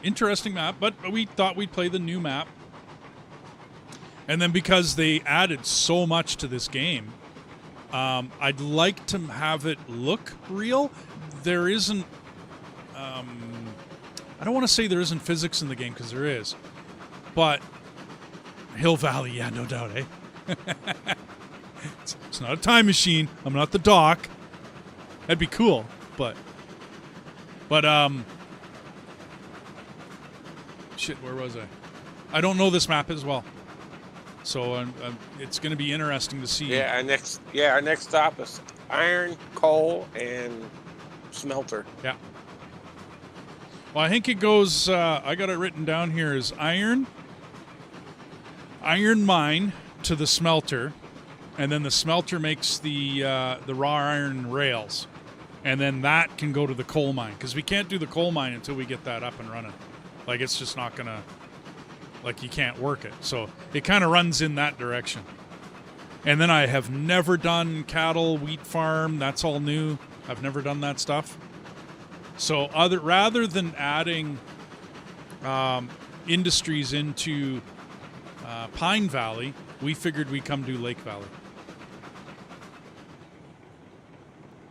Interesting map, but we thought we'd play the new map. And then because they added so much to this game, I'd like to have it look real. There isn't... I don't want to say there isn't physics in the game, because there is. But Hill Valley, yeah, no doubt, eh? It's not a time machine. I'm not the Doc. That'd be cool, but shit, where was I? I don't know this map as well, so it's going to be interesting to see. Yeah, our next stop is iron, coal, and smelter. Yeah. Well, I think it goes. I got it written down here as iron mine to the smelter, and then the smelter makes the raw iron rails, and then that can go to the coal mine, because we can't do the coal mine until we get that up and running. Like, it's just not gonna, like, you can't work it. So it kind of runs in that direction. And then I have never done cattle, wheat farm. That's all new. I've never done that stuff. So rather than adding industries into Pine Valley, we figured we'd come to Lake Valley.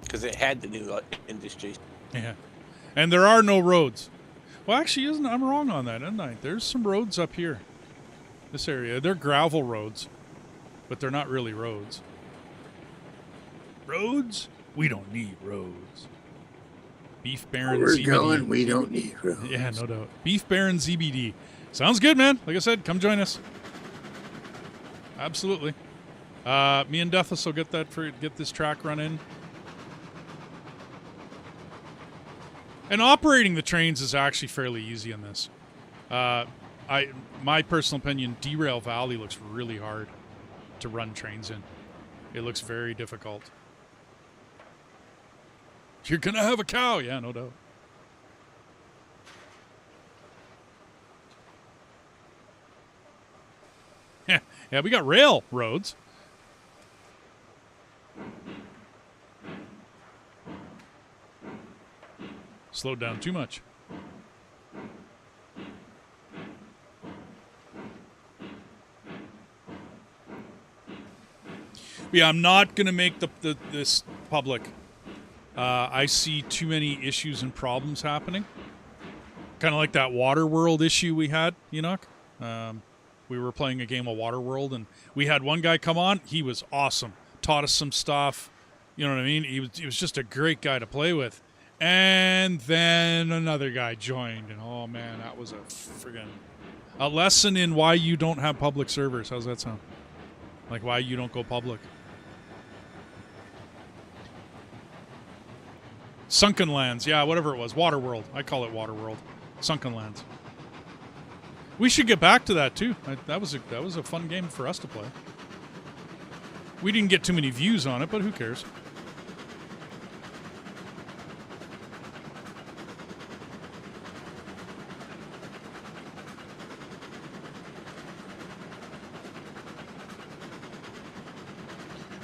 Because it had the new industries. Yeah. And there are no roads. Well, actually, I'm wrong on that, isn't I? There's some roads up here. This area. They're gravel roads, but they're not really roads. Roads? We don't need roads. Beef Baron We're ZBD. going, we don't need roads. Yeah, no doubt. Beef Baron ZBD. Sounds good, man. Like I said, come join us. Absolutely. Me and Dethus will get this track running. And operating the trains is actually fairly easy in this. My personal opinion, Derail Valley looks really hard to run trains in. It looks very difficult. You're gonna have a cow, yeah, no doubt. Yeah, we got rail roads. Slowed down too much. Yeah, I'm not going to make this public. I see too many issues and problems happening. Kind of like that Waterworld issue we had, Enoch. We were playing a game of Waterworld, and we had one guy come on. He was awesome. Taught us some stuff. You know what I mean? He was just a great guy to play with. And then another guy joined, and oh man, that was a lesson in why you don't have public servers. How's that sound? Like why you don't go public. Sunken Lands, yeah, whatever it was. Waterworld. I call it Waterworld. Sunken Lands. We should get back to that too. That was a fun game for us to play. We didn't get too many views on it, but who cares?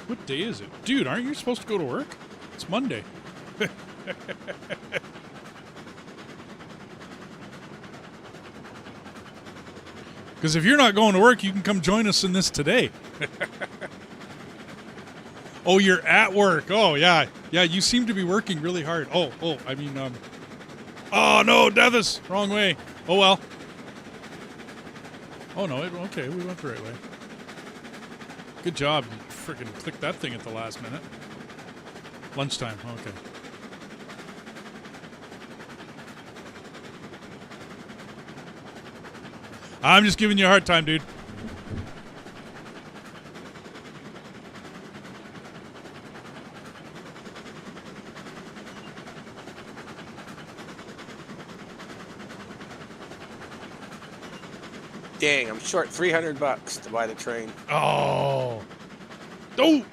What day is it? Dude, aren't you supposed to go to work? It's Monday. Because if you're not going to work, you can come join us in this today. Oh, you're at work. Oh, yeah. Yeah, you seem to be working really hard. Oh, I mean, oh, no, Dethus. Wrong way. Oh, well. Oh, no, okay, we went the right way. Good job. You freaking clicked that thing at the last minute. Lunchtime. Okay. I'm just giving you a hard time, dude. Dang, I'm short $300 to buy the train. Oh. Oh.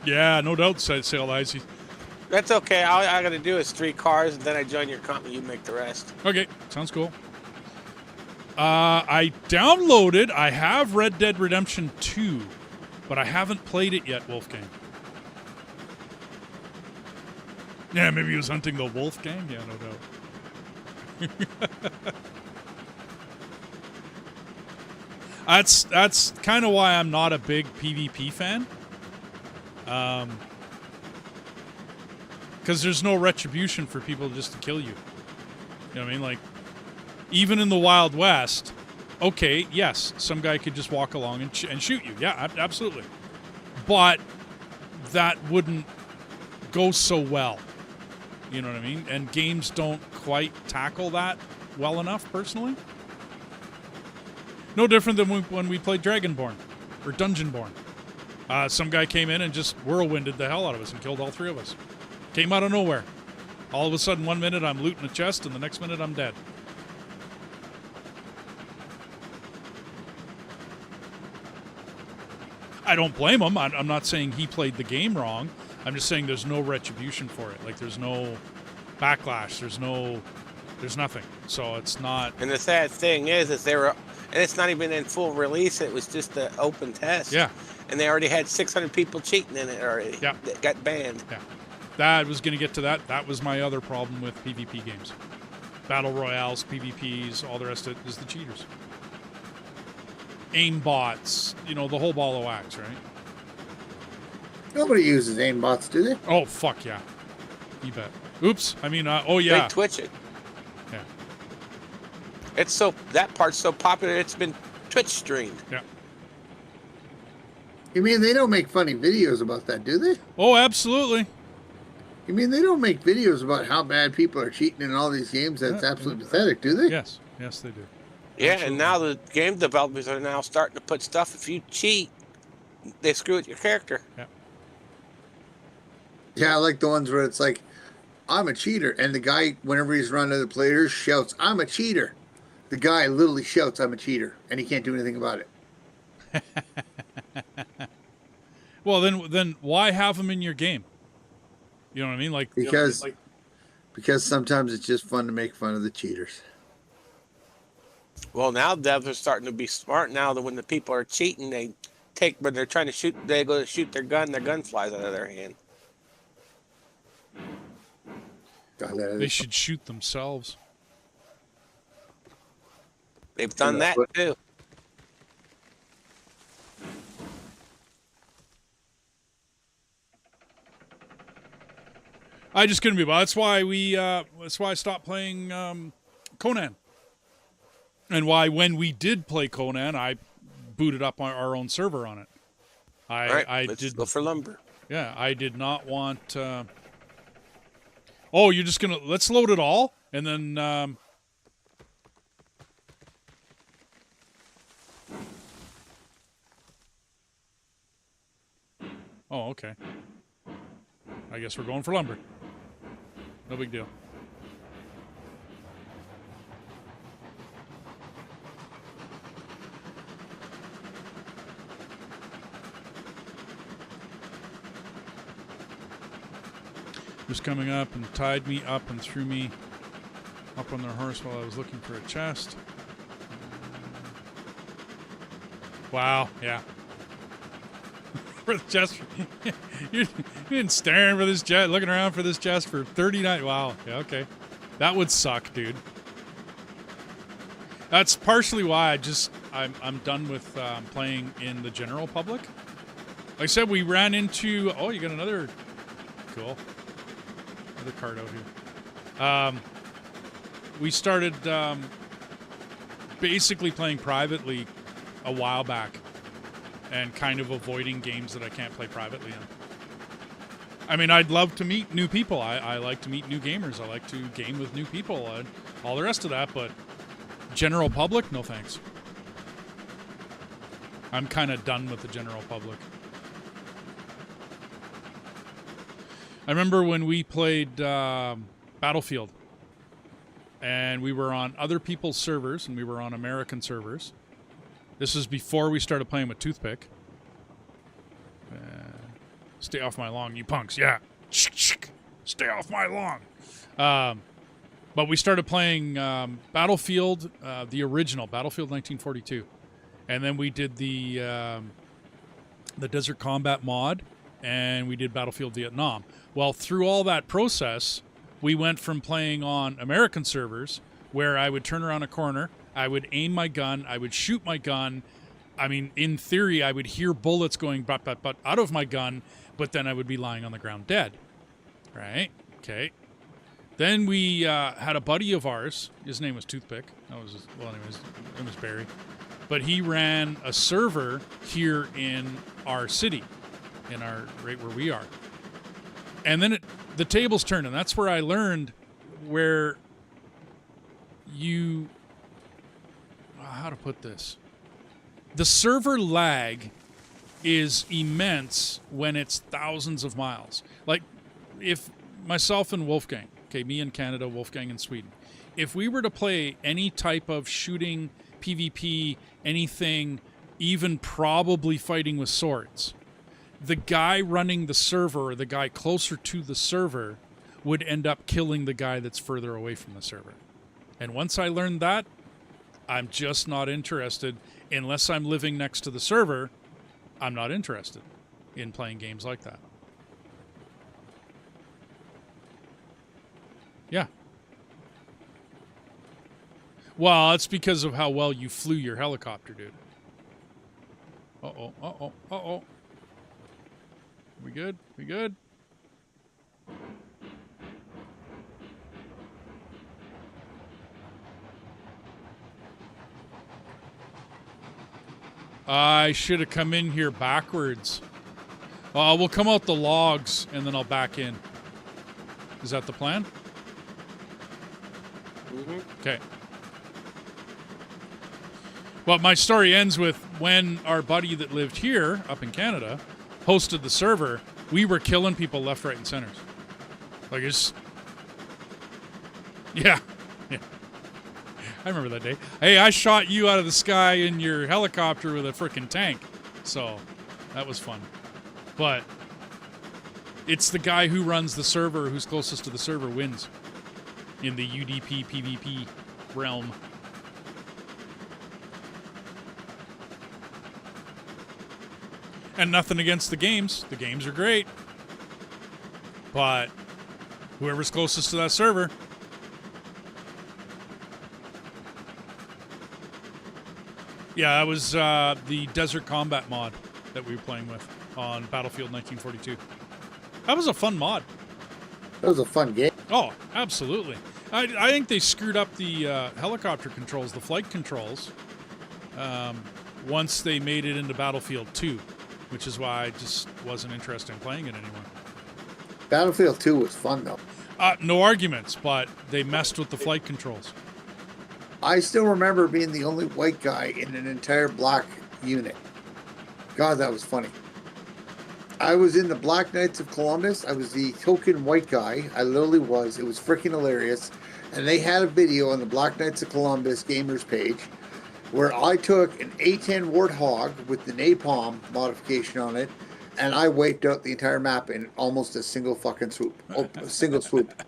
Yeah, no doubt, Sail Icy. That's okay. All I got to do is 3 cars, and then I join your company. You make the rest. Okay, sounds cool. I downloaded. I have Red Dead Redemption 2, but I haven't played it yet, Wolfgang. Yeah, maybe he was hunting the Wolfgang. Yeah, no doubt. That's kind of why I'm not a big PvP fan. Because there's no retribution for people just to kill you. You know what I mean? Like, even in the Wild West, okay, yes, some guy could just walk along and shoot you. Yeah, absolutely. But that wouldn't go so well. You know what I mean? And games don't quite tackle that well enough, personally. No different than when we played Dragonborn or Dungeonborn. Some guy came in and just whirlwinded the hell out of us and killed all 3 of us. Came out of nowhere. All of a sudden, one minute I'm looting a chest, and the next minute I'm dead. I don't blame him. I'm not saying he played the game wrong. I'm just saying there's no retribution for it. Like, there's no backlash. There's no There's nothing. So it's not. And the sad thing is they were, and it's not even in full release. It was just an open test. Yeah. And they already had 600 people cheating in it already. Yeah. That got banned. Yeah. That was going to get to that. That was my other problem with PvP games. Battle Royales, PvPs, all the rest of it is the cheaters. Aim bots, the whole ball of wax, right? Nobody uses aimbots, do they? Oh, fuck yeah. You bet. Oops. I mean, oh yeah. They Twitch it. Yeah. That part's so popular, it's been Twitch streamed. Yeah. You mean they don't make funny videos about that, do they? Oh, absolutely. You mean they don't make videos about how bad people are cheating in all these games? That's absolutely pathetic, do they? Yes. Yes, they do. Yeah, Absolutely. and now the game developers are now starting to put stuff, if you cheat, they screw with your character. Yeah. Yeah, I like the ones where it's like, I'm a cheater. And the guy, whenever he's running other players, shouts, I'm a cheater. The guy literally shouts, I'm a cheater. And he can't do anything about it. Well, then why have them in your game? You know what I mean? Because sometimes it's just fun to make fun of the cheaters. Well, now devs are starting to be smart now that when the people are cheating, when they're trying to shoot, they go to shoot their gun flies out of their hand. They should shoot themselves. They've done that too. I just couldn't be. That's why that's why I stopped playing Conan. And why when we did play Conan, I booted up our own server on it. Let's go for lumber. Yeah, I did not want. Oh, you're just gonna let's load it all and then. Oh, okay. I guess we're going for lumber. No big deal. Just coming up and tied me up and threw me up on their horse while I was looking for a chest. Wow, yeah. For the chest. You've been staring for this chest, looking around for this chest for 39. Wow, yeah, okay. That would suck, dude. That's partially why I'm done with playing in the general public. Like I said, we ran into, oh, you got another, cool. Another card out here. We started basically playing privately a while back and kind of avoiding games that I can't play privately in. I mean, I'd love to meet new people. I like to meet new gamers. I like to game with new people and all the rest of that, but general public, no thanks. I'm kind of done with the general public. I remember when we played Battlefield, and we were on other people's servers, and we were on American servers. This is before we started playing with Toothpick. Stay off my lawn, you punks. Yeah. Stay off my lawn. But we started playing Battlefield, the original, Battlefield 1942. And then we did the Desert Combat mod, and we did Battlefield Vietnam. Well, through all that process, we went from playing on American servers, where I would turn around a corner, I would aim my gun, I would shoot my gun. I mean, in theory, I would hear bullets going but out of my gun, but then I would be lying on the ground dead. Right? Okay. Then we had a buddy of ours. His name was Toothpick. Anyways, his name was Barry. But he ran a server here in our city, right where we are. And then the tables turned, and that's where I learned where how to put this. The server lag is immense when it's thousands of miles. Like, if myself and Wolfgang, okay, me in Canada, Wolfgang in Sweden, if we were to play any type of shooting, PvP, anything, even probably fighting with swords, the guy running the server or the guy closer to the server would end up killing the guy that's further away from the server. And once I learned that, I'm just not interested. Unless I'm living next to the server, I'm not interested in playing games like that. Yeah. Well, it's because of how well you flew your helicopter, dude. Uh-oh, uh-oh, uh-oh. We good? We good? I should have come in here backwards. We'll come out the logs, and then I'll back in. Is that the plan? Mm-hmm. Okay. Well, my story ends with when our buddy that lived here, up in Canada, hosted the server, we were killing people left, right, and centers. Like, it's... Yeah. Yeah. I remember that day. Hey, I shot you out of the sky in your helicopter with a freaking tank. So, that was fun. But it's the guy who runs the server, who's closest to the server, wins in the UDP PvP realm. And nothing against the games. The games are great. But whoever's closest to that server. Yeah, that was the Desert Combat mod that we were playing with on Battlefield 1942. That was a fun mod. That was a fun game. Oh, absolutely. I think they screwed up the helicopter controls, the flight controls, once they made it into Battlefield 2, which is why I just wasn't interested in playing it anymore. Battlefield 2 was fun, though. No arguments, but they messed with the flight controls. I still remember being the only white guy in an entire black unit. God, that was funny. I was in the Black Knights of Columbus. I was the token white guy. I literally was. It was freaking hilarious. And they had a video on the Black Knights of Columbus gamers page where I took an A10 Warthog with the napalm modification on it, and I wiped out the entire map in almost a single fucking swoop. Oh, a single swoop.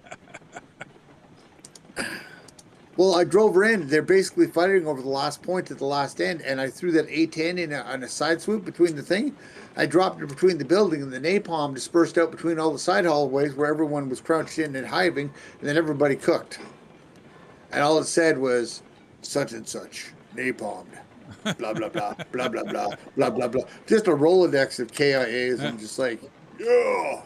Well, I drove her in. They're basically fighting over the last point at the last end, and I threw that A10 in on a side swoop between the thing. I dropped it between the building, and the napalm dispersed out between all the side hallways where everyone was crouched in and hiving, and then everybody cooked. And all it said was, such and such, napalmed, blah, blah, blah, blah, blah, blah, blah, blah, blah. Just a Rolodex of KIAs. I'm just like, yeah.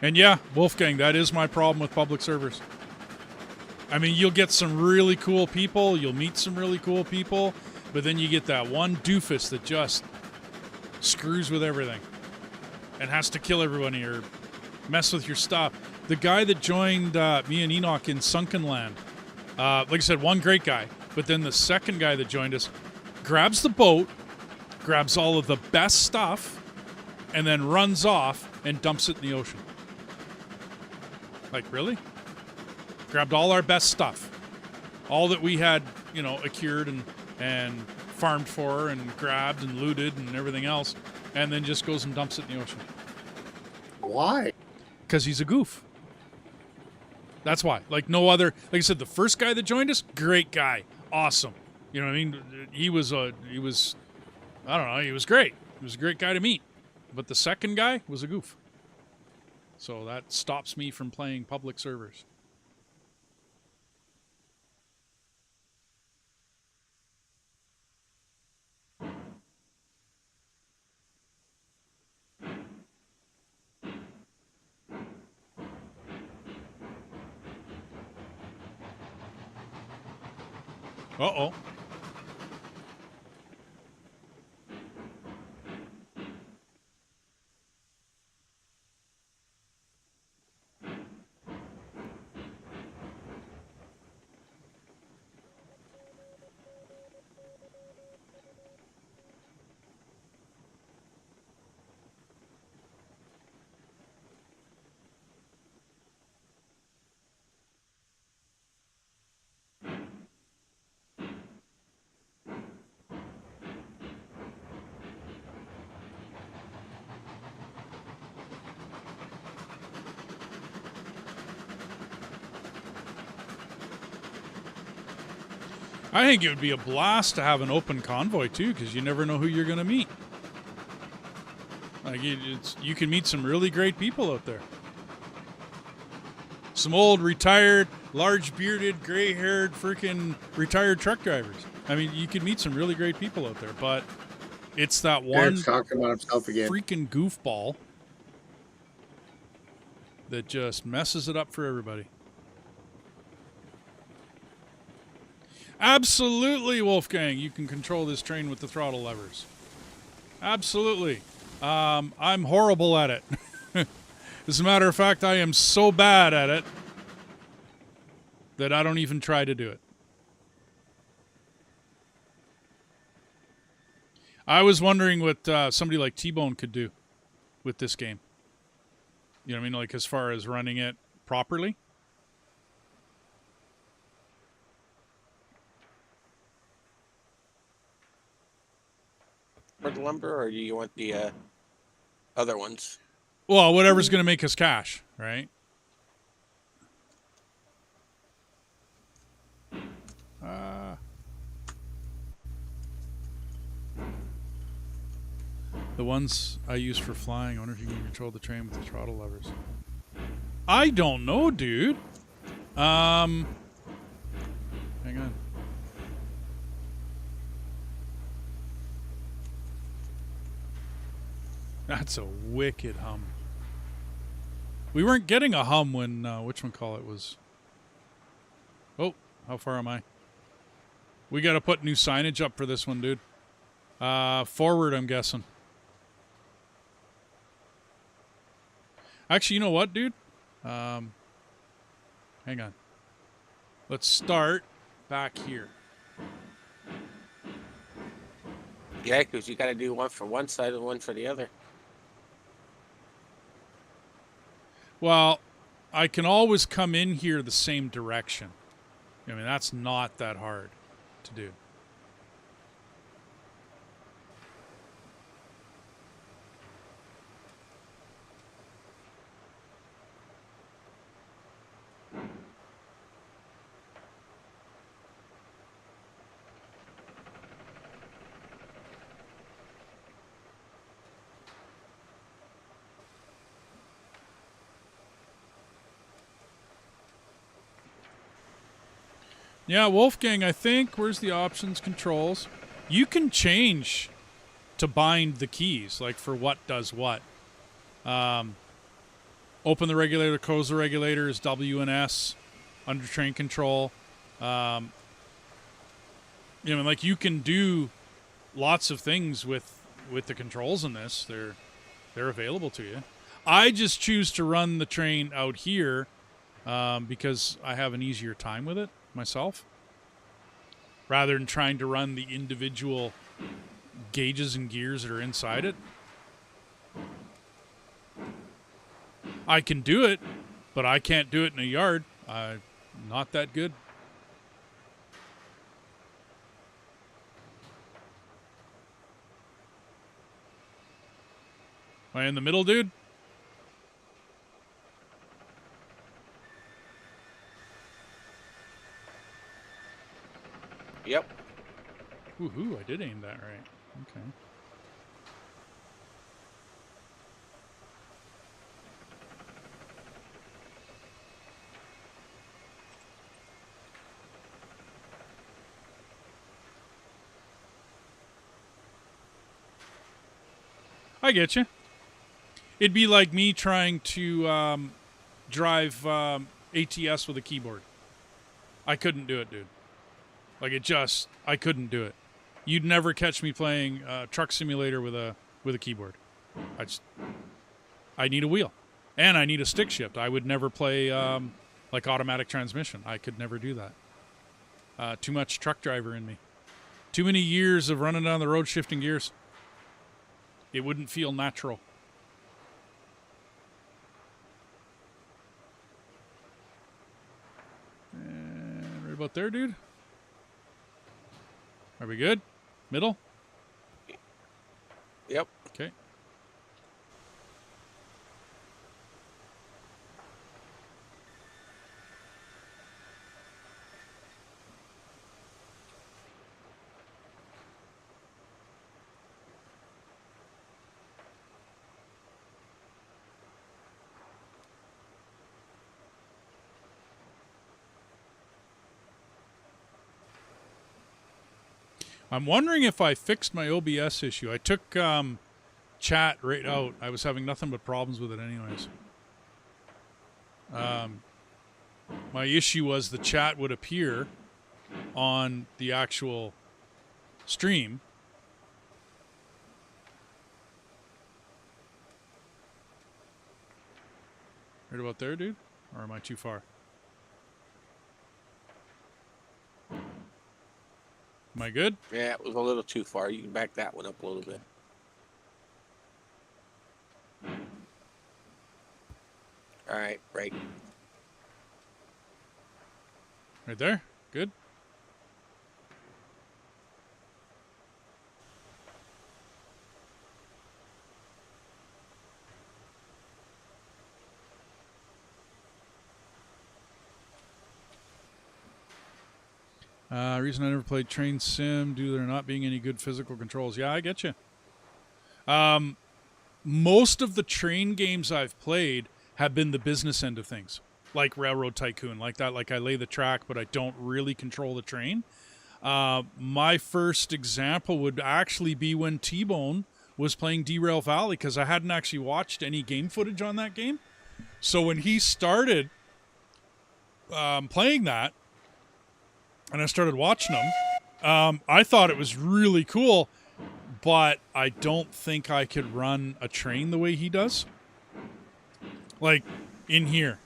And yeah, Wolfgang, that is my problem with public servers. I mean, you'll get some really cool people, you'll meet some really cool people, but then you get that one doofus that just screws with everything and has to kill everybody or mess with your stuff. The guy that joined me and Enoch in Sunken Land, like I said, one great guy, but then the second guy that joined us grabs the boat, grabs all of the best stuff, and then runs off and dumps it in the ocean. Like, really? Grabbed all our best stuff. All that we had, you know, acquired and farmed for and grabbed and looted and everything else, and then just goes and dumps it in the ocean. Why? Because he's a goof. That's why. Like, no other... Like I said, the first guy that joined us, great guy. Awesome. You know what I mean? He was... I don't know. He was great. He was a great guy to meet. But the second guy was a goof. So that stops me from playing public servers. Uh-oh. I think it would be a blast to have an open convoy too, because you never know who you're going to meet. Like you can meet some really great people out there. Some old retired, large bearded, gray haired, freaking retired truck drivers. I mean, you could meet some really great people out there, but it's that one Derek's talking about himself again. freaking goofball that just messes it up for everybody. Absolutely, Wolfgang, you can control this train with the throttle levers. Absolutely. I'm horrible at it. As a matter of fact, I am so bad at it that I don't even try to do it. I was wondering what somebody like T-Bone could do with this game. You know what I mean? Like as far as running it properly. For the lumber, or do you want the other ones? Well, whatever's going to make us cash, right? The ones I use for flying, I wonder if you can control the train with the throttle levers. I don't know, dude. Hang on. That's a wicked hum. We weren't getting a hum when, whatchamacallit was... Oh, how far am I? We got to put new signage up for this one, dude. Forward, I'm guessing. Actually, you know what, dude? Hang on. Let's start back here. Yeah, because you got to do one for one side and one for the other. Well, I can always come in here the same direction. I mean, that's not that hard to do. Yeah, Wolfgang, I think, where's the options, controls? You can change to bind the keys, like for what does what. Open the regulator, close the regulator is W and S under train control. You know, like you can do lots of things with the controls in this. They're available to you. I just choose to run the train out here because I have an easier time with it myself, rather than trying to run the individual gauges and gears that are inside it. I can do it, but I can't do it in a yard. Not that good. Am I in the middle, dude? Yep. Woohoo, I did aim that right. Okay. I get you. It'd be like me trying to drive ATS with a keyboard. I couldn't do it, dude. Like I couldn't do it. You'd never catch me playing Truck Simulator with a keyboard. I need a wheel, and I need a stick shift. I would never play like automatic transmission. I could never do that. Too much truck driver in me. Too many years of running down the road shifting gears. It wouldn't feel natural. And right about there, dude. Are we good? Middle? Yep. Okay. I'm wondering if I fixed my OBS issue. I took chat right out. I was having nothing but problems with it anyways. My issue was the chat would appear on the actual stream. Right about there, dude? Or am I too far? Am I good? Yeah, it was a little too far. You can back that one up a little bit. All right, break. Right there? Good? Reason I never played Train Sim due to there not being any good physical controls. Yeah, I get you. Most of the train games I've played have been the business end of things, like Railroad Tycoon, like that. Like I lay the track, but I don't really control the train. My first example would actually be when T-Bone was playing Derail Valley, because I hadn't actually watched any game footage on that game. So when he started playing that, and I started watching him, I thought it was really cool, but I don't think I could run a train the way he does. Like, in here.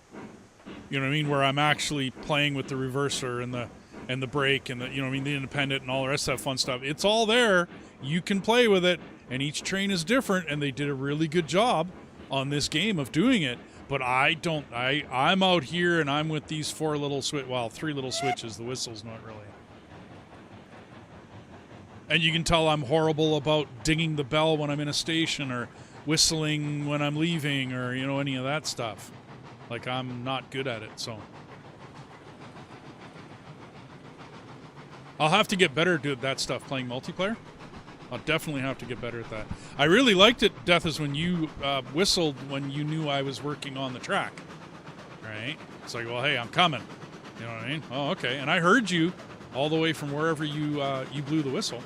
You know what I mean? Where I'm actually playing with the reverser and the brake and the, you know what I mean, the independent and all the rest of that fun stuff. It's all there. You can play with it, and each train is different, and they did a really good job on this game of doing it. But I'm out here and I'm with these three little switches, the whistle's not really. And you can tell I'm horrible about dinging the bell when I'm in a station or whistling when I'm leaving or, you know, any of that stuff. Like, I'm not good at it, so. I'll have to get better at that stuff, playing multiplayer. I'll definitely have to get better at that. I really liked it, Dethus, when you whistled when you knew I was working on the track. Right? It's like, well, hey, I'm coming. You know what I mean? Oh, okay. And I heard you all the way from wherever you blew the whistle.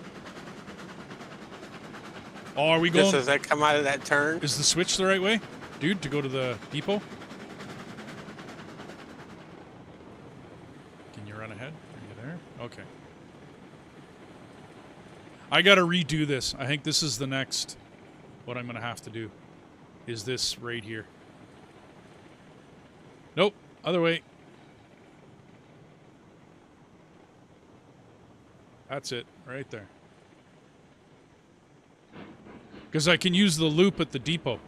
Oh, are we going? Just as I come out of that turn. Is the switch the right way, dude, to go to the depot? Can you run ahead? Are you there? Okay. I got to redo this. I think this is the next, what I'm going to have to do, is this right here. Nope, other way. That's it, right there. Because I can use the loop at the depot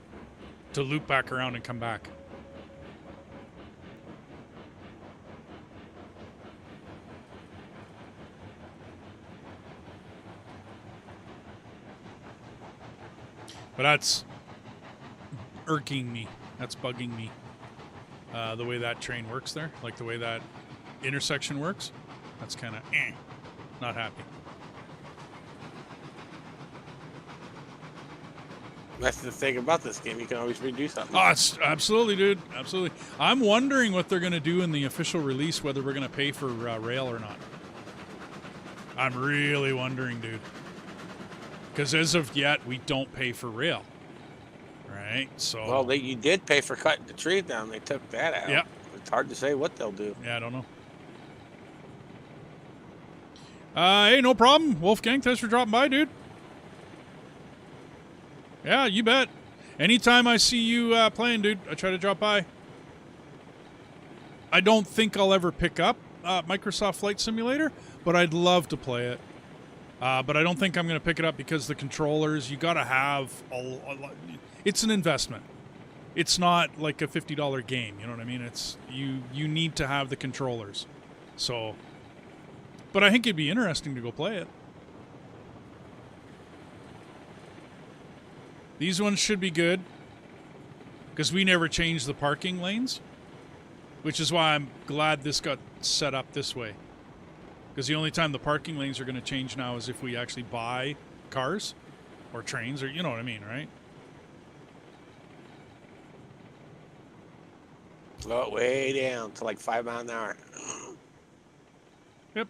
to loop back around and come back. But that's irking me. That's bugging me. The way that train works there, like the way that intersection works, that's kind of not happy. That's the thing about this game. You can always redo something. Oh, it's absolutely, dude. Absolutely. I'm wondering what they're going to do in the official release, whether we're going to pay for rail or not. I'm really wondering, dude. Because as of yet, we don't pay for rail. Right? So. Well, you did pay for cutting the tree down. They took that out. Yeah. It's hard to say what they'll do. Yeah, I don't know. Hey, no problem. Wolfgang, thanks for dropping by, dude. Yeah, you bet. Anytime I see you playing, dude, I try to drop by. I don't think I'll ever pick up Microsoft Flight Simulator, but I'd love to play it. But I don't think I'm going to pick it up because the controllers, you got to have it's an investment. It's not like a $50 game, you know what I mean? It's you need to have the controllers. So, but I think it'd be interesting to go play it. These ones should be good because we never changed the parking lanes, which is why I'm glad this got set up this way. Because the only time the parking lanes are going to change now is if we actually buy cars or trains, or you know what I mean, right? Slow it way down to like 5 miles an hour. Yep.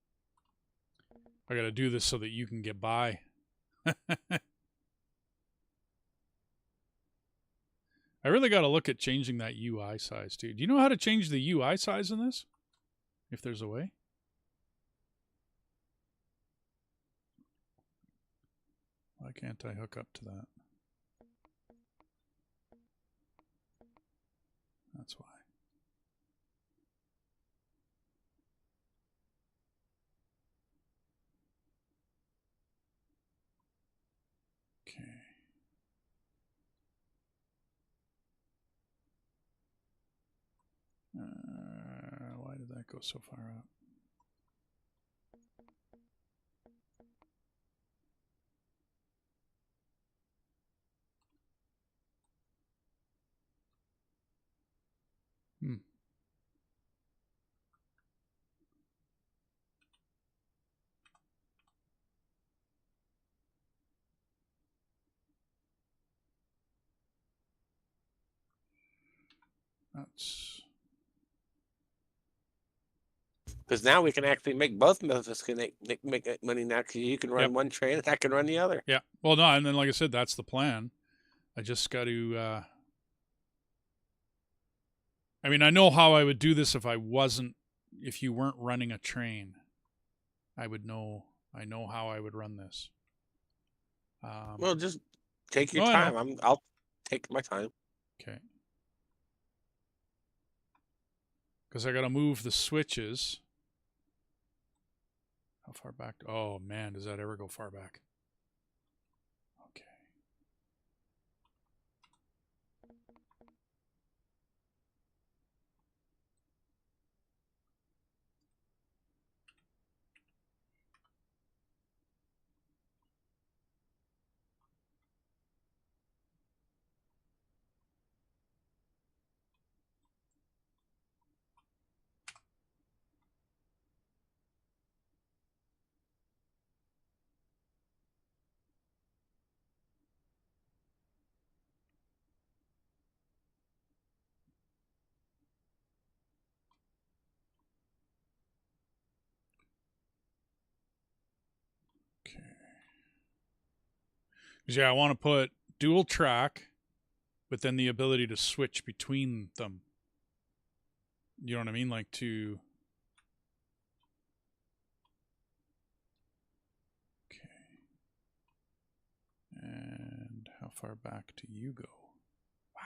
I got to do this so that you can get by. I really got to look at changing that UI size, too. Do you know how to change the UI size in this? If there's a way? Why can't I hook up to that? That's why. Okay. Why did that go so far up? Hmm. That's... Because now we can actually make both methods make money now, because you can run one train and I can run the other. Yeah. Well, no, and then like I said, that's the plan. I just got to... I mean, I know how I would do this if you weren't running a train. I know how I would run this. Well, just take your time. I'll take my time. Okay. Because I got to move the switches. How far back? Oh, man, does that ever go far back? Okay. Okay. Because, yeah, I want to put dual track, but then the ability to switch between them. You know what I mean? Like to... Okay. And how far back do you go? Wow.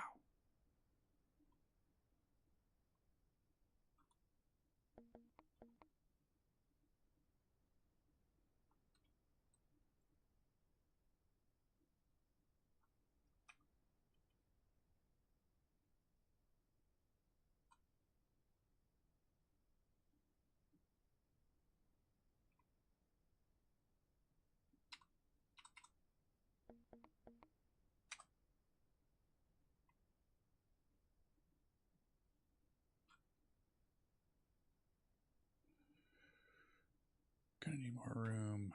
Gonna need more room.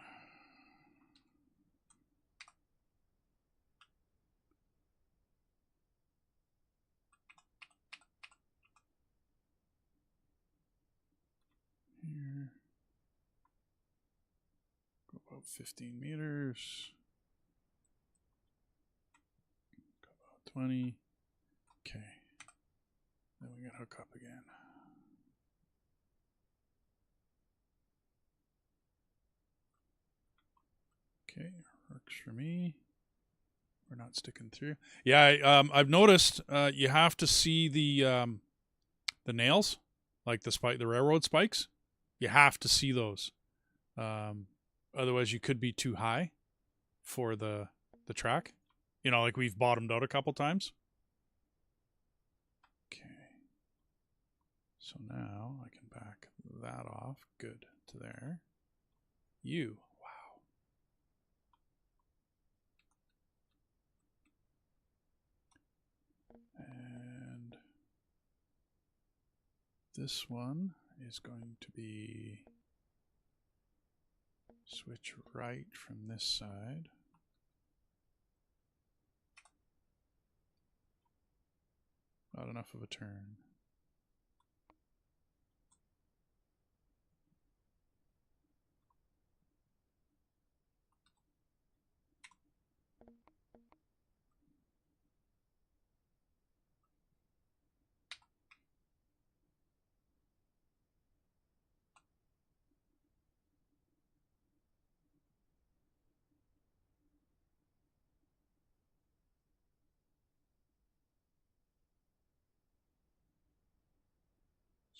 Here. Go about 15 meters. Go about 20. Okay. Then we gotta hook up again. Okay, works for me. We're not sticking through. Yeah, I've noticed you have to see the nails, like the railroad spikes. You have to see those. Otherwise, you could be too high for the track. You know, like we've bottomed out a couple times. Okay. So now I can back that off. Good to there. You. Wow. And this one is going to be switch right from this side. Not enough of a turn.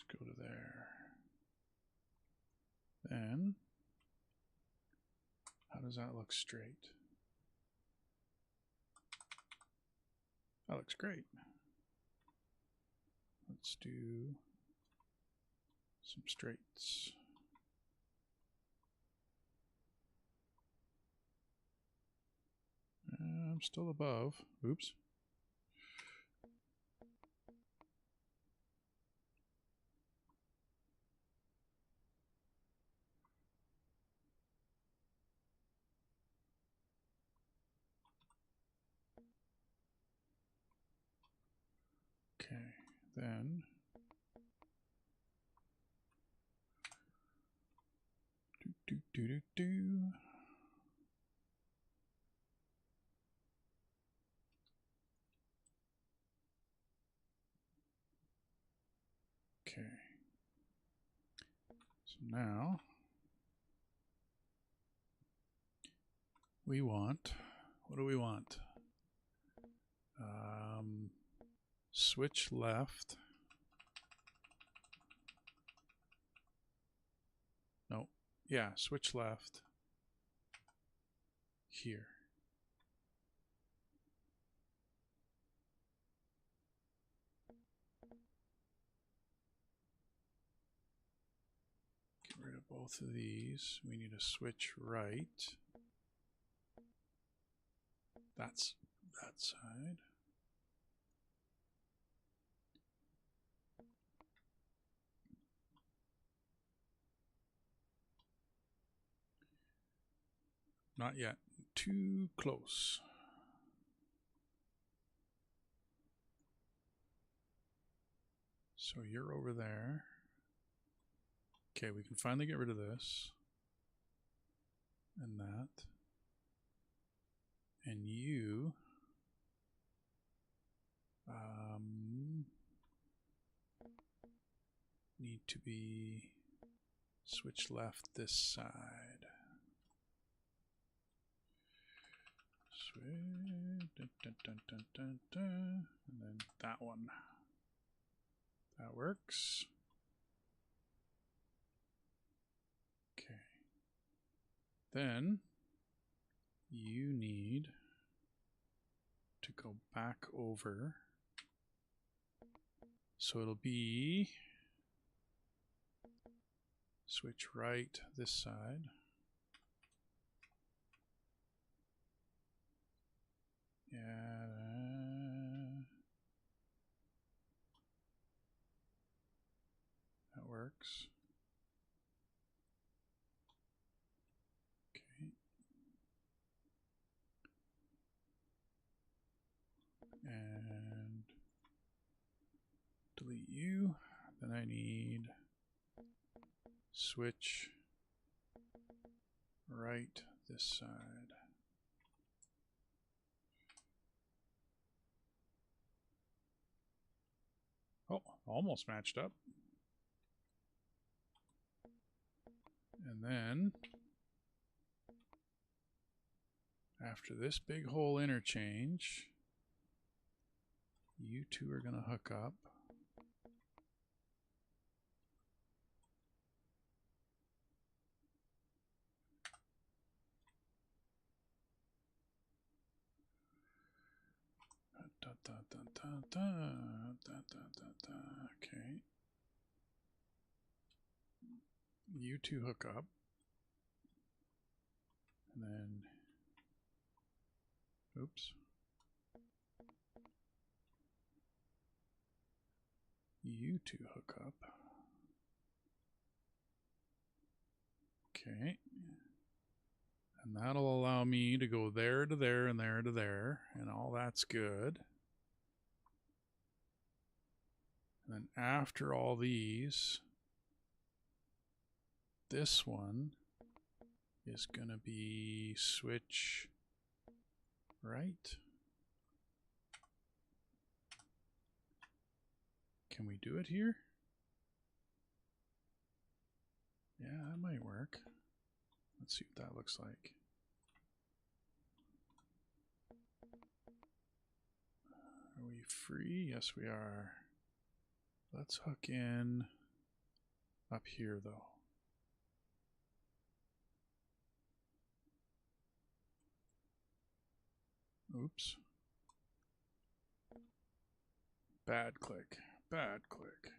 Let's go to there. Then, how does that look straight? That looks great. Let's do some straights. I'm still above. Oops. Okay, then do. Okay. So now we want, what do we want? Switch left. No, yeah, switch left here. Get rid of both of these. We need to switch right. That's that side. Not yet. Too close. So you're over there. Okay, we can finally get rid of this. And that. And you. Need to be switch left this side. Switch, and then that one. That works. Okay. Then you need to go back over. So it'll be switch right this side. Yeah. That works. Okay. And delete you. Then I need switch right this side. Oh, almost matched up. And then after this big hole interchange, you two are going to hook up. Okay. You two hook up. And then, oops. You two hook up. Okay. And that'll allow me to go there to there and there to there, and all that's good. And then after all these, this one is going to be switch right. Can we do it here? Yeah, that might work. Let's see what that looks like. Are we free? Yes, we are. Let's hook in up here, though. Oops. Bad click. Bad click.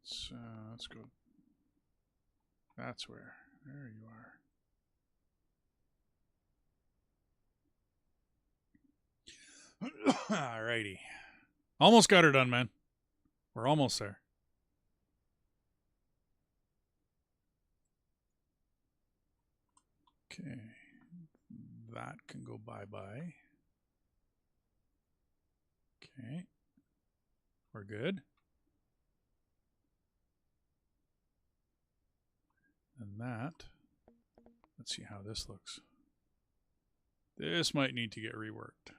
Let's go. That's where. There you are. Alrighty. Almost got her done, man. We're almost there. Okay. That can go bye-bye. Okay. We're good. And that, let's see how this looks. This might need to get reworked.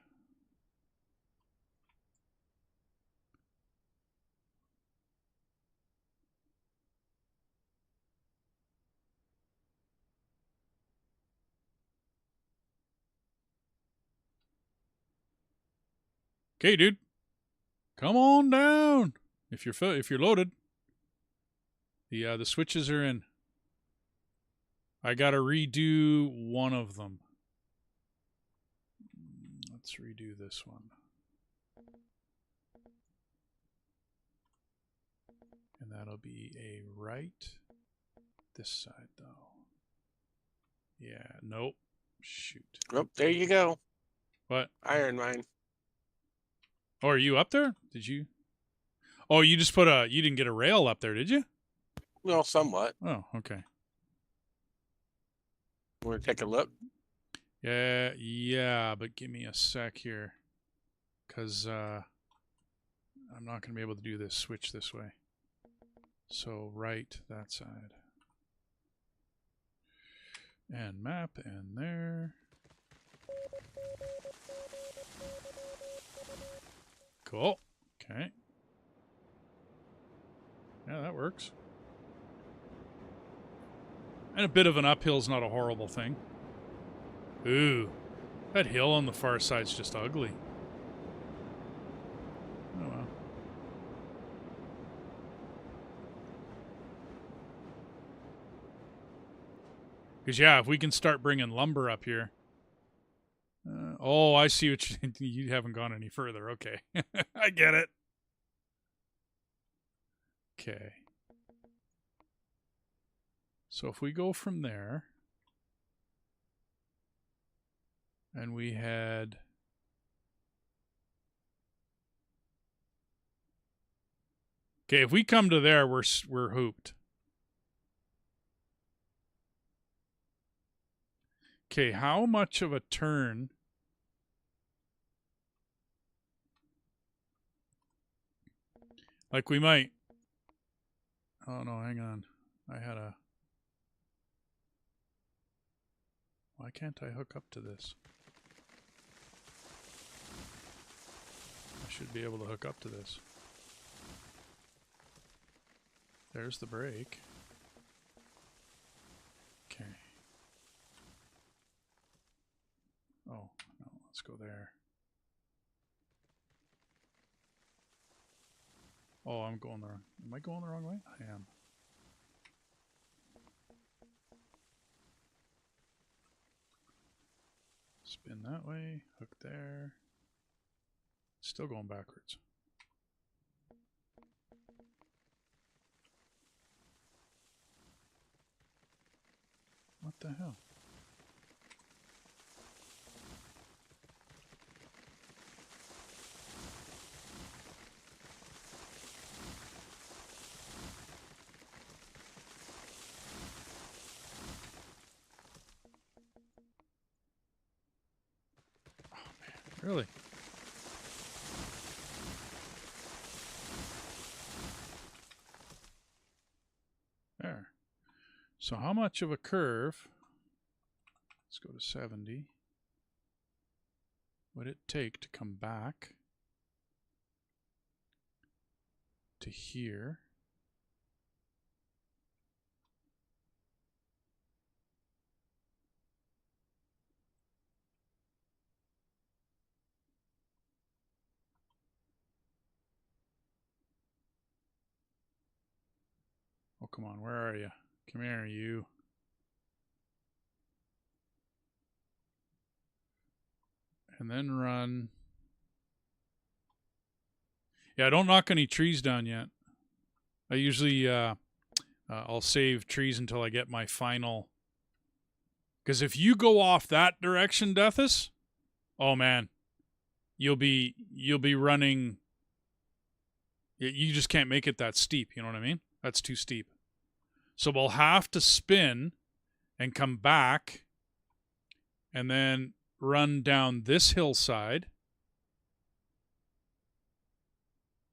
Okay, dude. Come on down. If you're loaded. The switches are in. I gotta redo one of them. Let's redo this one. And that'll be a right. This side, though. Yeah, nope. Shoot. Oh, there you go. What? Iron mine. Oh, are you up there? Did you? Oh, you just put you didn't get a rail up there, did you? Well, somewhat. Oh, okay. Want to take a look? Yeah, but give me a sec here. Because I'm not going to be able to do this switch this way. So right, that side. And map, and there. Cool. Okay. Yeah, that works. And a bit of an uphill is not a horrible thing. Ooh. That hill on the far side's just ugly. Oh well. Because, yeah, if we can start bringing lumber up here. Oh, I see what you haven't gone any further. Okay. I get it. Okay. So if we go from there, and we had... Okay, if we come to there, we're hooped. Okay, how much of a turn... Like we might... Oh, no, hang on. I had a... Why can't I hook up to this? I should be able to hook up to this. There's the brake. Okay. Oh, no, let's go there. Oh, I'm going the wrong... Am I going the wrong way? I am. Spin that way, hook there. Still going backwards. What the hell? Oh man, really? There. So how much of a curve, let's go to 70, would it take to come back to here? come on. Where are you? Come here, you. And then run. Yeah, don't knock any trees down yet. I usually, I'll save trees until I get my final. Because if you go off that direction, Dethus, oh man, you'll be running. You just can't make it that steep. You know what I mean? That's too steep. So we'll have to spin and come back and then run down this hillside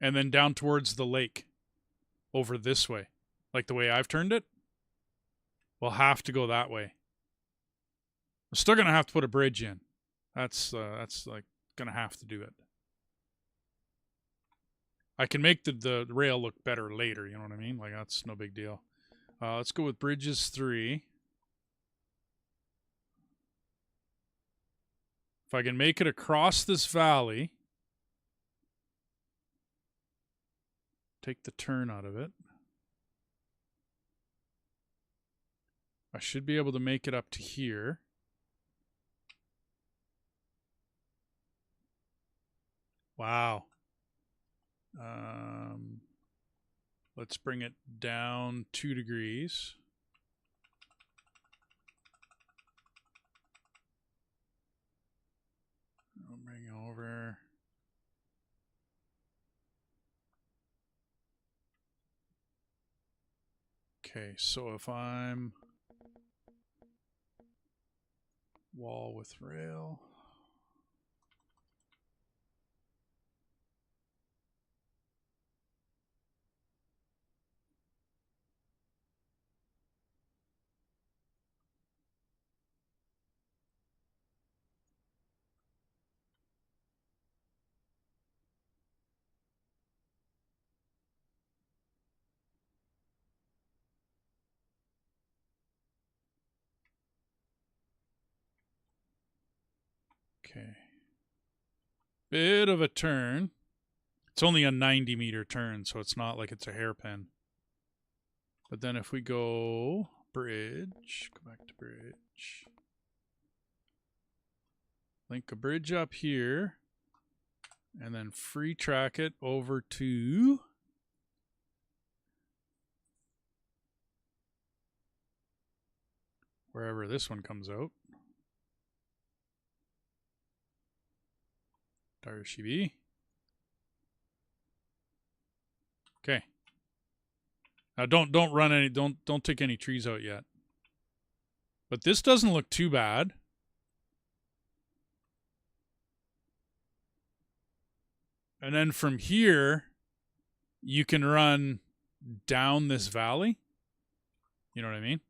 and then down towards the lake over this way. Like the way I've turned it. We'll have to go that way. We're still going to have to put a bridge in. That's like going to have to do it. I can make the rail look better later, you know what I mean? Like, that's no big deal. Let's go with bridges 3. If I can make it across this valley, take the turn out of it, I should be able to make it up to here. Wow. Let's bring it down 2 degrees. I'll bring it over. Okay, so if I'm wall with rail. Okay. Bit of a turn. It's only a 90-meter turn, so it's not like it's a hairpin. But then if we go bridge, go back to bridge. Link a bridge up here. And then free track it over to wherever this one comes out. Darshibi. Okay. Now don't run any don't take any trees out yet. But this doesn't look too bad. And then from here you can run down this valley. You know what I mean?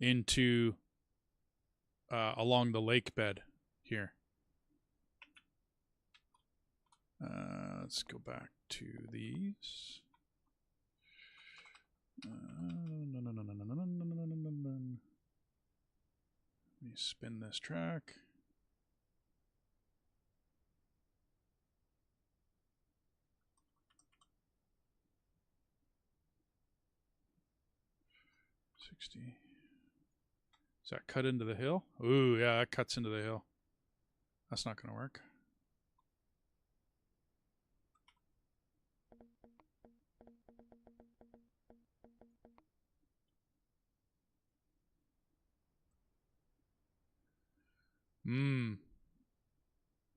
Into along the lake bed here. Let's go back to these. Let me spin this track. Does that cut into the hill? Ooh, yeah, that cuts into the hill. That's not going to work.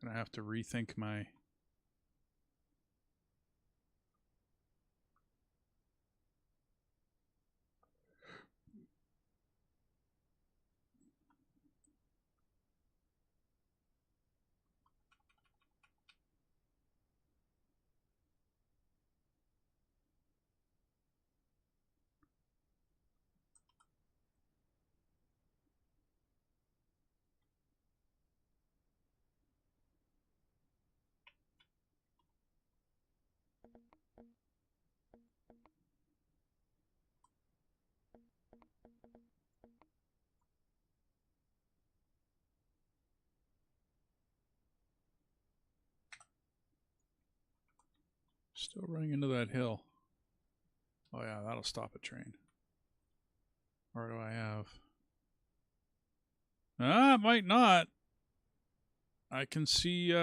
Gonna have to rethink my... Still running into that hill. Oh yeah, that'll stop a train. Or do I have? Ah, it might not. I can see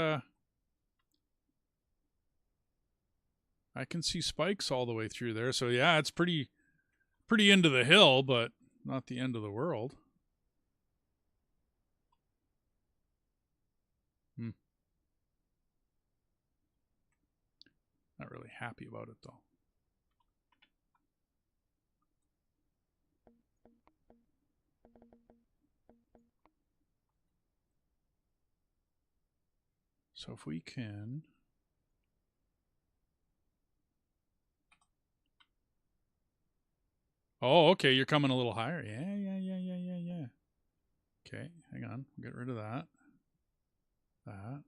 spikes all the way through there. So yeah, it's pretty into the hill, but not the end of the world. Not really happy about it though. So if we can... Oh, okay, you're coming a little higher. Yeah. Okay, hang on. Get rid of that. That.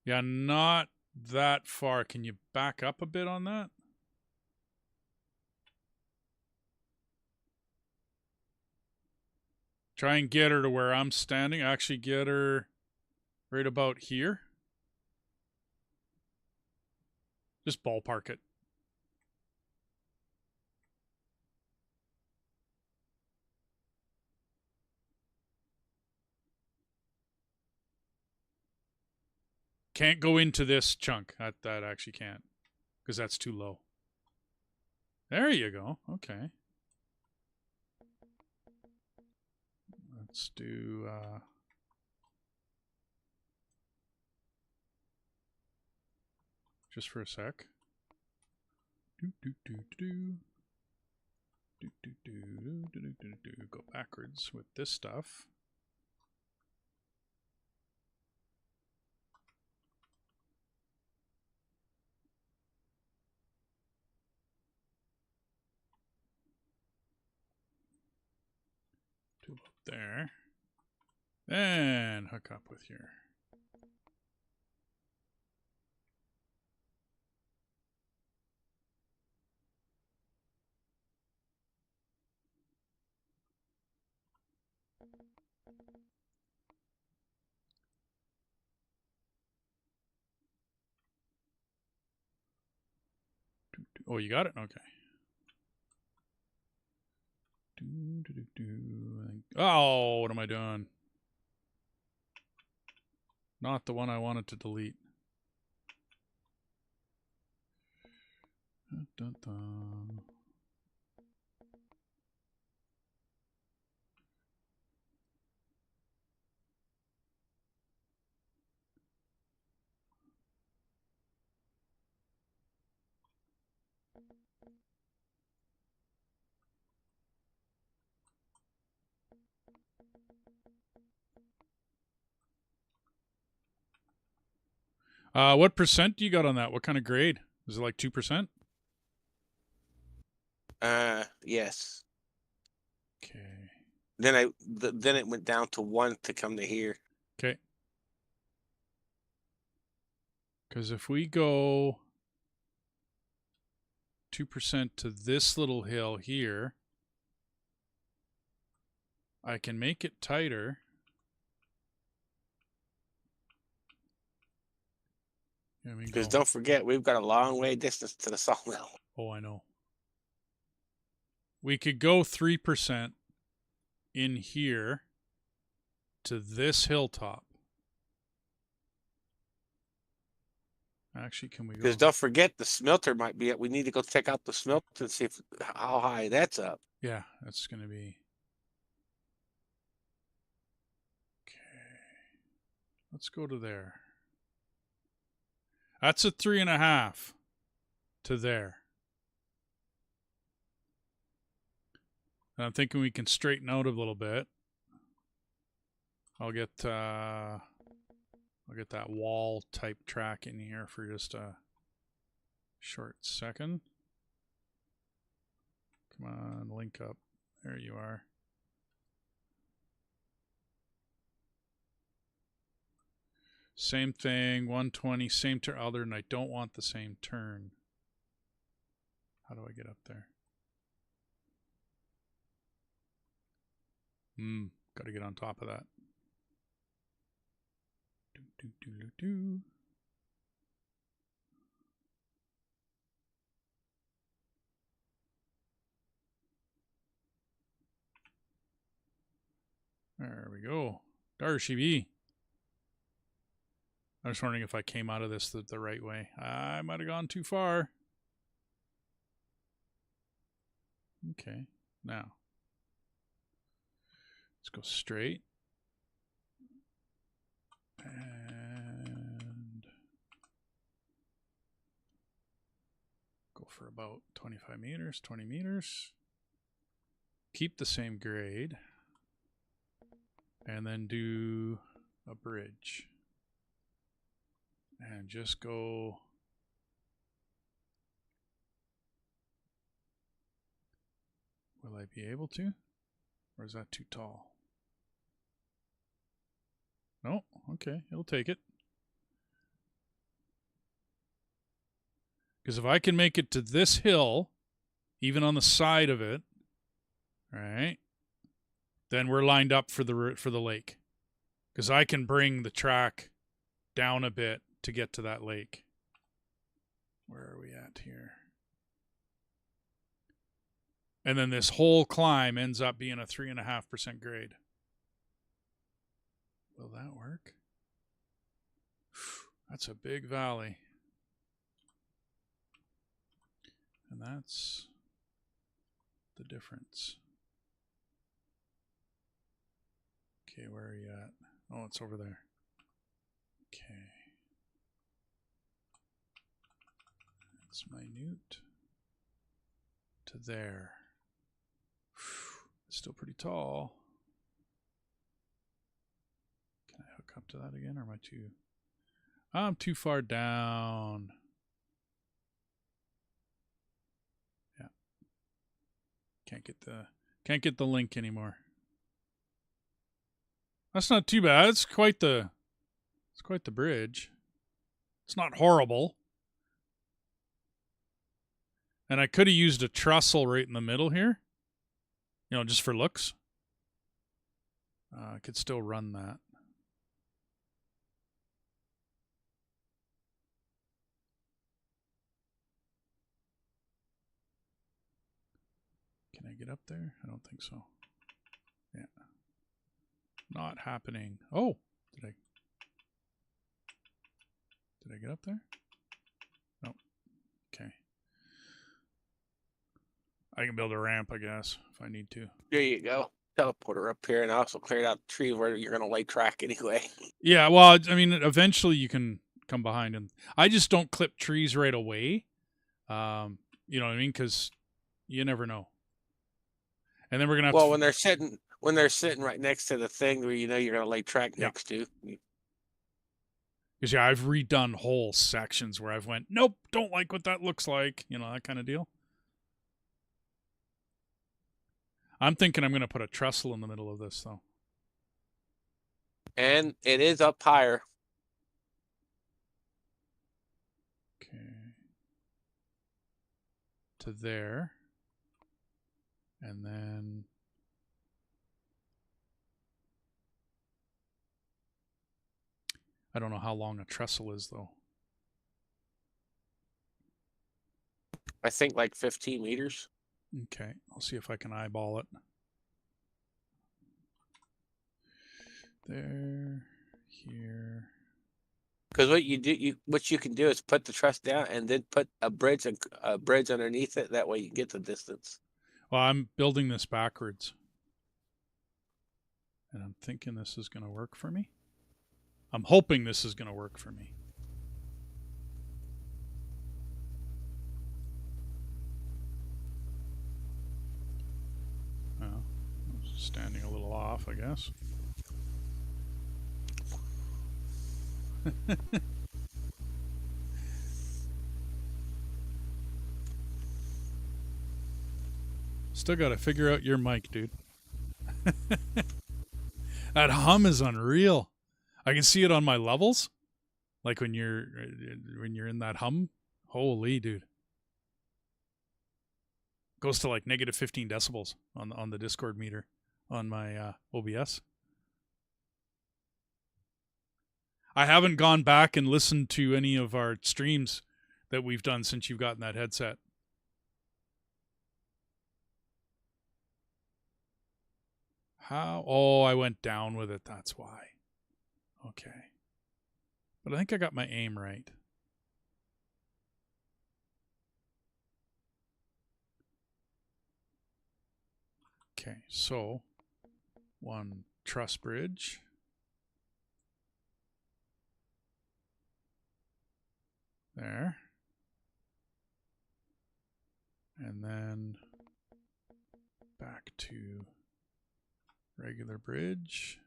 Yeah, not that far. Can you back up a bit on that? Try and get her to where I'm standing. Actually get her right about here. Just ballpark it. Can't go into this chunk. That actually can't. Because that's too low. There you go. Okay. Let's do... just for a sec. Go backwards with this stuff. To up there. And hook up with here. Oh, you got it? Okay. Oh, what am I doing? Not the one I wanted to delete. Dun, dun, dun. What percent do you got on that? What kind of grade? Is it like 2%? Yes. Okay. Then it went down to 1 to come to here. Okay. Because if we go 2% to this little hill here, I can make it tighter. Because don't forget, we've got a long way distance to the sawmill. Oh, I know. We could go 3% in here to this hilltop. Actually, can we go? Because don't forget, the smelter might be up. We need to go check out the smelter and see how high that's up. Yeah, that's going to be... Okay. Let's go to there. That's a 3.5 to there. And I'm thinking we can straighten out a little bit. I'll get that wall type track in here for just a short second. Come on, link up. There you are. Same thing, 120, same turn. Other than I don't want the same turn. How do I get up there? Got to get on top of that. There we go. There she be. I was wondering if I came out of this the right way. I might have gone too far. Okay, now let's go straight. And go for about 25 meters, 20 meters. Keep the same grade. And then do a bridge. And just go. Will I be able to? Or is that too tall? No, okay, it'll take it. Because if I can make it to this hill, even on the side of it, right, then we're lined up for the lake. Because I can bring the track down a bit to get to that lake. Where are we at here? And then this whole climb ends up being a 3.5% grade. Will that work? That's a big valley. And that's the difference. Okay, where are you at? Oh, it's over there. Okay. It's minute to there. It's still pretty tall. Can I hook up to that again, or am I too? I'm too far down. Yeah. Can't get the link anymore. That's not too bad. It's quite the bridge. It's not horrible. And I could have used a trestle right in the middle here. You know, just for looks. I could still run that. Can I get up there? I don't think so. Yeah. Not happening. Oh, did I get up there? Nope. Okay. I can build a ramp, I guess, if I need to. There you go. Teleporter up here, and I also cleared out the tree where you're going to lay track anyway. Yeah, well, I mean, eventually you can come behind and I just don't clip trees right away. You know what I mean? Because you never know. And then we're gonna have well, when they're sitting right next to the thing where you know you're going to lay track next to. Because yeah, I've redone whole sections where I've went, nope, don't like what that looks like. You know, that kind of deal. I'm thinking I'm going to put a trestle in the middle of this, though. And it is up higher. Okay. To there. And then... I don't know how long a trestle is, though. I think like 15 meters. Okay, I'll see if I can eyeball it. There, here. Because what you can do is put the truss down and then put a bridge underneath it. That way you get the distance. Well, I'm building this backwards. And I'm thinking this is going to work for me. I'm hoping this is going to work for me. Well, standing a little off, I guess. Still got to figure out your mic, dude. That hum is unreal. I can see it on my levels, like when you're in that hum. Holy dude, goes to like negative 15 decibels on the Discord meter on my OBS. I haven't gone back and listened to any of our streams that we've done since you've gotten that headset. How? Oh, I went down with it. That's why. Okay. But I think I got my aim right. Okay, so one truss bridge. There. And then back to regular bridge.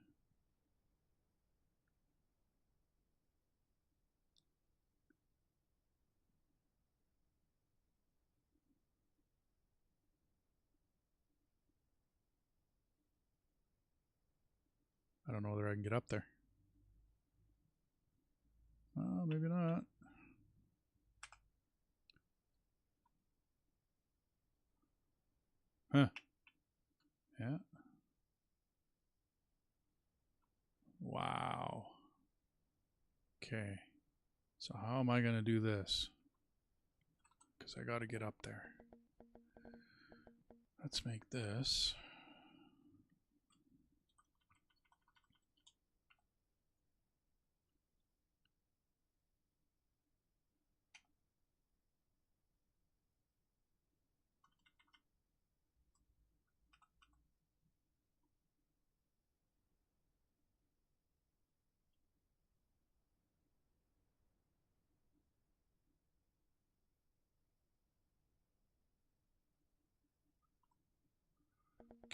I don't know whether I can get up there. Oh, maybe not. Huh. Yeah. Wow. Okay. So how am I going to do this? Because I got to get up there. Let's make this.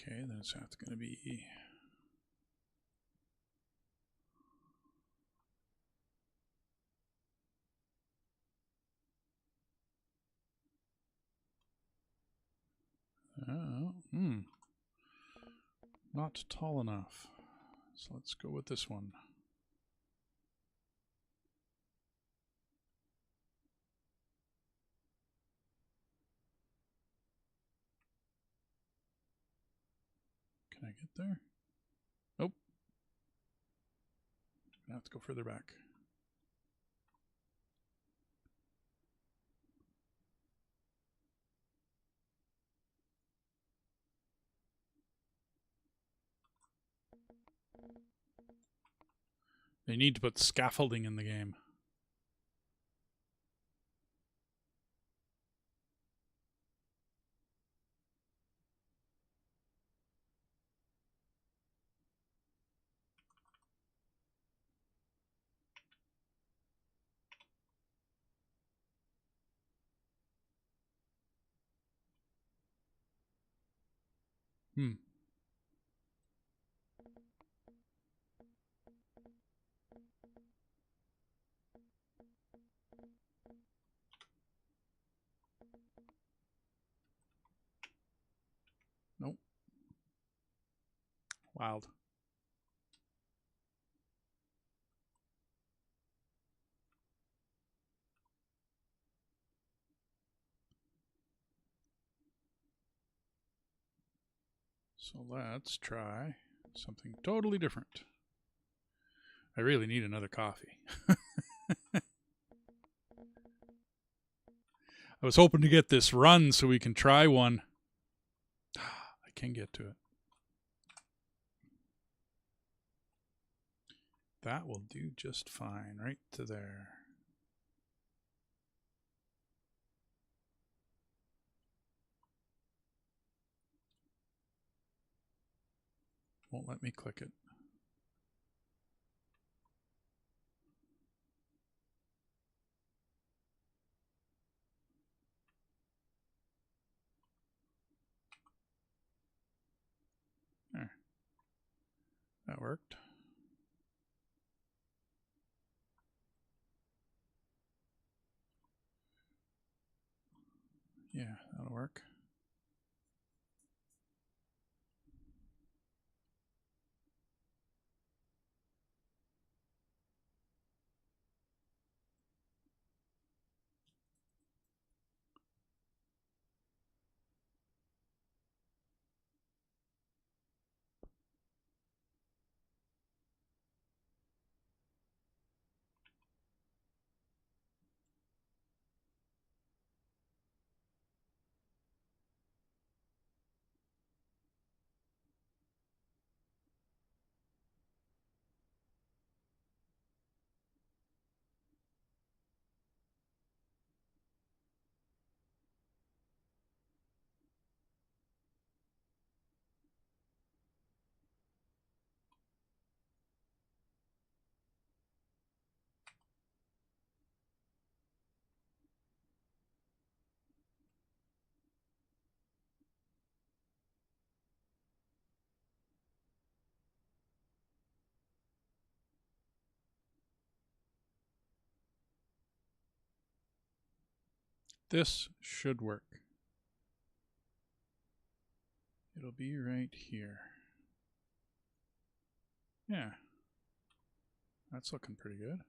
Okay, that's going to be... Not tall enough. So let's go with this one. Can I get there? Nope. I have to go further back. They need to put scaffolding in the game. Nope. Wild. So let's try something totally different. I really need another coffee. I was hoping to get this run so we can try one. I can get to it. That will do just fine right to there. Won't let me click it. There. That worked. Yeah, that'll work. This should work. It'll be right here. Yeah. That's looking pretty good.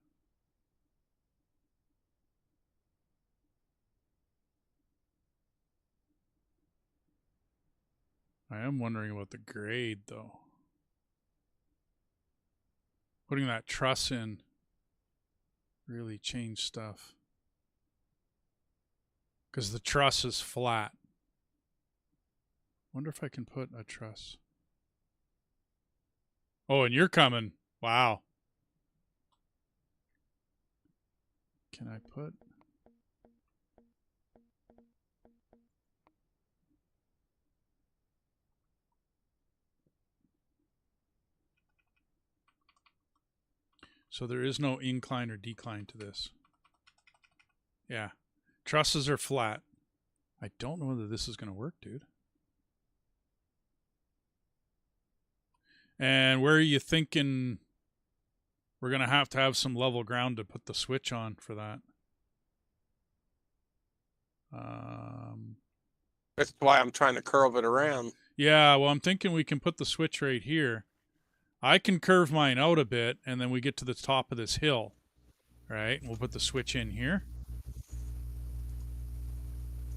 I am wondering about the grade, though. Putting that truss in really changed stuff. Because the truss is flat. Wonder if I can put a truss. Oh, and you're coming. Wow. Can I put... So there is no incline or decline to this. Yeah. Trusses are flat. I don't know whether this is going to work, dude. And where are you thinking we're going to have some level ground to put the switch on for that? That's why I'm trying to curve it around. Yeah, well, I'm thinking we can put the switch right here. I can curve mine out a bit, and then we get to the top of this hill. Right? And we'll put the switch in here.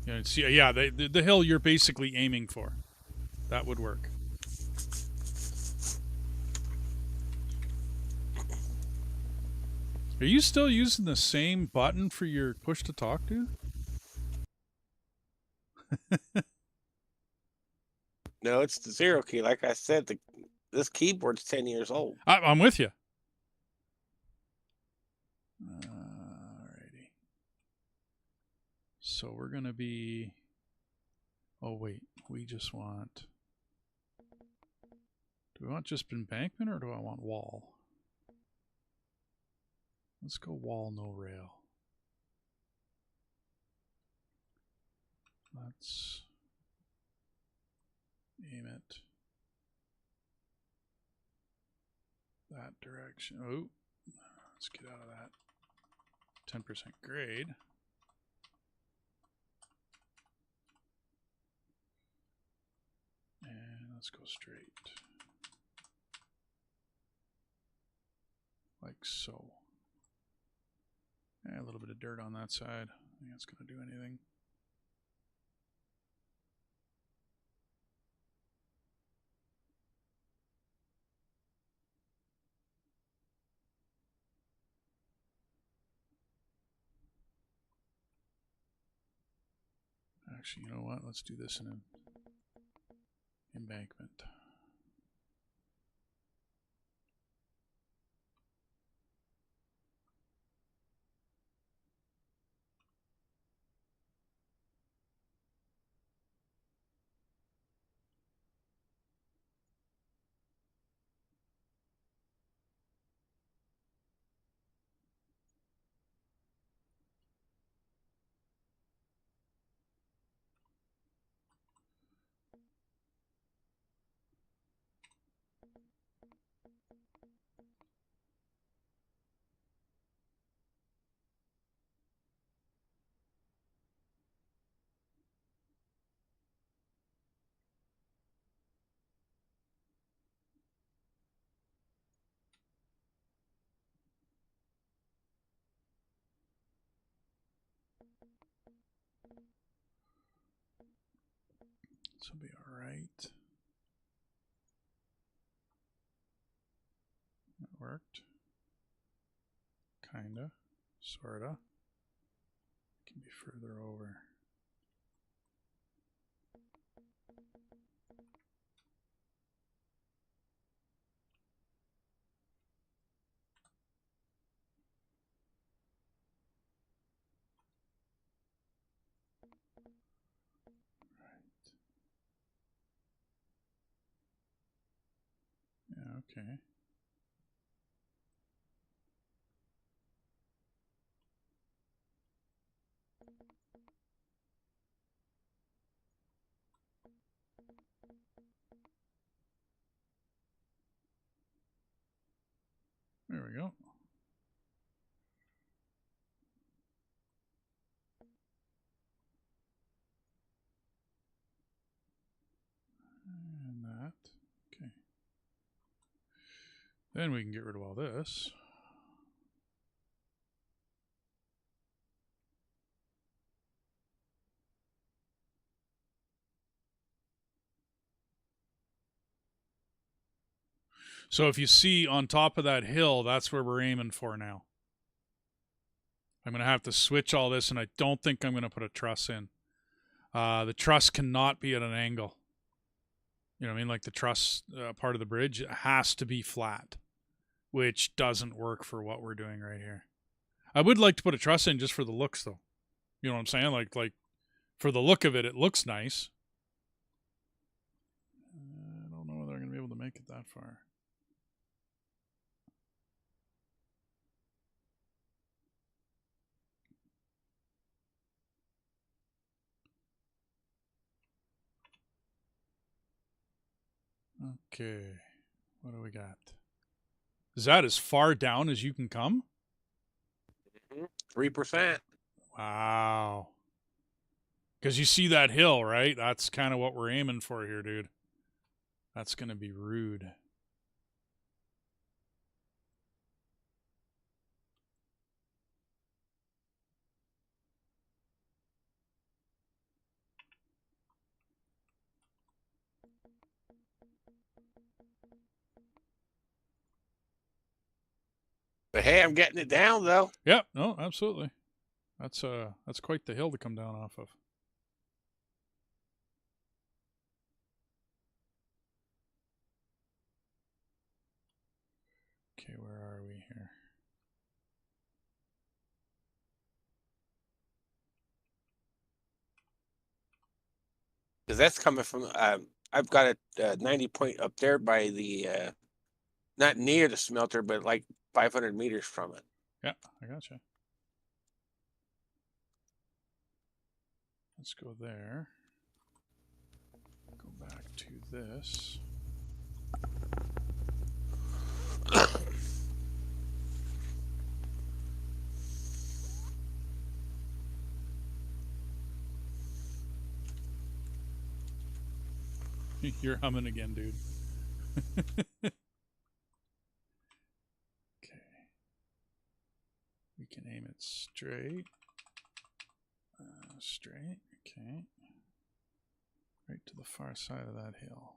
You know, see, yeah, the hill you're basically aiming for. That would work. Are you still using the same button for your push to talk, dude? No, it's the 0 key. Like I said, this keyboard's 10 years old. I'm with you. Alrighty. So we're going to be... Oh, wait. We just want... Do we want just embankment or do I want wall? Let's go wall, no rail. Let's aim it that direction. Oh, let's get out of that. 10% grade. And let's go straight. Like so. Yeah, a little bit of dirt on that side. I think that's going to do anything. Actually, you know what? Let's do this in an embankment. This will be alright. That worked. Kinda. Sorta. Can be further over. Yeah, okay. There we go. Then we can get rid of all this. So if you see on top of that hill, that's where we're aiming for now. I'm going to have to switch all this, and I don't think I'm going to put a truss in. The truss cannot be at an angle. You know what I mean? Like the truss part of the bridge has to be flat, which doesn't work for what we're doing right here. I would like to put a truss in just for the looks, though. You know what I'm saying? Like for the look of it, it looks nice. I don't know whether I'm going to be able to make it that far. Okay, what do we got? Is that as far down as you can come? 3%. Wow. Because you see that hill, right? That's kind of what we're aiming for here, dude. That's going to be rude. But hey, I'm getting it down though. Yeah, no, absolutely. That's quite the hill to come down off of. Okay, where are we here? Because that's coming from, I've got a 90 point up there by the, not near the smelter, but like 500 meters from it. Yeah, I gotcha. Let's go there. Go back to this. You're humming again, dude. Okay. We can aim it straight. Straight. Okay. Right to the far side of that hill.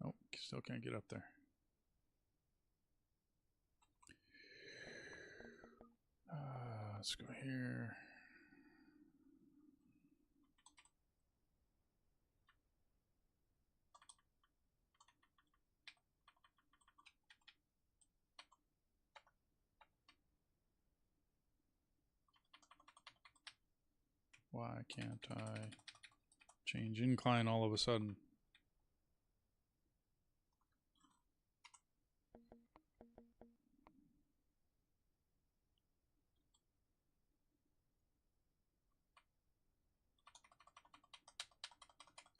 Nope, still can't get up there. Let's go here. Why can't I change incline all of a sudden?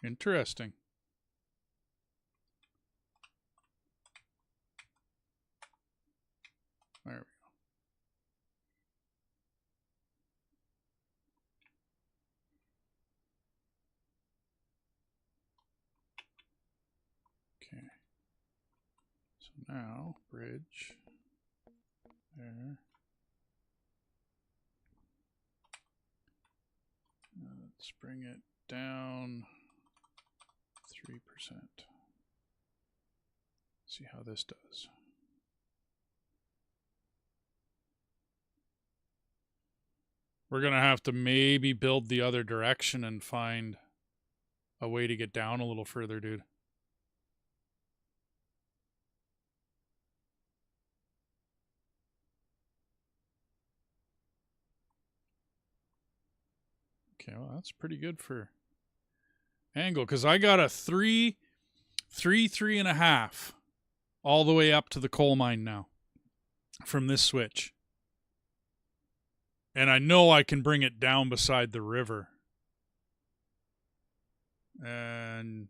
Interesting. There we go. Okay. So now, bridge. There. Let's bring it down 3%. See how this does. We're going to have to maybe build the other direction and find a way to get down a little further, dude. Okay, well, that's pretty good for angle, because I got a 3.5 all the way up to the coal mine now from this switch. And I know I can bring it down beside the river. And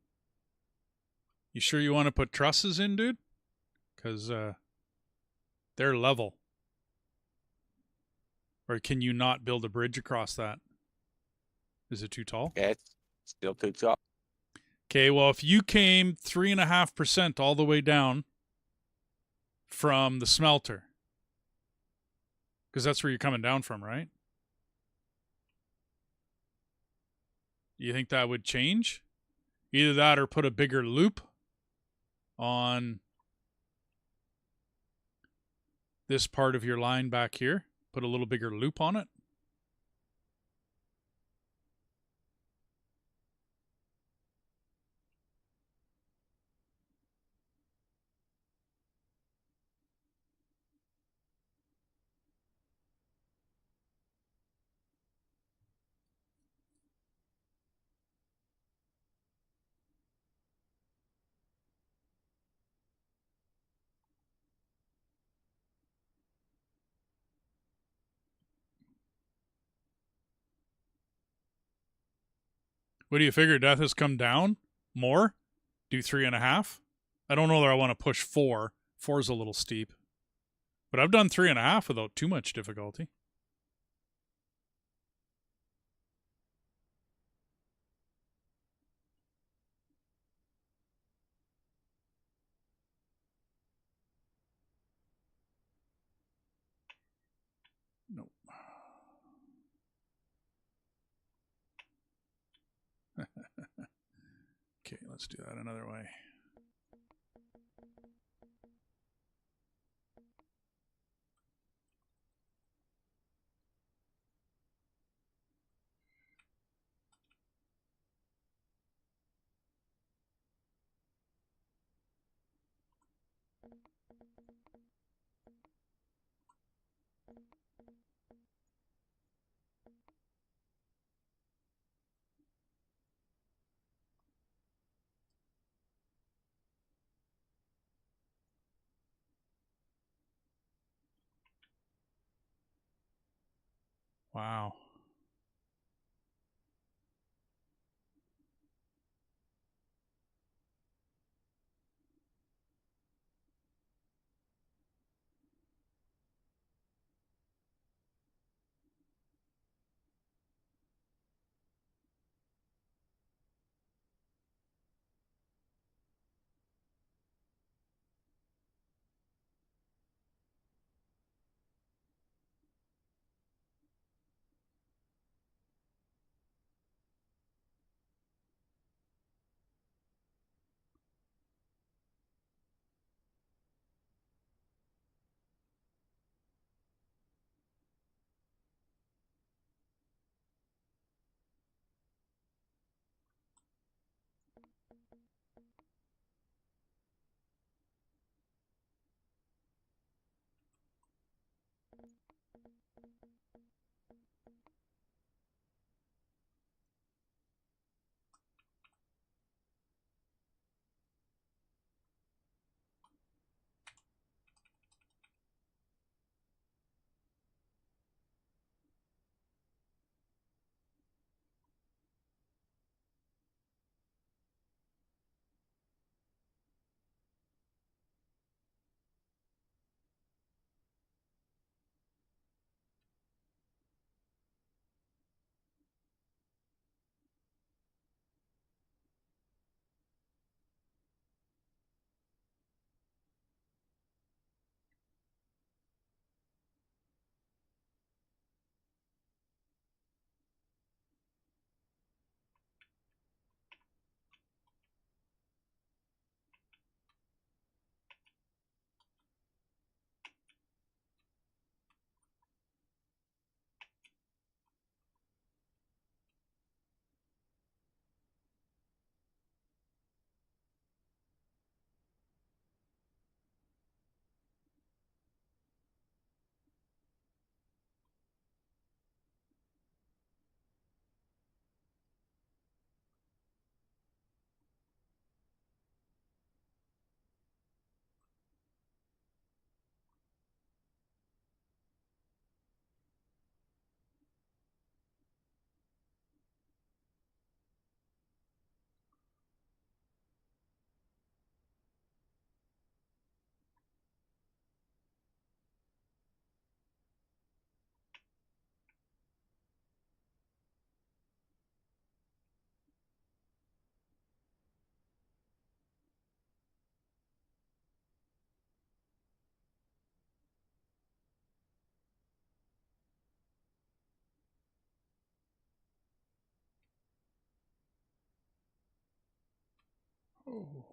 you sure you want to put trusses in, dude? Because they're level. Or can you not build a bridge across that? Is it too tall? Yeah, it's still too tall. Okay, well, if you came 3.5% all the way down from the smelter, because that's where you're coming down from, right? You think that would change? Either that or put a bigger loop on this part of your line back here. Put a little bigger loop on it. What do you figure? Dethus come down more? Do 3.5? I don't know that I want to push 4. 4's a little steep. But I've done 3.5 without too much difficulty. Nope. Okay, let's do that another way. Wow. Oh.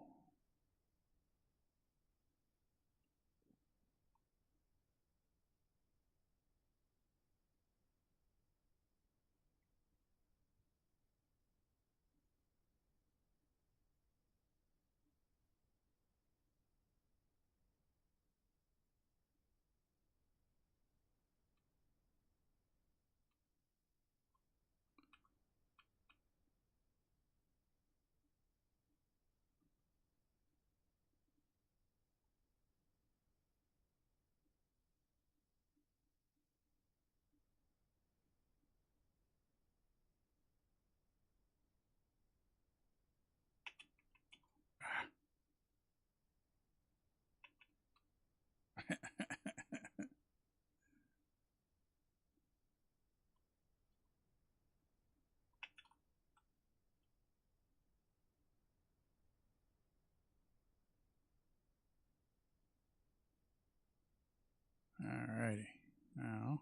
Alrighty. Now.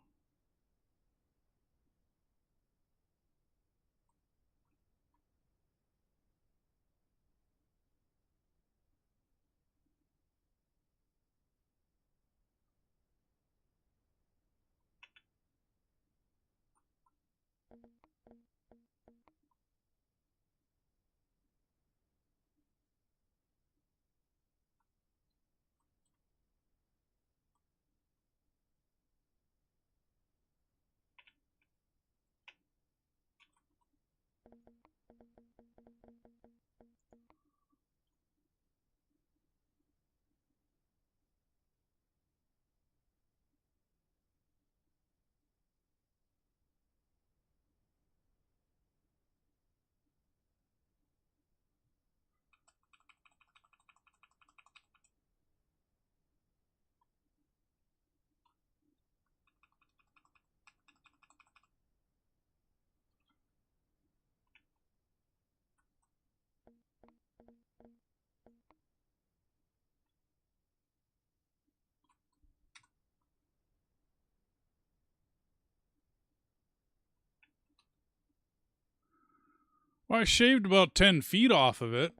Well, I shaved about 10 feet off of it.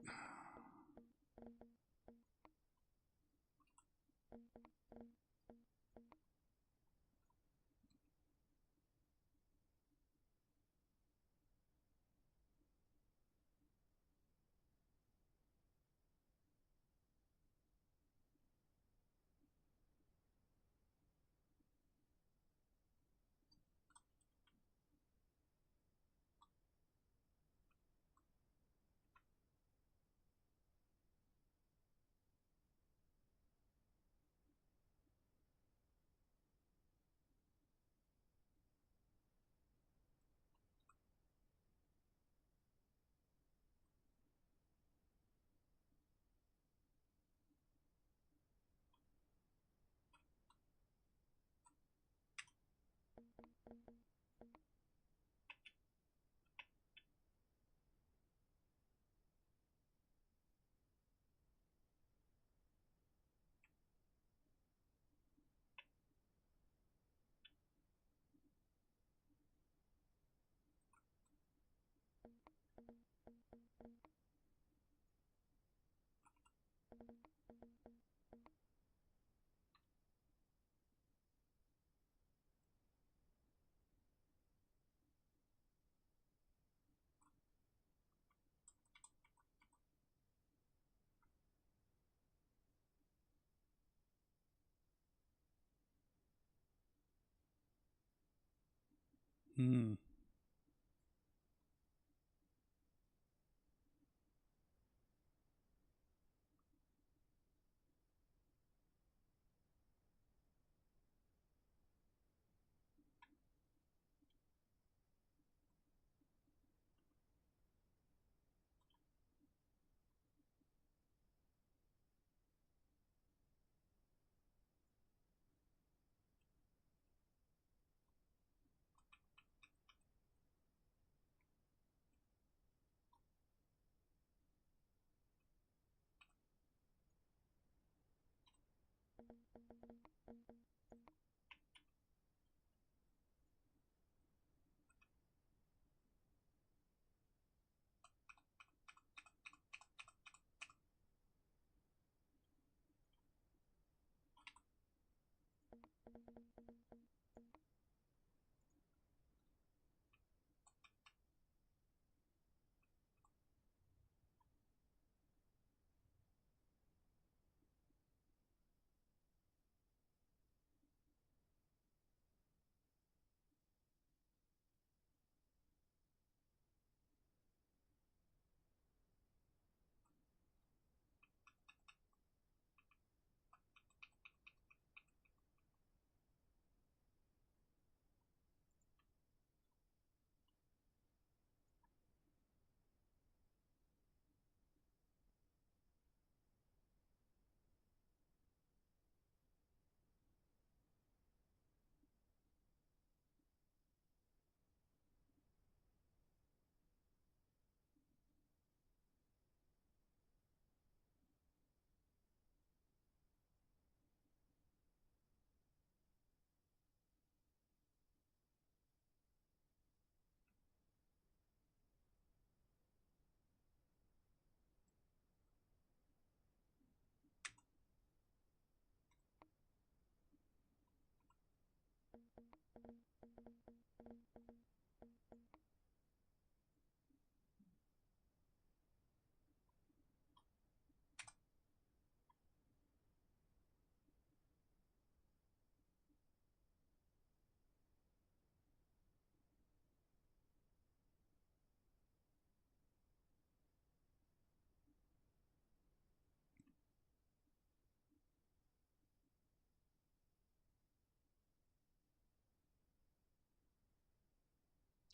Hmm.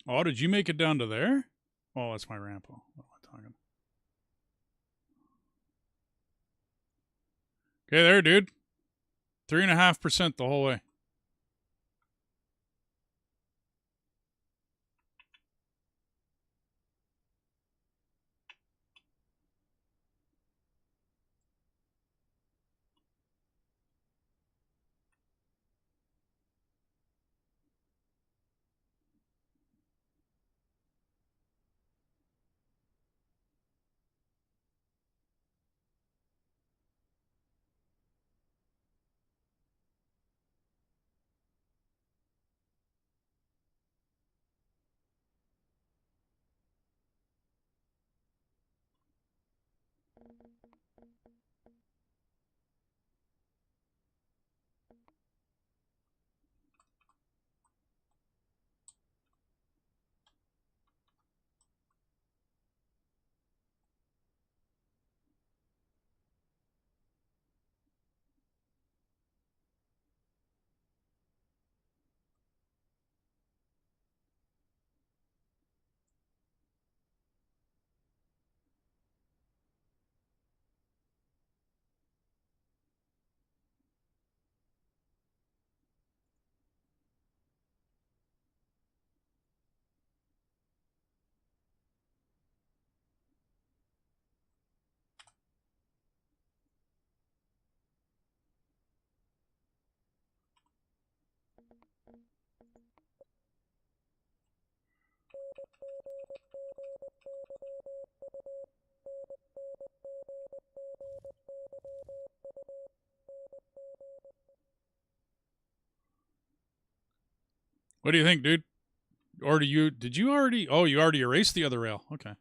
Oh, did you make it down to there? Oh, that's my ramp. Oh, what am I talking? Okay, there, dude. 3.5% the whole way. What do you think, dude? Or did you already? Oh, you already erased the other rail. Okay.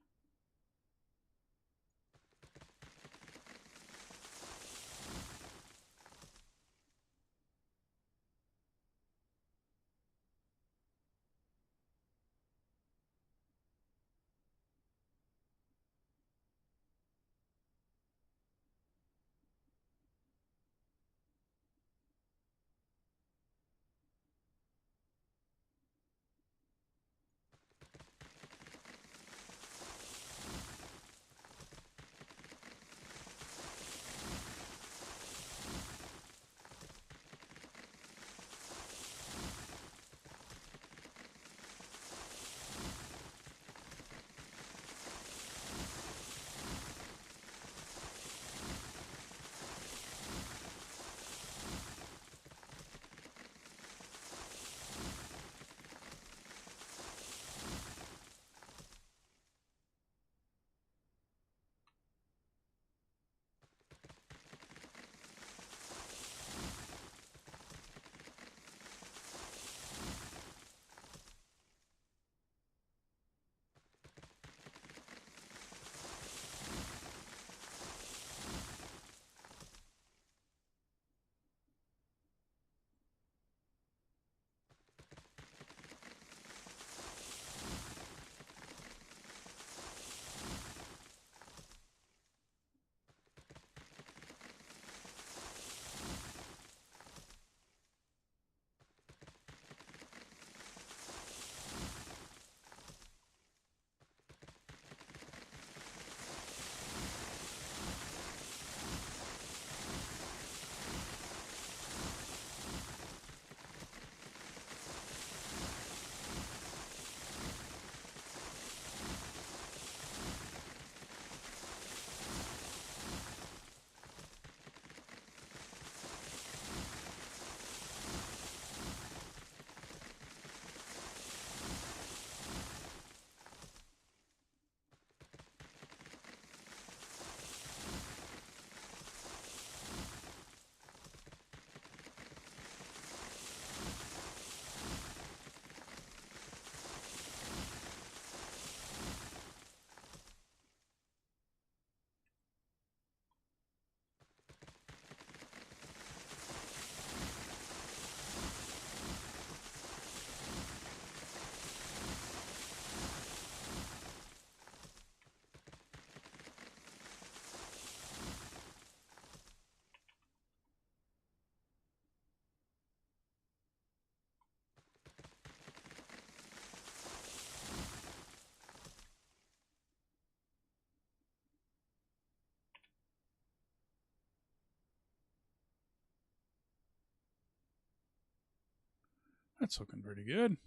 That's looking pretty good.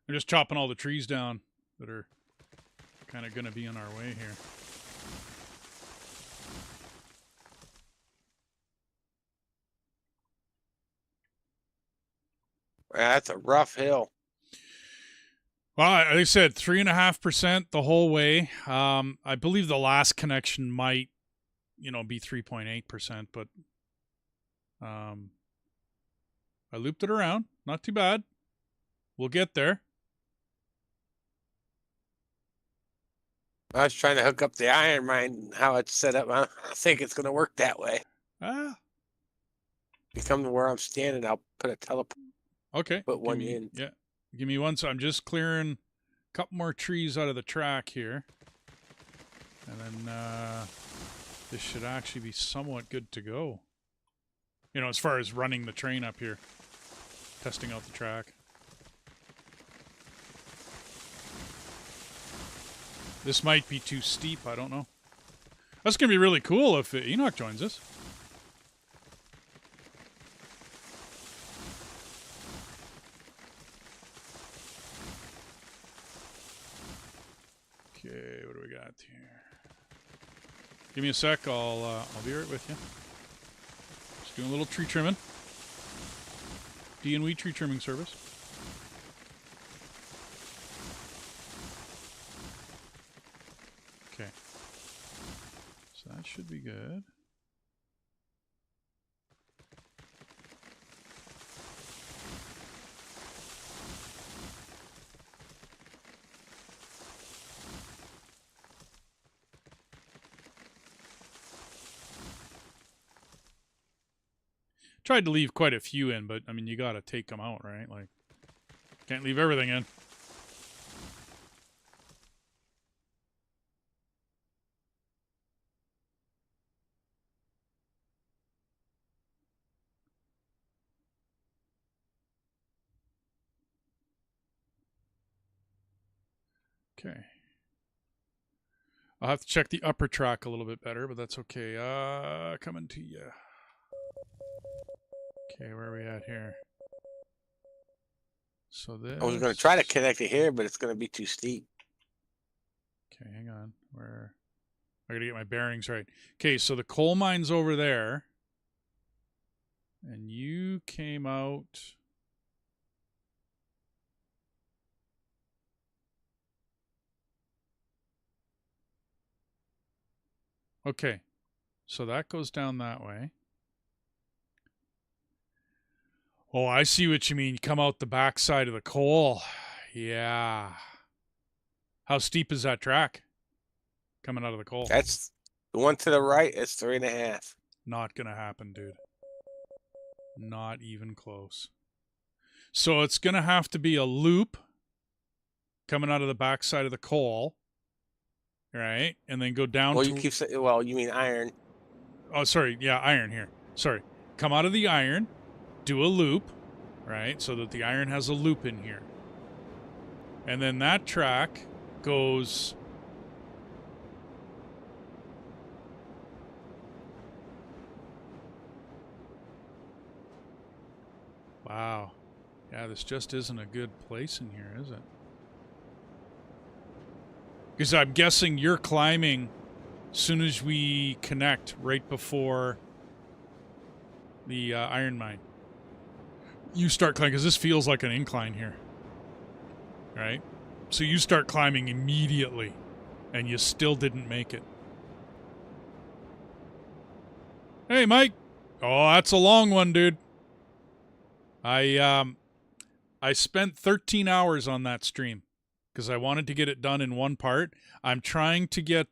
I'm just chopping all the trees down that are kind of going to be in our way here. That's a rough hill. Well, like I said, 3.5% the whole way. I believe the last connection might, be 3.8%, but I looped it around. Not too bad. We'll get there. I was trying to hook up the iron mine, how it's set up. I don't think it's going to work that way. Ah. You come to where I'm standing, I'll put a teleport. Okay. Put one in. Yeah. Give me one. So I'm just clearing a couple more trees out of the track here. And then this should actually be somewhat good to go. As far as running the train up here. Testing out the track. This might be too steep. I don't know. That's going to be really cool if Enoch joins us. Okay, what do we got here? Give me a sec. I'll be right with you. Just doing a little tree trimming. D&W tree trimming service. Okay. So that should be good. Tried to leave quite a few in, but I mean, you got to take them out, right? Like, can't leave everything in. Okay. I'll have to check the upper track a little bit better, but that's okay. Coming to you. Okay, where are we at here? So this... I was going to try to connect it here, but it's going to be too steep. Okay, hang on. Where... I got to get my bearings right. Okay, so the coal mine's over there. And you came out... Okay, so that goes down that way. Oh, I see what you mean. You come out the back side of the coal. Yeah. How steep is that track coming out of the coal? That's the one to the right. It's 3.5. Not going to happen, dude. Not even close. So it's going to have to be a loop coming out of the back side of the coal. Right? And then go down well, to... you keep saying, well, you mean iron. Oh, sorry. Yeah, iron here. Sorry. Come out of the iron, do a loop, right? So that the iron has a loop in here. And then that track goes... Wow. Yeah, this just isn't a good place in here, is it? Because I'm guessing you're climbing as soon as we connect right before the iron mine. You start climbing, because this feels like an incline here. Right? So you start climbing immediately, and you still didn't make it. Hey, Mike. Oh, that's a long one, dude. I spent 13 hours on that stream because I wanted to get it done in one part. I'm trying to get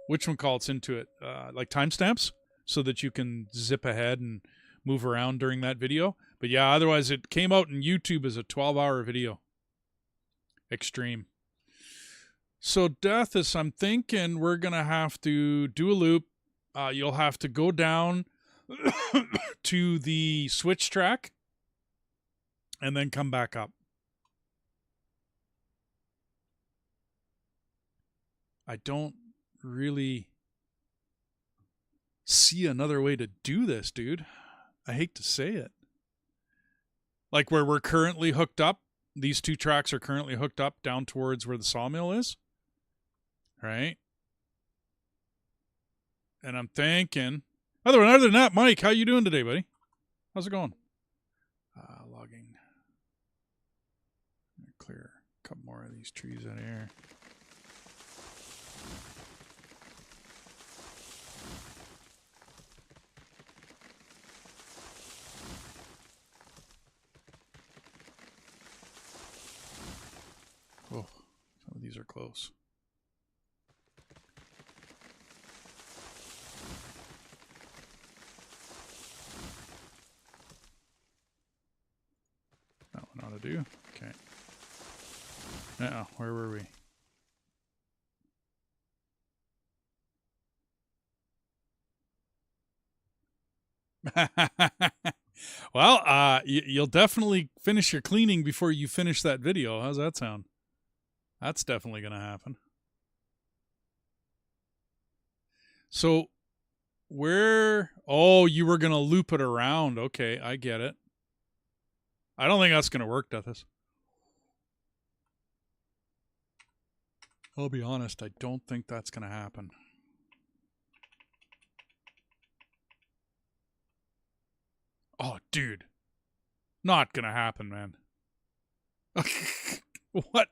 whatchamacallits into it, like timestamps, so that you can zip ahead and move around during that video. But yeah, otherwise it came out in YouTube as a 12-hour video. Extreme. So Dethus, I'm thinking we're going to have to do a loop. You'll have to go down to the switch track and then come back up. I don't really see another way to do this, dude. I hate to say it. Like where we're currently hooked up. These two tracks are currently hooked up down towards where the sawmill is. Right? And I'm thinking... Other than that, Mike, how you doing today, buddy? How's it going? Logging. Clear a couple more of these trees out of here. Oh, some of these are close. That one ought to do. Okay. Where were we? Well, you'll definitely finish your cleaning before you finish that video. How's that sound? That's definitely going to happen. So, where... Oh, you were going to loop it around. Okay, I get it. I don't think that's going to work, Dethus. I'll be honest, I don't think that's going to happen. Oh, dude. Not going to happen, man. What?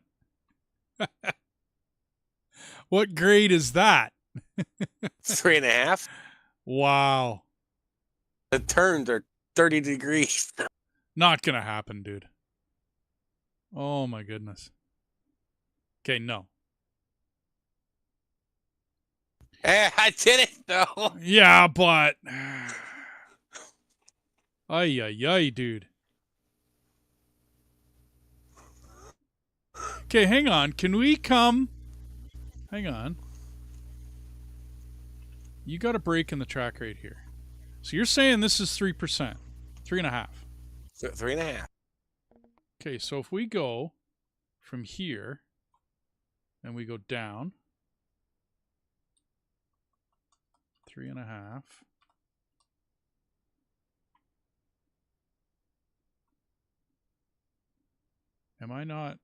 What grade is that? 3.5. Wow. The turns are 30 degrees. Not going to happen, dude. Oh, my goodness. Okay, no. I did it, though. Yeah, but... Ay, ay, ay, dude. Okay, hang on. Can we come... Hang on. You got a break in the track right here. So you're saying this is 3%. 3.5. 3.5. Okay, so if we go from here and we go down 3.5. Am I not?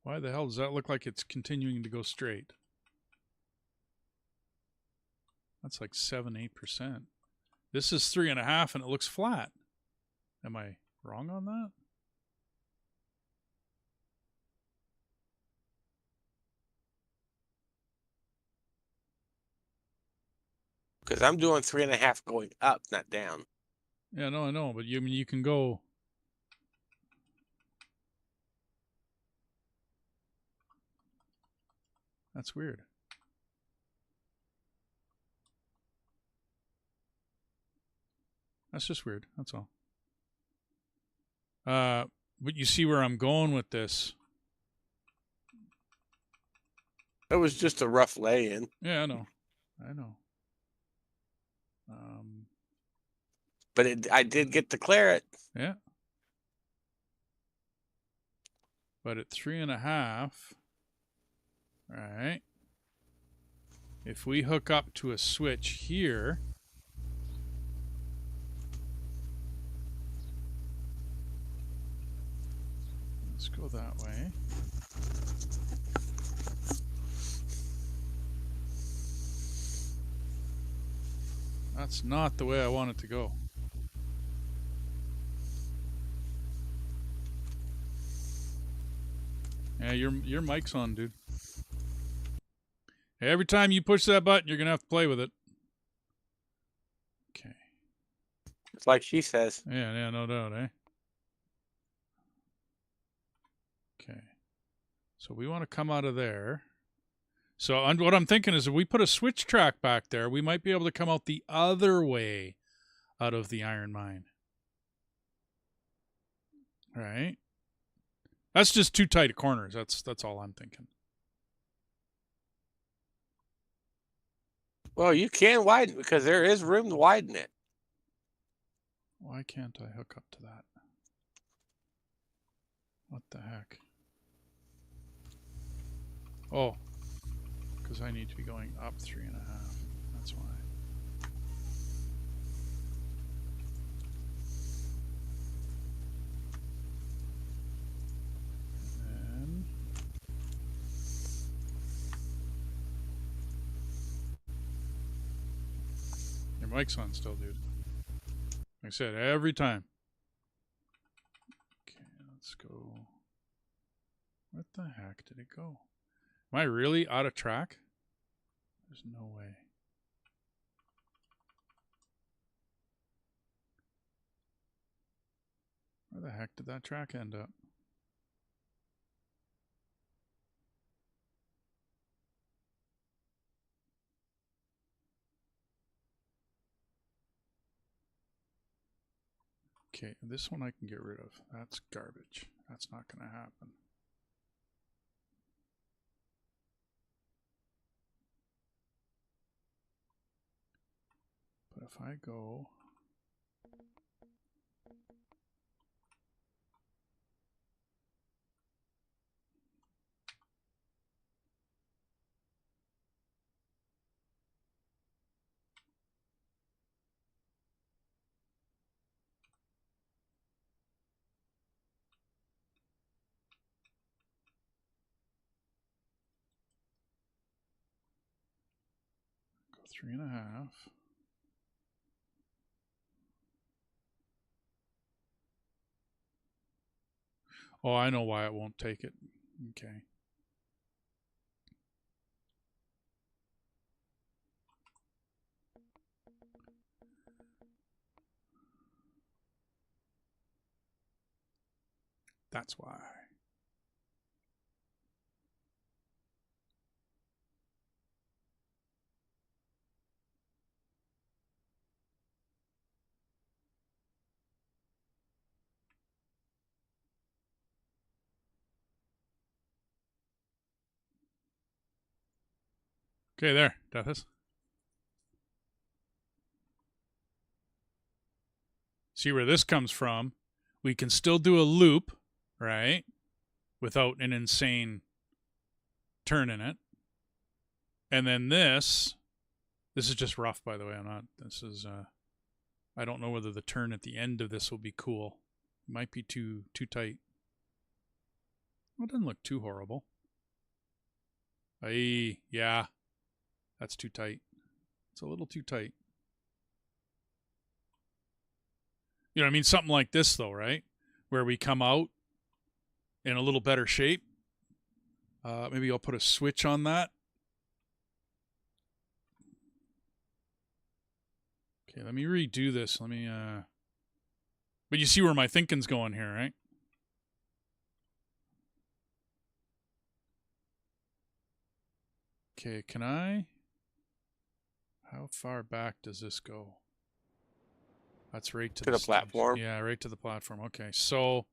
Why the hell does that look like it's continuing to go straight? That's like 7-8%. This is 3.5 and it looks flat. Am I wrong on that? Because I'm doing 3.5 going up, not down. Yeah, no, I know, but you can go. That's weird. That's just weird. That's all. But you see where I'm going with this. It was just a rough lay-in. Yeah, I know. I know. But I did get to clear it. Yeah. But at 3.5, all right. If we hook up to a switch here, let's go that way. That's not the way I want it to go. Yeah, your mic's on, dude. Hey, every time you push that button, you're going to have to play with it. Okay. It's like she says. Yeah, no doubt, eh? Okay. So we want to come out of there. So what I'm thinking is if we put a switch track back there, we might be able to come out the other way out of the iron mine. Right? That's just too tight of corners. That's all I'm thinking. Well, you can widen because there is room to widen it. Why can't I hook up to that? What the heck? Oh, because I need to be going up 3.5. That's why. And your mic's on still, dude. Like I said, every time. Okay, let's go. What the heck did it go? Am I really out of track? There's no way. Where the heck did that track end up? Okay, this one I can get rid of. That's garbage. That's not going to happen. But if I go... Go 3.5. Oh, I know why it won't take it. Okay. That's why. Okay, there, Dethus. See where this comes from? We can still do a loop, right? Without an insane turn in it. And then this is just rough, by the way. This is, I don't know whether the turn at the end of this will be cool. It might be too tight. Well, it doesn't look too horrible. Yeah. That's too tight. It's a little too tight. You know what I mean? Something like this, though, right? Where we come out in a little better shape. Maybe I'll put a switch on that. Okay, let me redo this. Let me, but you see where my thinking's going here, right? Okay, can I? How far back does this go? That's right to the stage. platform. Yeah, right to the platform. Okay, so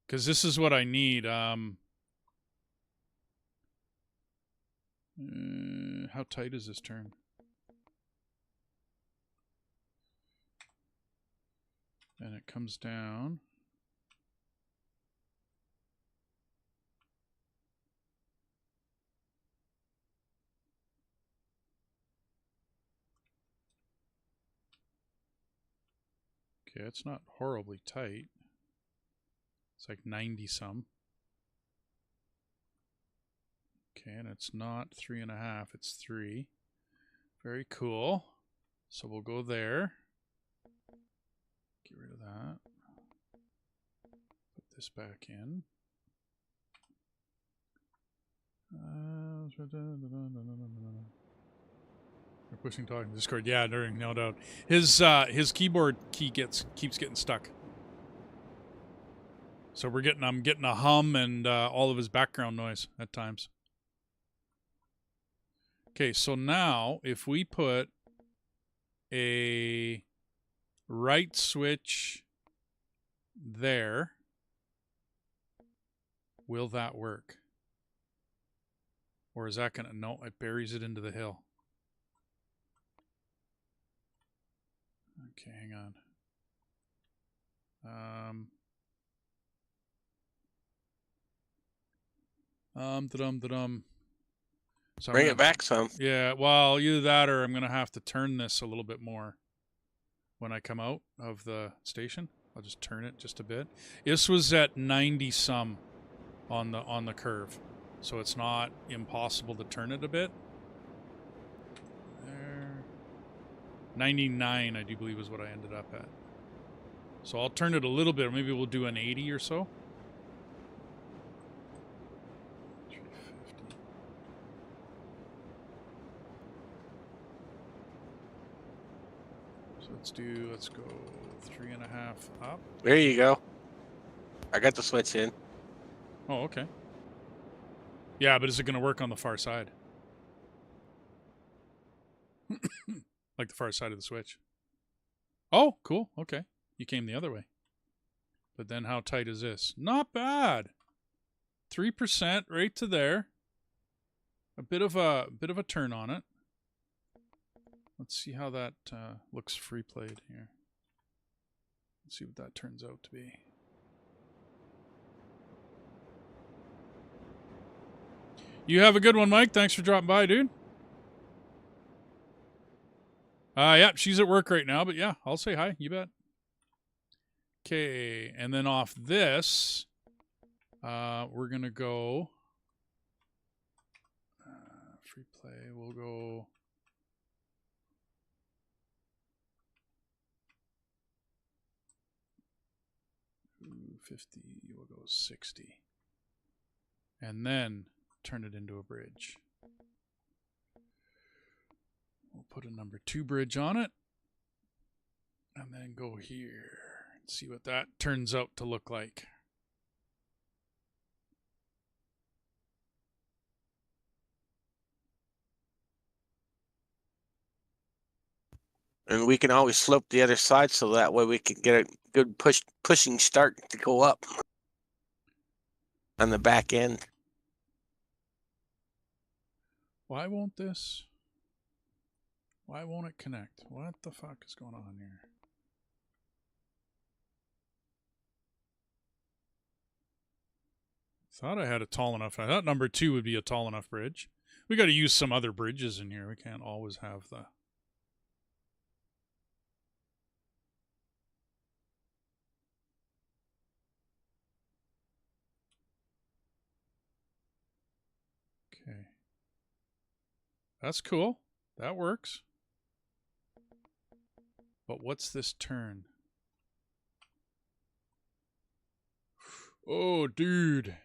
because this is what I need. How tight is this turn? And it comes down. Okay, it's not horribly tight. It's like 90 some. Okay, and it's not 3.5, it's 3. Very cool. So we'll go there. Get rid of that. Put this back in. We're pushing talking Discord. Yeah, no doubt. His keyboard key keeps getting stuck. So I'm getting a hum and all of his background noise at times. Okay, so now if we put a right switch there, will that work? Or is that gonna, no, it buries it into the hill. Okay, hang on. So Bring it back some. Yeah, well, either that or I'm going to have to turn this a little bit more when I come out of the station. I'll just turn it just a bit. This was at 90 some on the curve, so it's not impossible to turn it a bit. There, 99 I do believe is what I ended up at. So I'll turn it a little bit. Maybe we'll do an 80 or so. 350. So let's go 3.5 up. There you go. I got the switch in. Oh, okay. Yeah, but is it going to work on the far side? Like the far side of the switch. Oh, cool. Okay. You came the other way. But then how tight is this? Not bad. 3% right to there. A bit of a turn on it. Let's see how that looks free played here. Let's see what that turns out to be. You have a good one, Mike. Thanks for dropping by, dude. Yeah, she's at work right now, but yeah, I'll say hi. You bet. Okay, and then off this, we're going to go free play. We'll go 50. We'll go 60. And then turn it into a bridge. We'll put a number 2 bridge on it. And then go here and see what that turns out to look like. And we can always slope the other side so that way we can get a good pushing start to go up on the back end. Why won't this? Why won't it connect? What the fuck is going on here? Thought I had a tall enough. I thought number 2 would be a tall enough bridge. We got to use some other bridges in here. We can't always have the... Okay. That's cool. That works. But what's this turn? Oh, dude.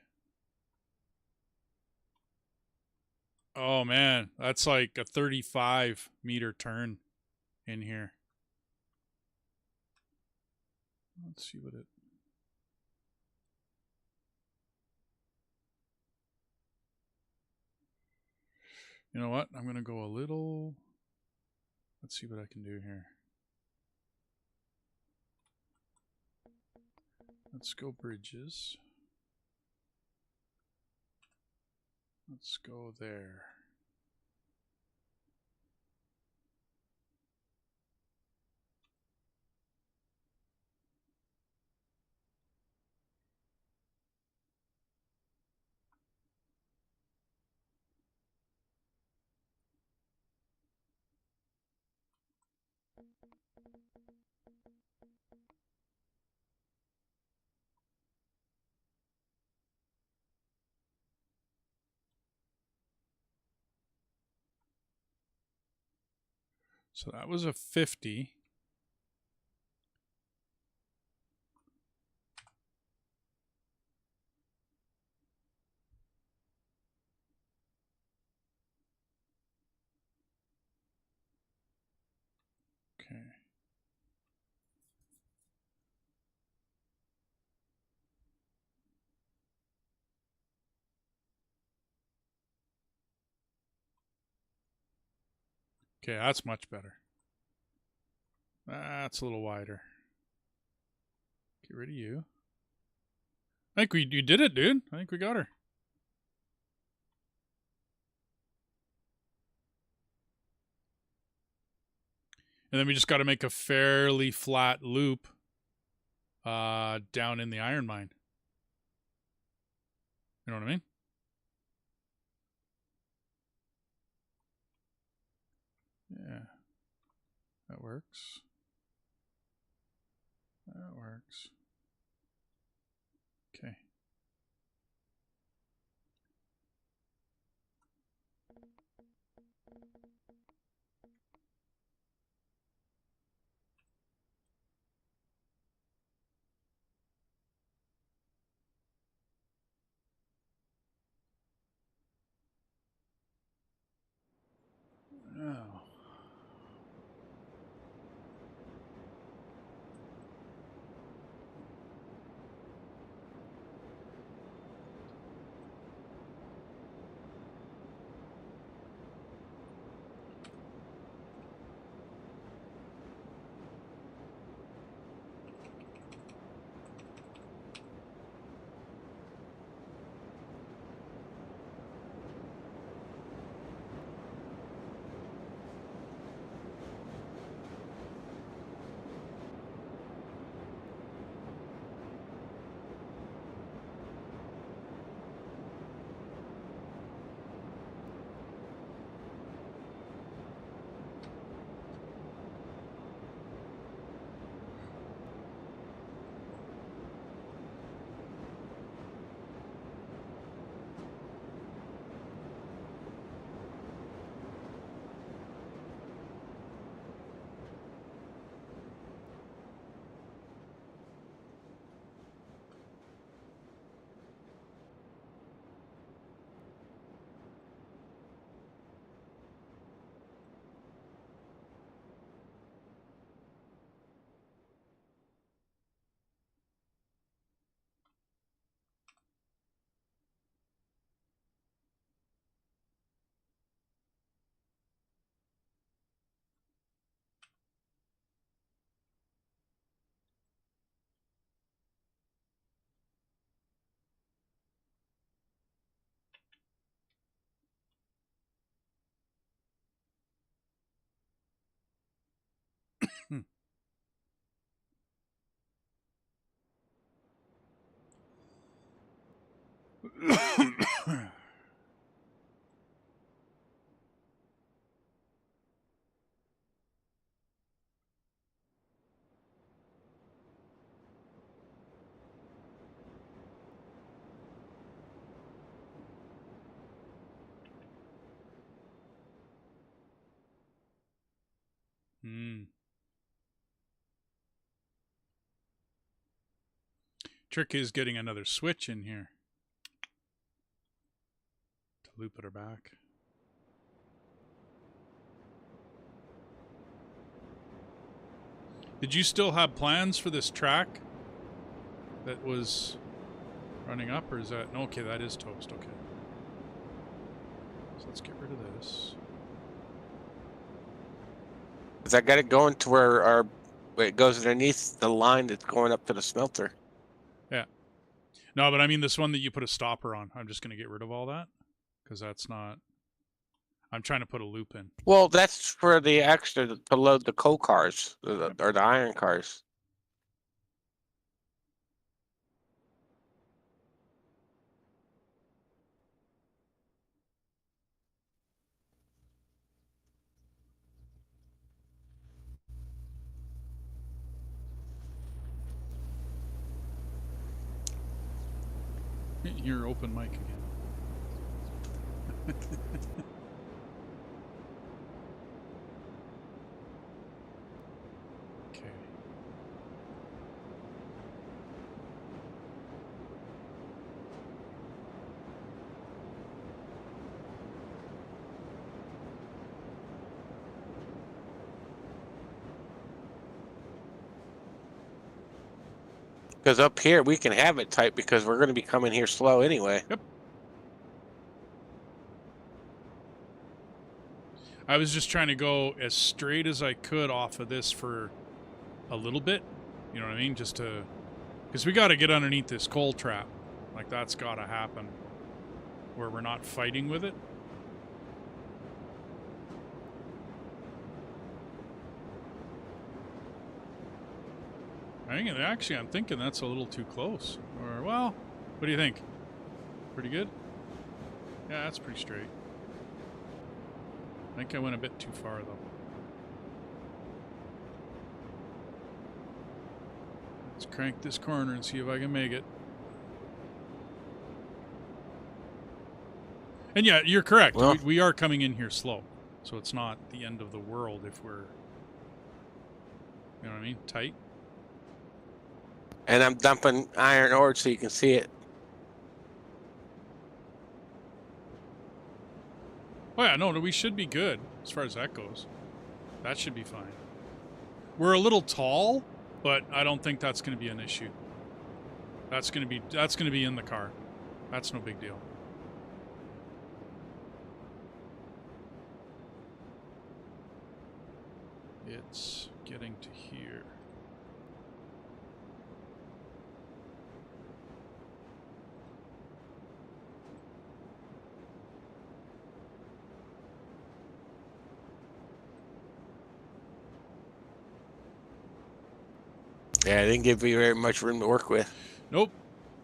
Oh, man. That's like a 35-meter turn in here. Let's see what it... You know what? I'm going to go a little... Let's see what I can do here. Let's go bridges. Let's go there. So that was a 50. Okay. Okay, that's much better. That's a little wider. Get rid of you. I think you did it, dude. I think we got her. And then we just got to make a fairly flat loop down in the iron mine. You know what I mean? works. That works. Okay. Now. Trick is getting another switch in here to loop it back. Did you still have plans for this track that was running up, or is that... No, okay, that is toast, okay. So let's get rid of this. Because I got it going to where it goes underneath the line that's going up to the smelter. Yeah. No, but I mean this one that you put a stopper on. I'm just going to get rid of all that because that's not... I'm trying to put a loop in. Well, that's for the extra to load the coal cars or the iron cars. Your open mic again. Okay. Because up here we can have it tight because we're going to be coming here slow anyway. Yep. I was just trying to go as straight as I could off of this for a little bit. You know what I mean? Just to... Because we got to get underneath this coal trap. Like, that's got to happen. Where we're not fighting with it. I'm thinking that's a little too close. Or, well, what do you think? Pretty good? Yeah, that's pretty straight. I think I went a bit too far, though. Let's crank this corner and see if I can make it. And yeah, you're correct. Well, we are coming in here slow. So it's not the end of the world if we're, you know what I mean, tight. and I'm dumping iron ore so you can see it. Oh yeah, no, we should be good as far as that goes. That should be fine. We're a little tall, but I don't think that's going to be an issue. That's going to be in the car. That's no big deal. It's getting to here. Yeah, I didn't give you very much room to work with. Nope.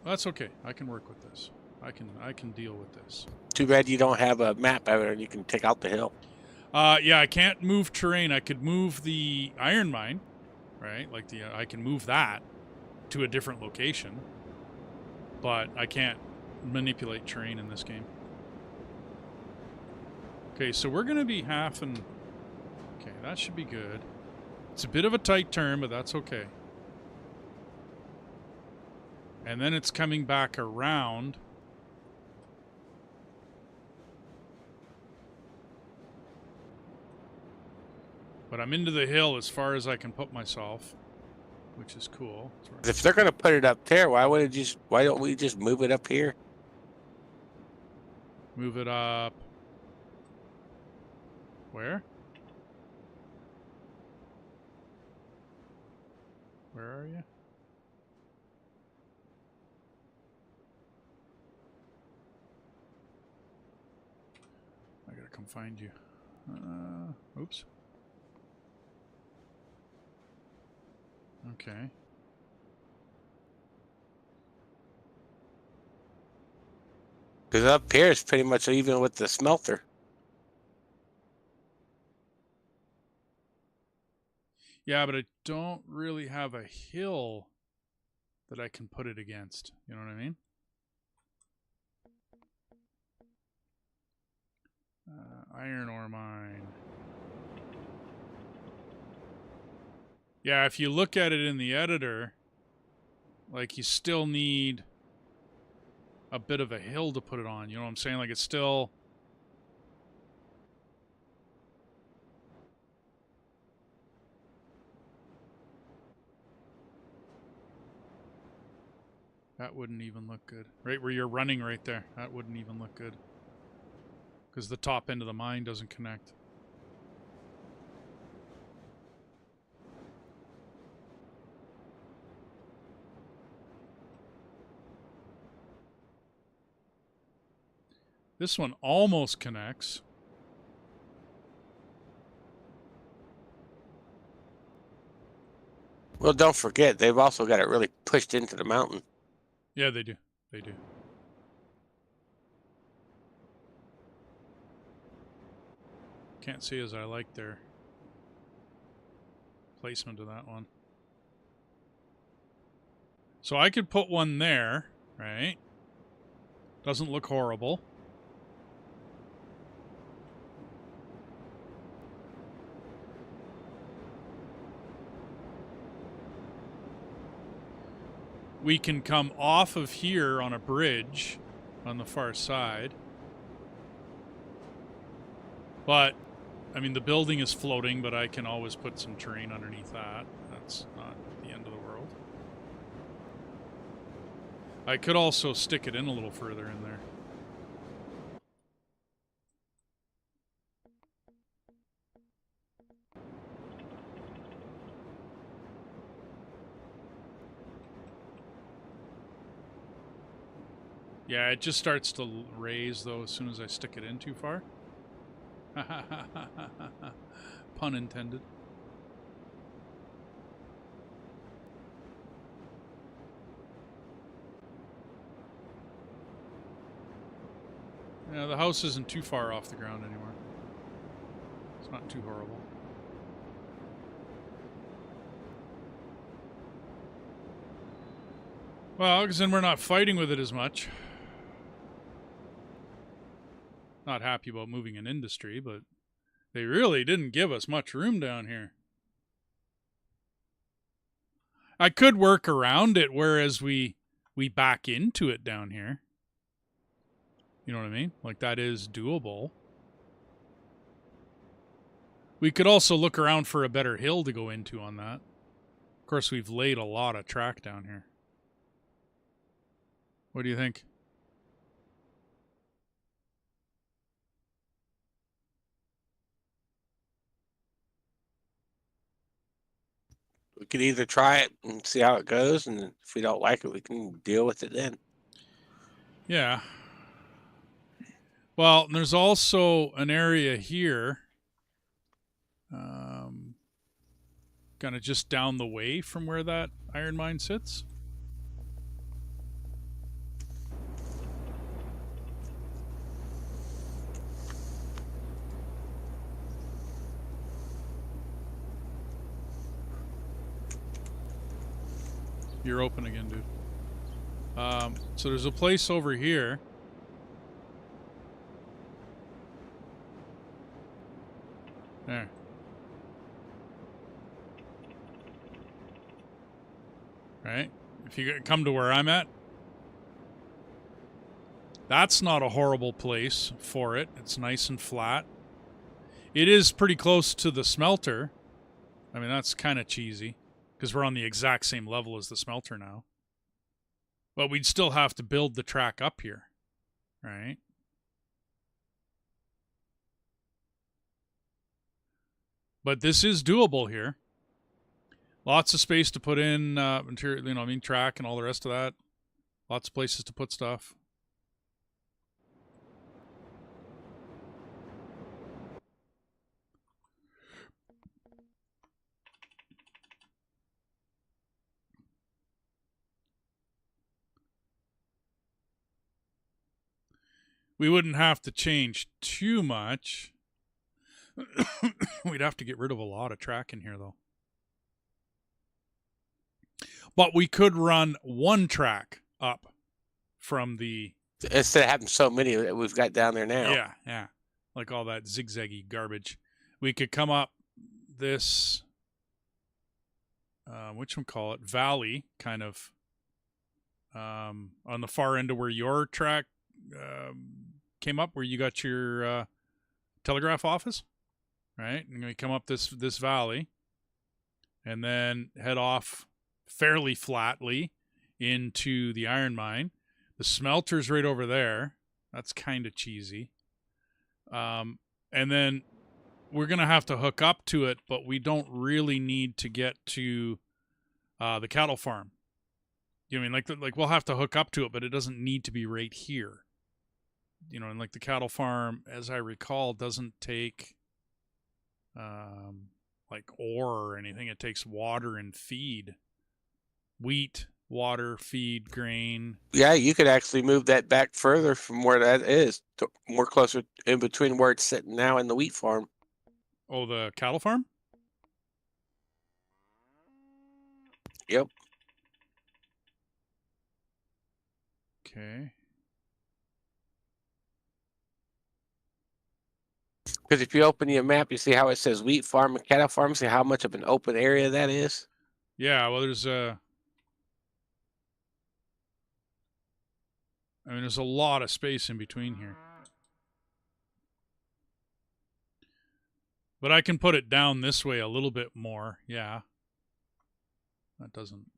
That's okay. I can work with this. I can deal with this. Too bad you don't have a map of it and you can take out the hill. Yeah, I can't move terrain. I could move the iron mine, right? Like I can move that to a different location, but I can't manipulate terrain in this game. Okay, so we're going to be half and... Okay, that should be good. It's a bit of a tight turn, but that's okay. And then it's coming back around. But I'm into the hill as far as I can put myself, which is cool. If they're going to put it up there, why don't we just move it up here? Move it up. Where? Where are you? I gotta come find you. Oops. Okay. Because up here is pretty much even with the smelter. Yeah, but I don't really have a hill that I can put it against. You know what I mean? Iron ore mine. Yeah, if you look at it in the editor, like you still need a bit of a hill to put it on. You know what I'm saying? Like it's still... That wouldn't even look good. Right where you're running right there. That wouldn't even look good. Because the top end of the mine doesn't connect. This one almost connects. Well, don't forget, they've also got it really pushed into the mountain. Yeah, they do. They do. Can't see as I like their placement of that one. So I could put one there, right? Doesn't look horrible. We can come off of here on a bridge on the far side. But, I mean, the building is floating, but I can always put some terrain underneath that. That's not the end of the world. I could also stick it in a little further in there. Yeah, it just starts to raise, though, as soon as I stick it in too far. Pun intended. Yeah, the house isn't too far off the ground anymore. It's not too horrible. Well, because then we're not fighting with it as much. Not happy about moving an industry, but they really didn't give us much room down here. I could work around it, whereas we back into it down here. You know what I mean? Like, that is doable. We could also look around for a better hill to go into on that. Of course, we've laid a lot of track down here. What do you think? We could either try it and see how it goes, and if we don't like it, we can deal with it then. Yeah. Well, there's also an area here, kind of just down the way from where that iron mine sits. You're open again, dude. So there's a place over here. There. Right? If you come to where I'm at, that's not a horrible place for it. It's nice and flat. It is pretty close to the smelter. I mean, that's kind of cheesy because we're on the exact same level as the smelter now. But we'd still have to build the track up here, right? But this is doable here. Lots of space to put in material, track and all the rest of that. Lots of places to put stuff. We wouldn't have to change too much. We'd have to get rid of a lot of track in here, though. But we could run one track up from the... Instead of having so many that we've got down there now. Yeah. Like all that zigzaggy garbage. We could come up this... whatchamacallit? Valley, kind of. On the far end of where your track came up, where you got your telegraph office. Right? And we come up this valley. And then head off fairly flatly into the iron mine. The smelter's right over there. That's kind of cheesy. And then we're going to have to hook up to it, but we don't really need to get to the cattle farm. You know what I mean? Like we'll have to hook up to it, but it doesn't need to be right here. You know, and like the cattle farm, as I recall, doesn't take like ore or anything. It takes water and feed. Wheat, water, feed, grain. Yeah, you could actually move that back further from where that is, to more closer in between where it's sitting now and the wheat farm. Oh, the cattle farm? Yep. Okay. Because if you open your map, you see how it says wheat farm and cattle farm. See how much of an open area that is? Yeah, well, there's there's a lot of space in between here. But I can put it down this way a little bit more, yeah. That doesn't...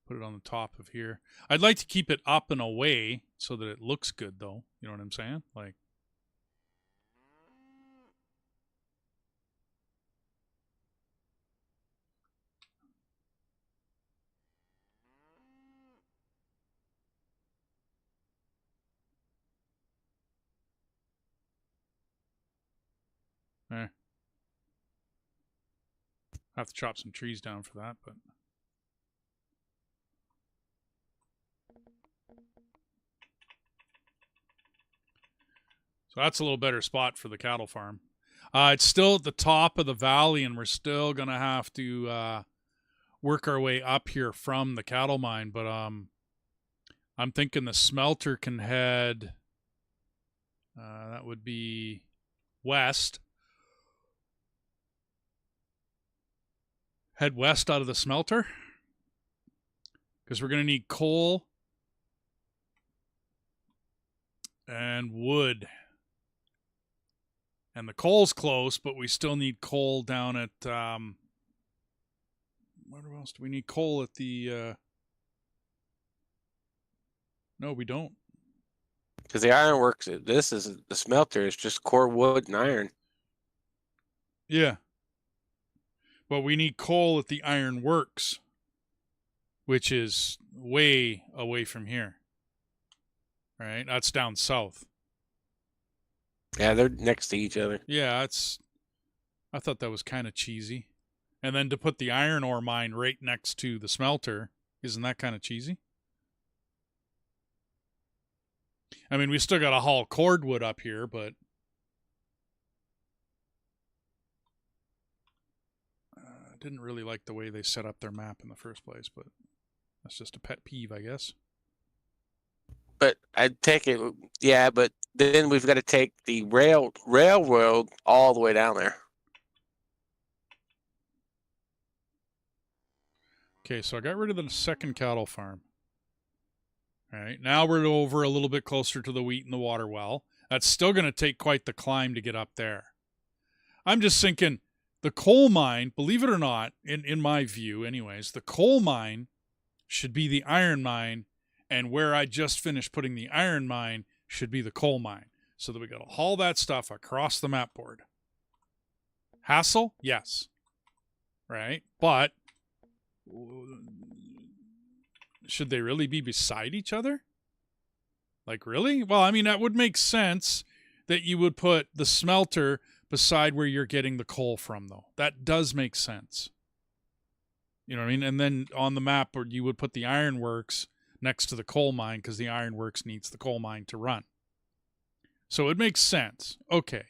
Put it on the top of here. I'd like to keep it up and away so that it looks good, though. You know what I'm saying? Like... I have to chop some trees down for that, but... So that's a little better spot for the cattle farm. It's still at the top of the valley, and we're still going to have to work our way up here from the cattle mine, but I'm thinking the smelter can head, that would be west. Head west out of the smelter, because we're going to need coal and wood. And the coal's close, but we still need coal down at, where else do we need coal at the, no, we don't. Because the ironworks, the smelter is just core wood and iron. Yeah. But we need coal at the iron works, which is way away from here. Right? That's down south. Yeah, they're next to each other. Yeah, I thought that was kind of cheesy. And then to put the iron ore mine right next to the smelter, isn't that kind of cheesy? I mean, we still got to haul cordwood up here, but I didn't really like the way they set up their map in the first place, but that's just a pet peeve, I guess. But I'd take it, yeah, but then we've got to take the railroad all the way down there. Okay, so I got rid of the second cattle farm. All right, now we're over a little bit closer to the wheat and the water well. That's still going to take quite the climb to get up there. I'm just thinking, the coal mine, believe it or not, in my view anyways, the coal mine should be the iron mine, and where I just finished putting the iron mine should be the coal mine, so that we got to haul that stuff across the map board. Hassle? Yes. Right? But should they really be beside each other? Like, really? Well, I mean, that would make sense that you would put the smelter beside where you're getting the coal from, though. That does make sense. You know what I mean? And then on the map, where you would put the ironworks next to the coal mine, because the ironworks needs the coal mine to run. So it makes sense. Okay,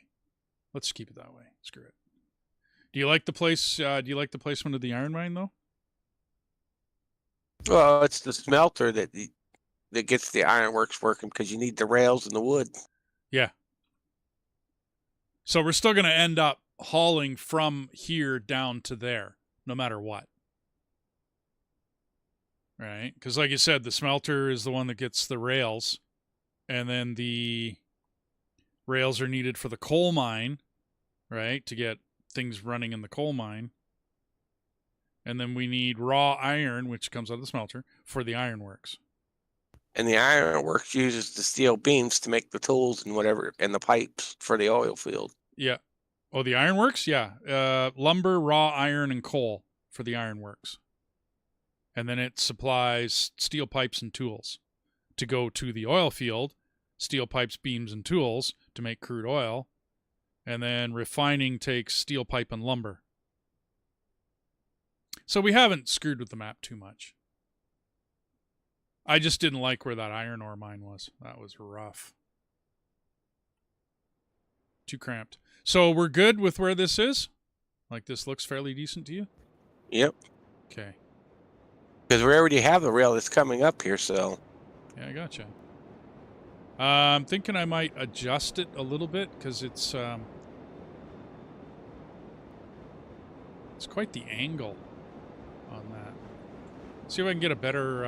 let's keep it that way. Screw it. Do you like the place? Do you like the placement of the iron mine, though? Well, it's the smelter that gets the ironworks working, because you need the rails and the wood. Yeah. So we're still going to end up hauling from here down to there, no matter what. Right? Because like you said, the smelter is the one that gets the rails, and then the rails are needed for the coal mine, right, to get things running in the coal mine. And then we need raw iron, which comes out of the smelter, for the ironworks. And the ironworks uses the steel beams to make the tools and whatever, and the pipes for the oil field. Yeah. Oh, the ironworks? Yeah. Lumber, raw iron, and coal for the ironworks. And then it supplies steel pipes and tools to go to the oil field, steel pipes, beams, and tools to make crude oil. And then refining takes steel pipe and lumber. So we haven't screwed with the map too much. I just didn't like where that iron ore mine was. That was rough. Too cramped. So we're good with where this is? Like, this looks fairly decent to you? Yep. Okay. Because we already have the rail that's coming up here, so. Yeah, I gotcha. I'm thinking I might adjust it a little bit, because it's quite the angle on that. Let's see if I can get a better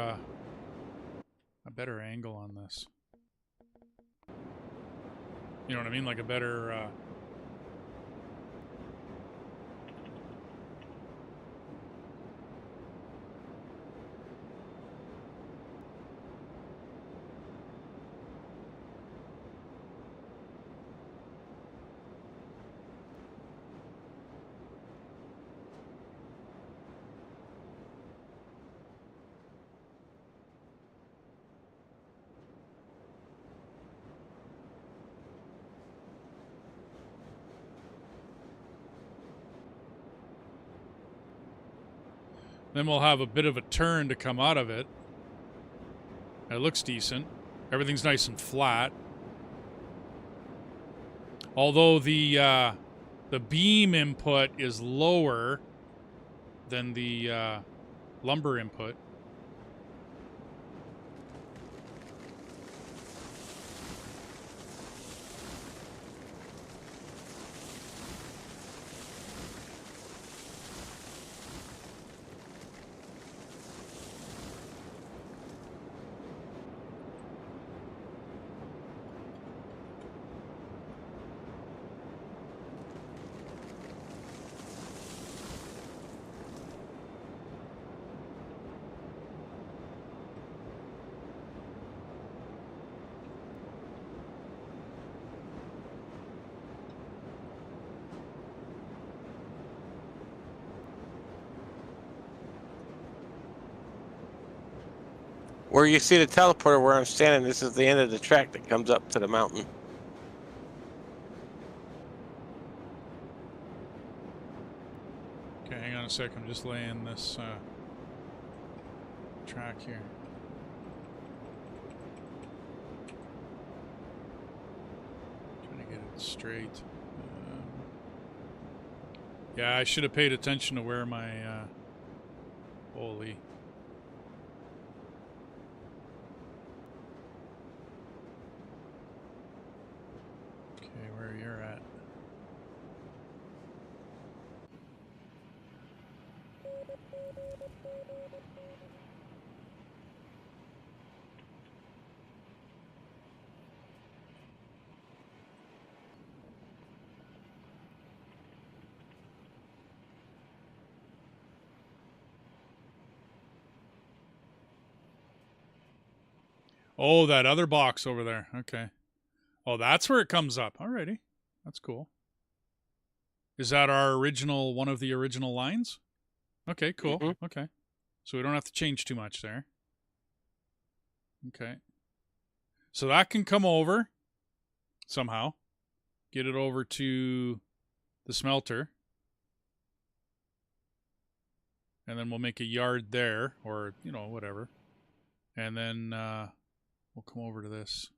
angle on this. You know what I mean? Like a better then we'll have a bit of a turn to come out of it. It looks decent. Everything's nice and flat. Although the beam input is lower than the lumber input. Where you see the teleporter where I'm standing, this is the end of the track that comes up to the mountain. Okay, hang on a sec. I'm just laying this track here. Trying to get it straight. Yeah, I should have paid attention to where my holy. Okay, where you're at. Oh, that other box over there. Okay. Oh, that's where it comes up. Alrighty. That's cool. Is that our original, one of the original lines? Okay, cool. Mm-hmm. Okay. So we don't have to change too much there. Okay. So that can come over somehow. Get it over to the smelter. And then we'll make a yard there, or, you know, whatever. And then we'll come over to this.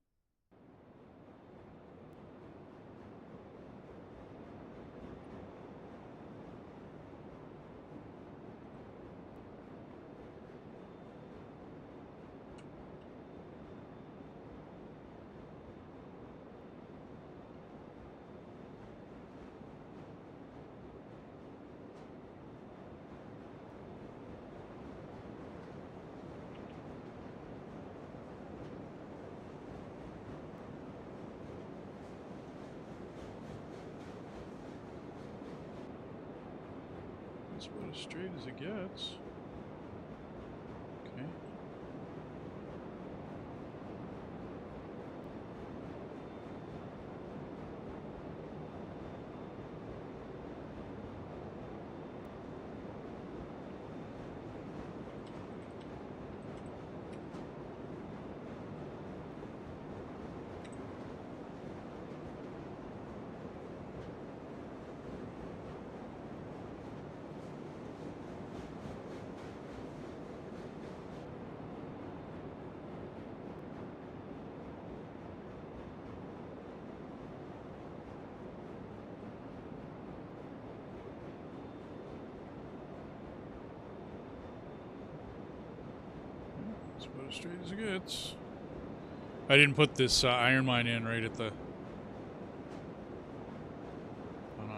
That's about as straight as it gets. Okay. That's about as straight as it gets. I didn't put this iron mine in right at the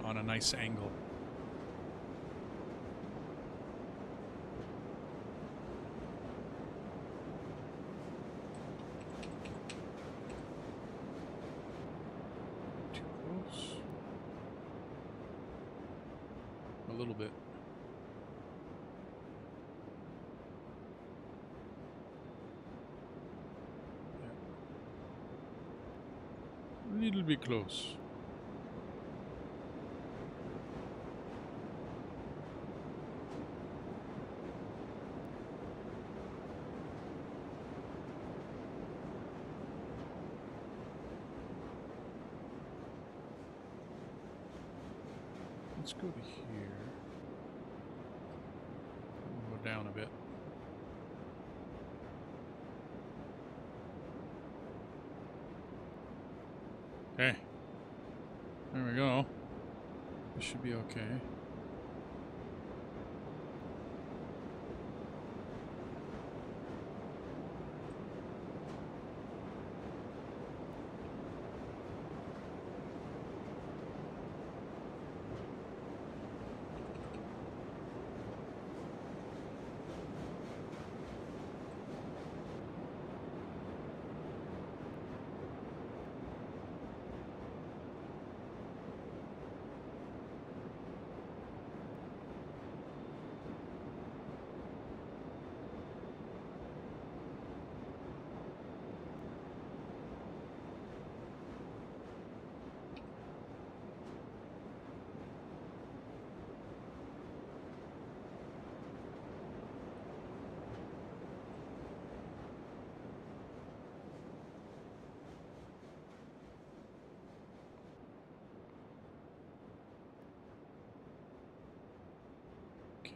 on a nice angle. Too close. A little bit. A little bit close. Let's go to here. We'll go down a bit. Okay. There we go. This should be okay.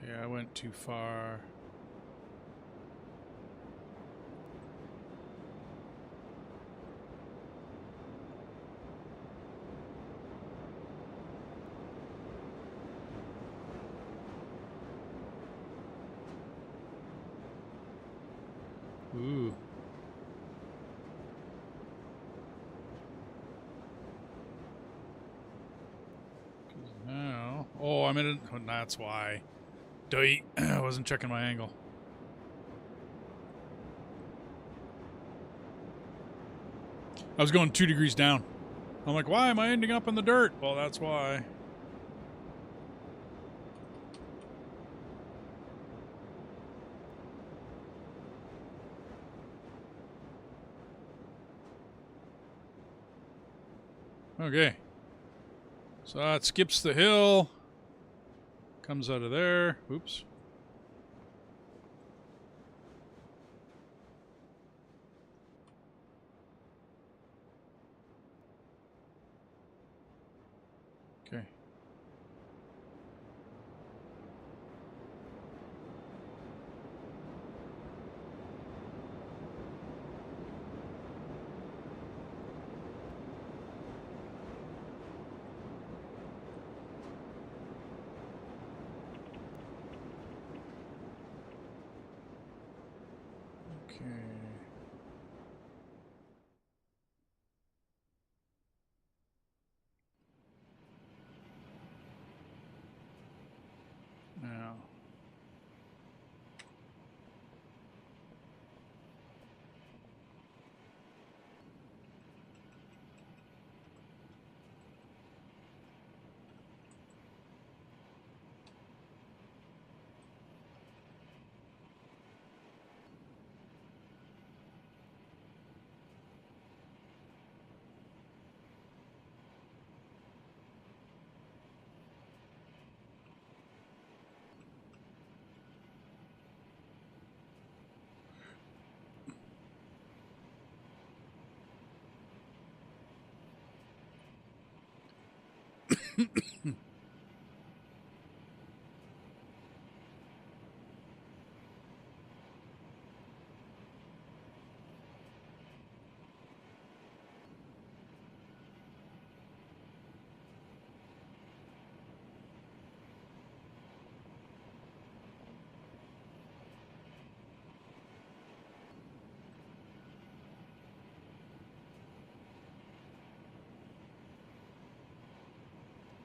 Okay, I went too far. Ooh. Now, oh, I'm in it. Oh, that's why. I wasn't checking my angle. I was going 2 degrees down. I'm like, why am I ending up in the dirt? Well, that's why. Okay. So that skips the hill. Comes out of there. Oops. Okay. Okay. Now.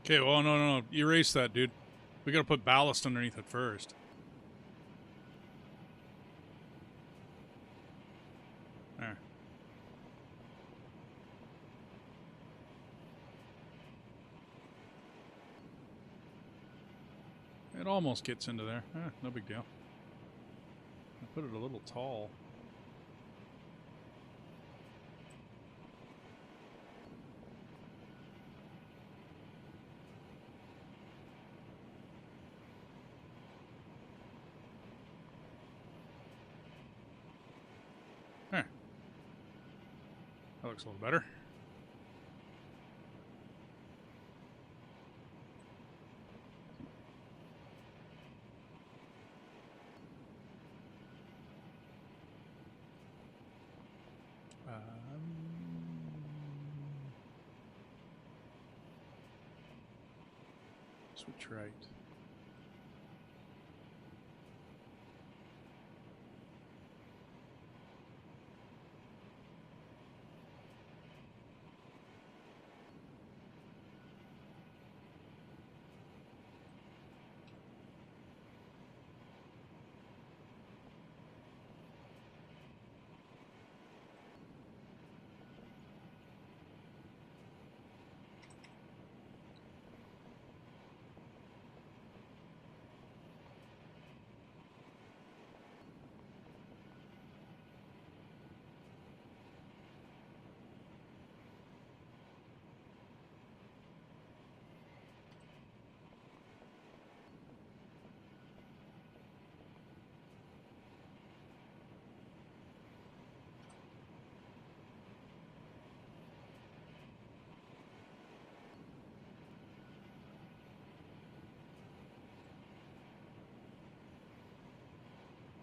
Okay, well, no. Erase that, dude. We gotta put ballast underneath it first. There. It almost gets into there. No big deal. I put it a little tall. There. That looks a little better. Switch right.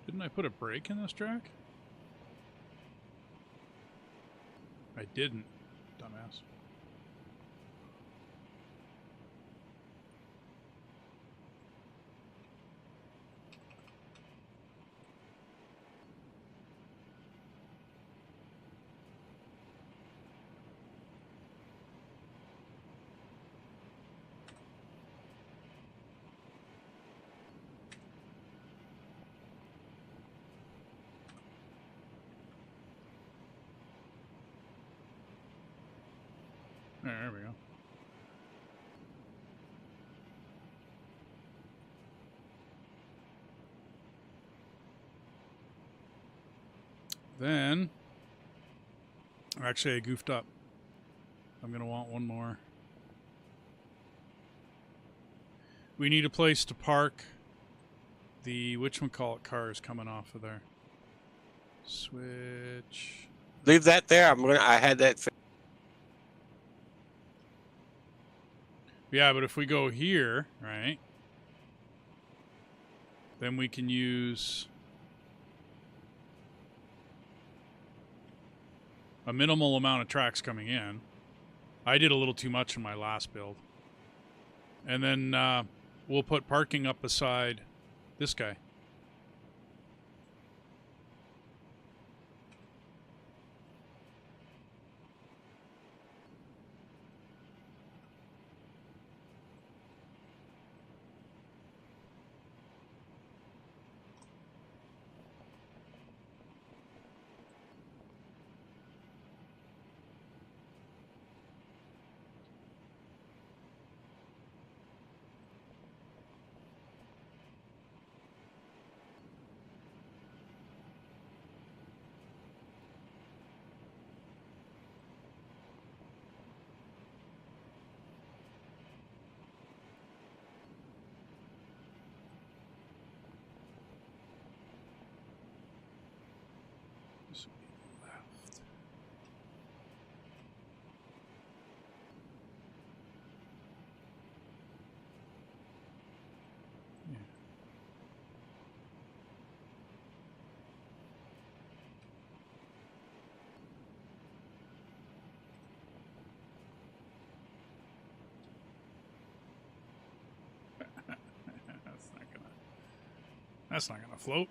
Didn't I put a brake in this track? I didn't, dumbass. There we go. Then, actually, I goofed up. I'm going to want one more. We need a place to park the whatchamacallit cars coming off of there. Switch. Leave that there. I had that. Yeah, but if we go here, right, then we can use a minimal amount of tracks coming in. I did a little too much in my last build. And then we'll put parking up beside this guy. This would be left. Yeah. That's not gonna float.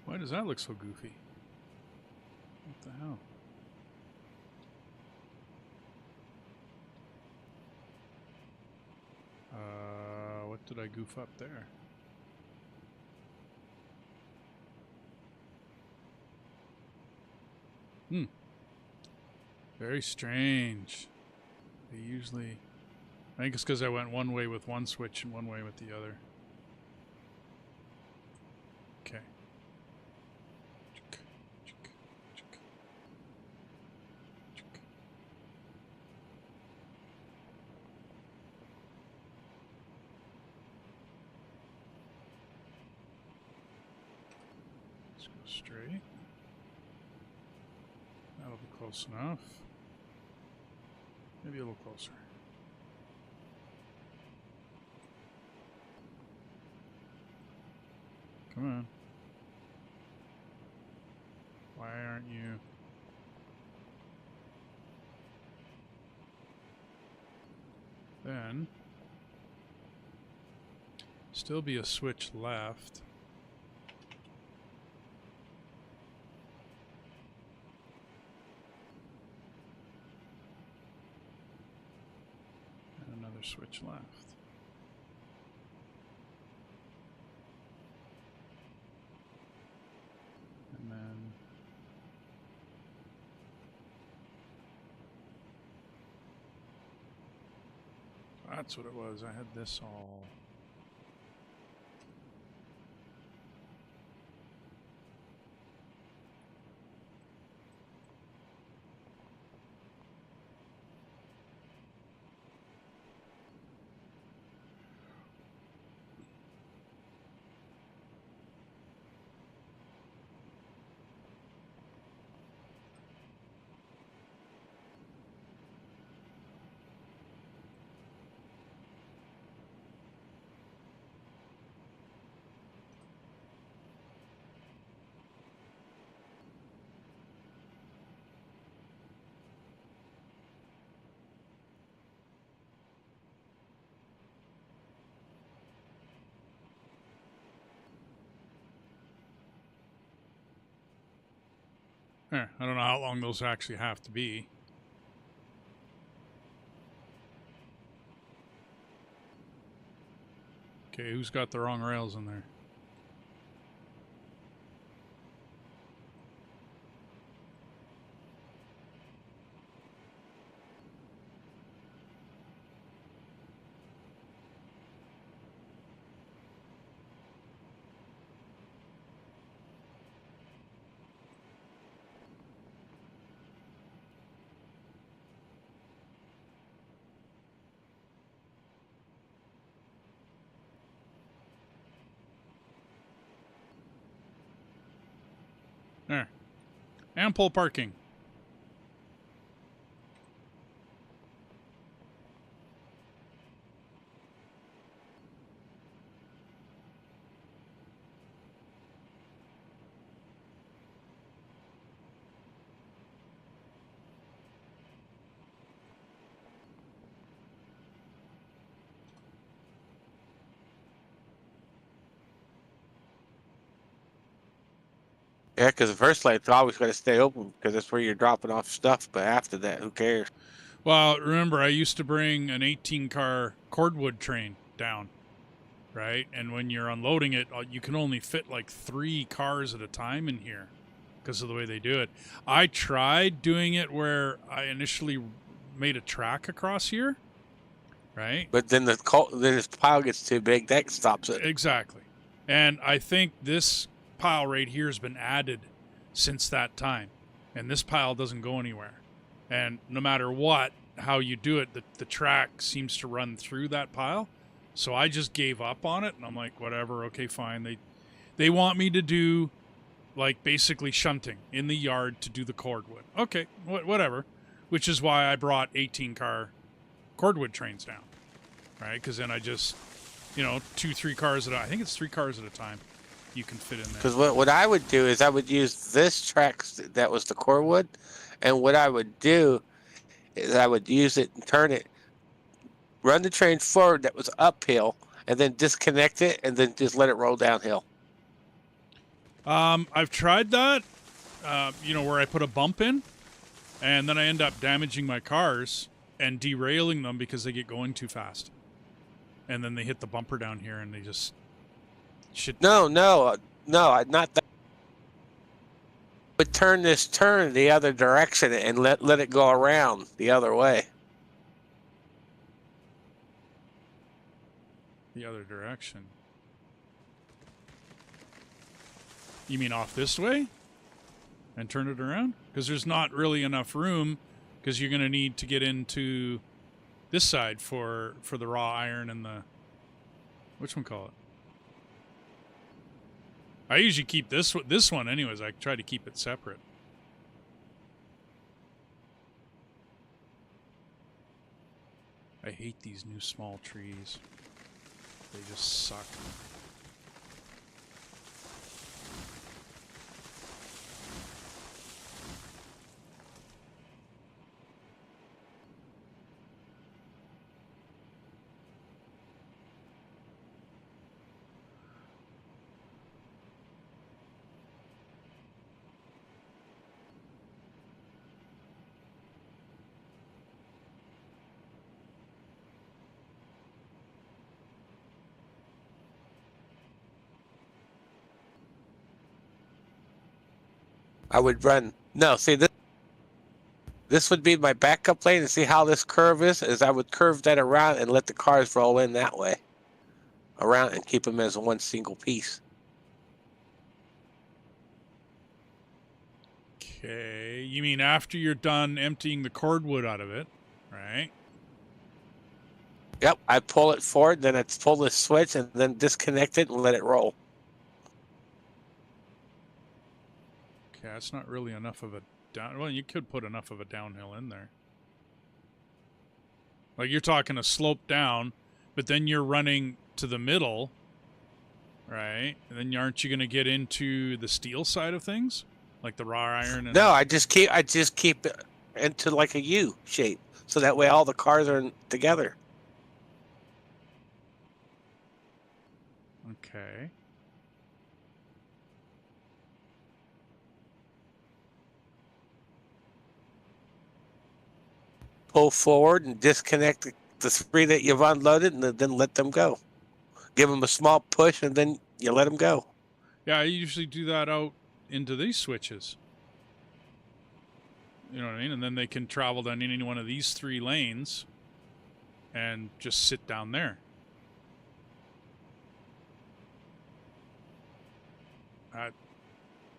Why does that look so goofy? What the hell? What did I goof up there? Very strange. They usually... I think it's because I went one way with one switch and one way with the other. Okay. Let's go straight. That'll be close enough. Maybe a little closer. Come on. Why aren't you? Then, still be a switch left. And another switch left. And then That's what it was. I had this all... I don't know how long those actually have to be. Okay, who's got the wrong rails in there? There. Ample parking. Yeah, because the first light's always got to stay open because that's where you're dropping off stuff. But after that, who cares? Well, remember, I used to bring an 18-car cordwood train down, right? And when you're unloading it, you can only fit like 3 cars at a time in here because of the way they do it. I tried doing it where I initially made a track across here, right? But then the pile gets too big, that stops it. Exactly. And I think this pile right here has been added since that time. And this pile doesn't go anywhere. And no matter how you do it, the track seems to run through that pile. So I just gave up on it, and I'm like, whatever, okay, fine. They want me to do, like, basically shunting in the yard to do the cordwood. Okay, whatever. Which is why I brought 18-car cordwood trains down, right? Because then I just, 2-3 cars at a, I think it's 3 cars at a time you can fit in there. Because what I would do is I would use this track that was the core wood, and what I would do is I would use it and turn it, run the train forward that was uphill, and then disconnect it, and then just let it roll downhill. I've tried that, where I put a bump in, and then I end up damaging my cars and derailing them because they get going too fast. And then they hit the bumper down here, and they just... No, not that. But turn the other direction and let it go around the other way. The other direction? You mean off this way? And turn it around? Because there's not really enough room, because you're going to need to get into this side for the raw iron and the... Whatchamacallit? I usually keep this one anyways. I try to keep it separate. I hate these new small trees. They just suck. I would run. No, see This would be my backup lane, and see how this curve is I would curve that around and let the cars roll in that way. Around and keep them as one single piece. Okay, you mean after you're done emptying the cordwood out of it, right? Yep, I pull it forward, then I pull the switch and then disconnect it and let it roll. Okay, that's not really enough of a down. Well, you could put enough of a downhill in there. Like you're talking a slope down, but then you're running to the middle, right? And then aren't you going to get into the steel side of things, like the raw iron? And No, I just keep it into like a U shape, so that way all the cars are together. Okay. Pull forward and disconnect the three that you've unloaded, and then let them go. Give them a small push, and then you let them go. Yeah, I usually do that out into these switches. You know what I mean? And then they can travel down any one of these 3 lanes and just sit down there.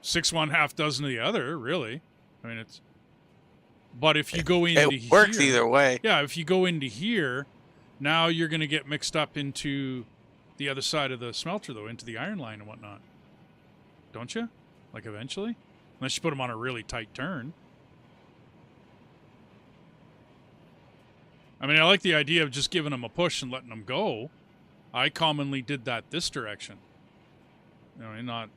6 one, half dozen of the other, really. I mean, it's... But if you go into It works here, either way. yeah, if you go into here, now you're going to get mixed up into the other side of the smelter, though, into the iron line and whatnot. Don't you? Like, eventually? Unless you put them on a really tight turn. I mean, I like the idea of just giving them a push and letting them go. I commonly did that this direction. You know, not...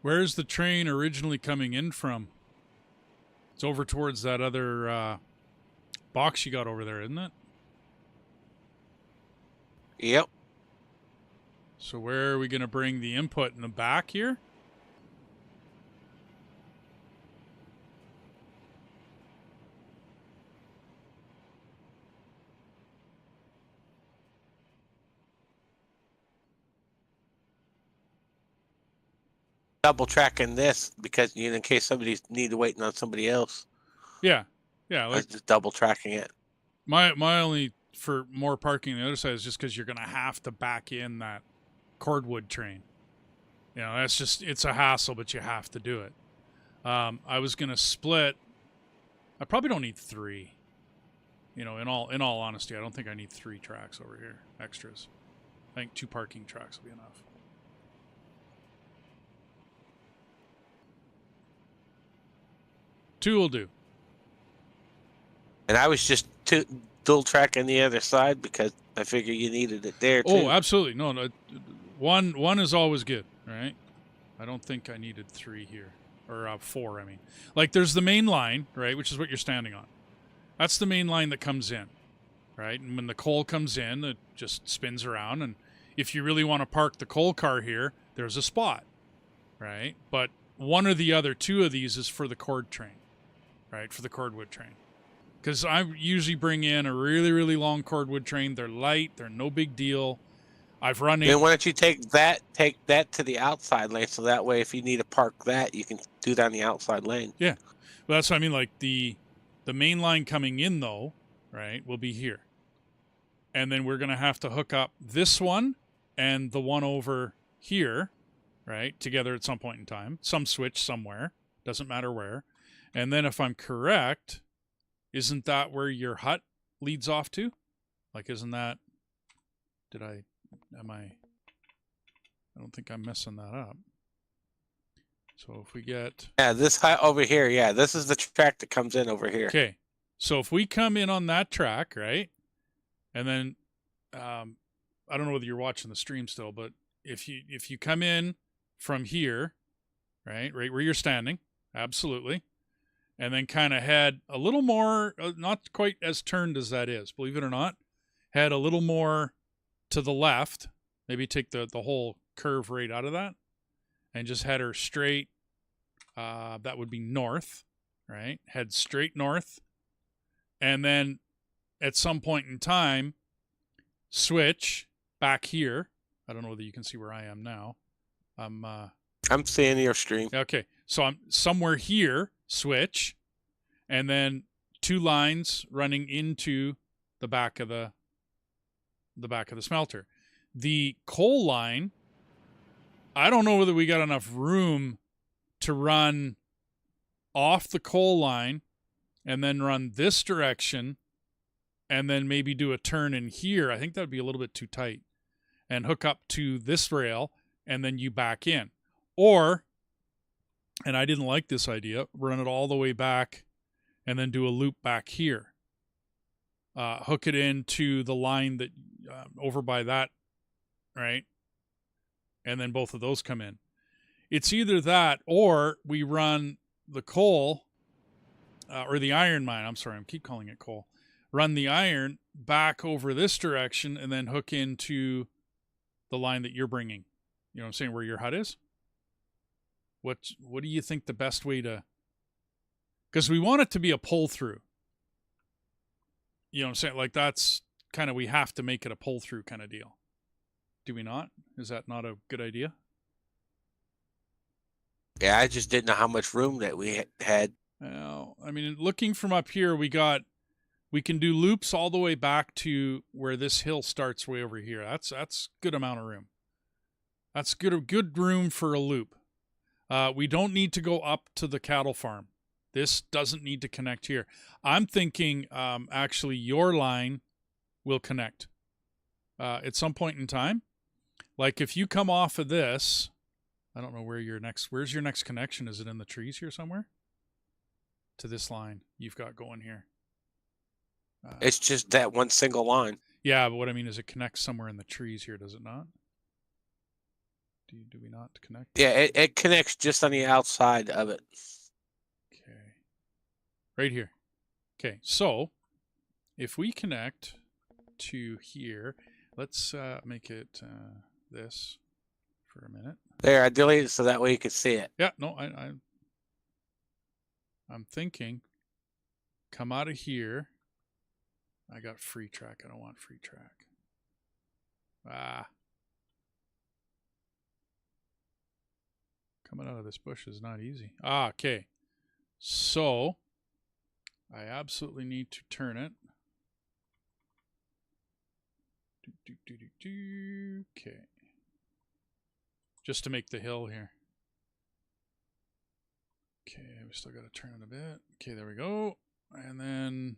Where's the train originally coming in from? It's over towards that other box you got over there, isn't it? Yep. So where are we going to bring the input? In the back here? Double tracking this because in case somebody's waiting on somebody else. Yeah. I was just double tracking it. My only for more parking on the other side is just because you're going to have to back in that cordwood train. That's just, it's a hassle, but you have to do it. I was going to split. I probably don't need 3. In all honesty, I don't think I need 3 tracks over here, extras. I think 2 parking tracks will be enough. Two will do. And I was just dual tracking the other side because I figured you needed it there too. Oh, absolutely. No. One is always good, right? I don't think I needed 3 here. Or 4, I mean. Like, there's the main line, right, which is what you're standing on. That's the main line that comes in, right? And when the coal comes in, it just spins around. And if you really want to park the coal car here, there's a spot, right? But one or the other 2 of these is for the cord train, right, for the cordwood train. Because I usually bring in a really, really long cordwood train. They're light. They're no big deal. I've run. Then why don't you take that to the outside lane, so that way if you need to park that, you can do that on the outside lane. Yeah, well, that's what I mean. Like the main line coming in though, right, will be here, and then we're gonna have to hook up this one and the one over here, right, together at some point in time. Some switch somewhere, doesn't matter where, and then if I'm correct, isn't that where your hut leads off to? Like, isn't that? I don't think I'm messing that up. So if we get... Yeah, this hut over here, yeah, this is the track that comes in over here. Okay, so if we come in on that track, right, and then, I don't know whether you're watching the stream still, but if you come in from here, right where you're standing, absolutely, and then kind of head a little more, not quite as turned as that is, believe it or not, head a little more to the left, maybe take the whole curve right out of that, and just head her straight, that would be north, right? Head straight north, and then at some point in time, switch back here. I don't know whether you can see where I am now. I'm seeing your stream. Okay, so I'm somewhere here, switch, and then 2 lines running into the back of the smelter. The coal line, I don't know whether we got enough room to run off the coal line and then run this direction and then maybe do a turn in here. I think that would be a little bit too tight. And hook up to this rail and then you back in. Or, and I didn't like this idea, run it all the way back and then do a loop back here. Hook it into the line that over by that, right? And then both of those come in. It's either that or we run the coal or the iron mine. I'm sorry, I keep calling it coal. Run the iron back over this direction and then hook into the line that you're bringing. You know what I'm saying? Where your hut is? What do you think the best way to... Because we want it to be a pull through. You know what I'm saying? Like, that's kind of, we have to make it a pull through kind of deal. Do we not? Is that not a good idea? Yeah, I just didn't know how much room that we had. Well, I mean, looking from up here, we can do loops all the way back to where this hill starts way over here. That's good amount of room. That's good room for a loop. We don't need to go up to the cattle farm. This doesn't need to connect here. I'm thinking actually your line will connect at some point in time. Like if you come off of this, I don't know where's your next connection? Is it in the trees here somewhere? To this line you've got going here. It's just that one single line. Yeah, but what I mean is it connects somewhere in the trees here, does it not? Do we not connect? Yeah, it connects just on the outside of it. Okay. Right here. Okay, so if we connect to here, let's make it this for a minute. There, I deleted it so that way you could see it. Yeah, no, I'm thinking, come out of here. I got free track. I don't want free track. Coming out of this bush is not easy. Okay. So, I absolutely need to turn it. Okay. Just to make the hill here. Okay, we still got to turn it a bit. Okay, there we go. And then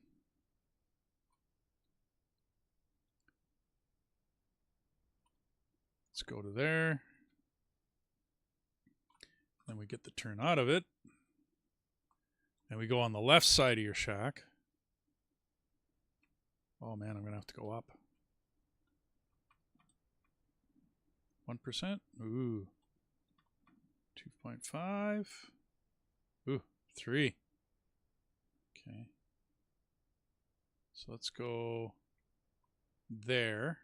let's go to there. Then we get the turn out of it. And we go on the left side of your shack. Oh man, I'm going to have to go up. 1%. Ooh. 2.5. Ooh, 3. Okay. So let's go there.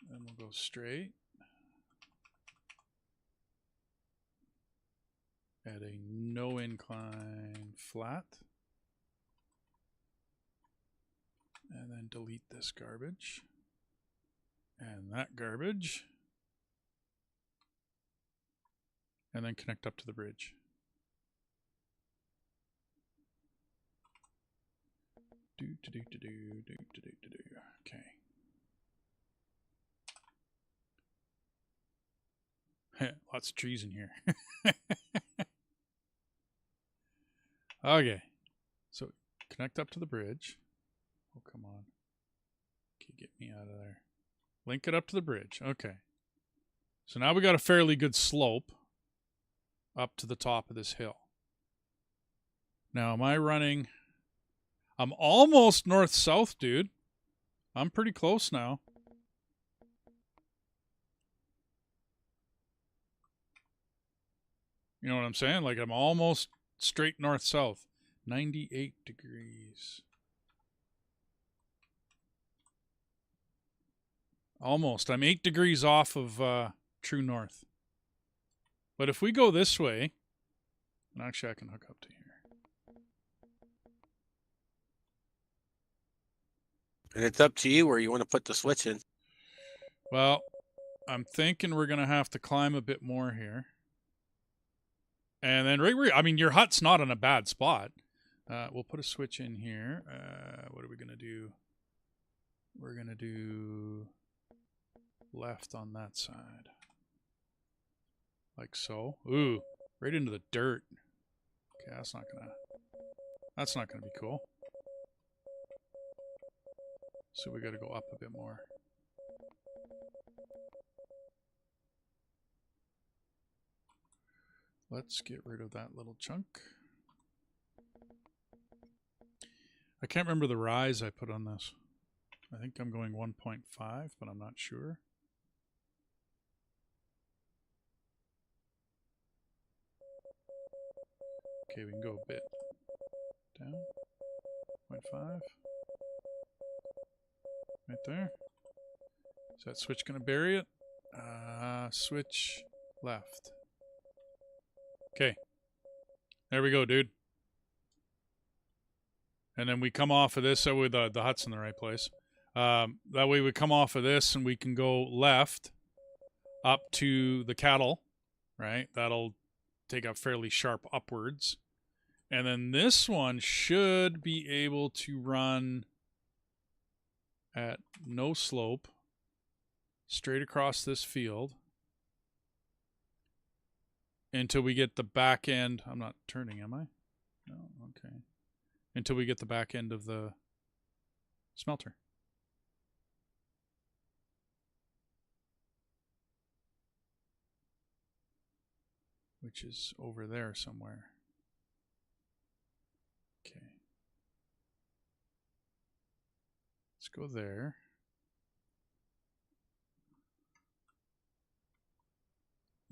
Then we'll go straight. At a no incline flat. And then delete this garbage. And that garbage. And then connect up to the bridge. Okay. Lots of trees in here. Okay. So connect up to the bridge. Oh, come on. Okay, get me out of there. Link it up to the bridge. Okay. So now we got a fairly good slope up to the top of this hill. Now, am I running? I'm almost north-south, dude. I'm pretty close now. You know what I'm saying? Like, I'm almost straight north-south. 98 degrees. Almost. I'm 8 degrees off of true north. But if we go this way, and actually I can hook up to here. And it's up to you where you want to put the switch in. Well, I'm thinking we're going to have to climb a bit more here. And then right where, I mean, your hut's not in a bad spot. We'll put a switch in here. What are we going to do? We're going to do left on that side. Like so. Ooh, right into the dirt. Okay, that's not gonna be cool. So we gotta go up a bit more. Let's get rid of that little chunk. I can't remember the rise I put on this. I think I'm going 1.5, but I'm not sure. Okay, we can go a bit down. 0.5. Right there. Is that switch going to bury it? Switch left. Okay. There we go, dude. And then we come off of this, so the hut's in the right place. That way we come off of this and we can go left up to the cattle, right? That'll take a fairly sharp upwards. And then this one should be able to run at no slope straight across this field until we get the back end. I'm not turning, am I? No, okay. Until we get the back end of the smelter. Which is over there somewhere. Okay. Let's go there.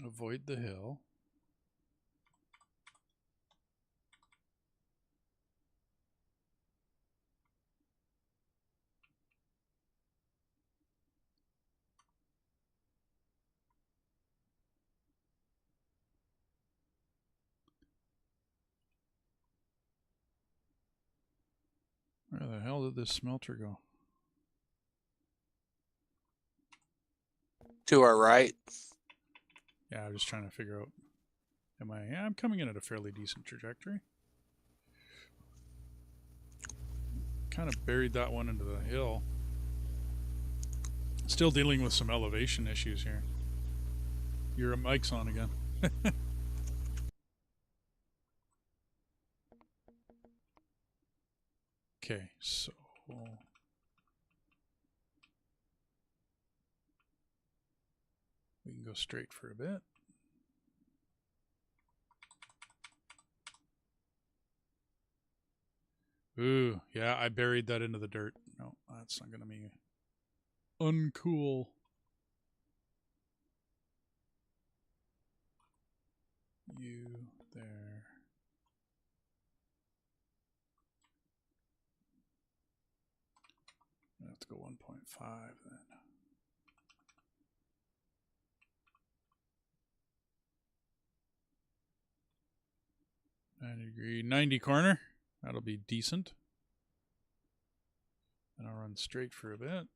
Avoid the hill. Where the hell did this smelter go? To our right. Yeah, I'm just trying to figure out. Yeah, I'm coming in at a fairly decent trajectory. Kind of buried that one into the hill. Still dealing with some elevation issues here. Your mic's on again. Okay, so we can go straight for a bit. Ooh, yeah, I buried that into the dirt. No, that's not going to be uncool. You there. I have to go 1.5 then. 90 degree, 90 corner. That'll be decent. And I'll run straight for a bit.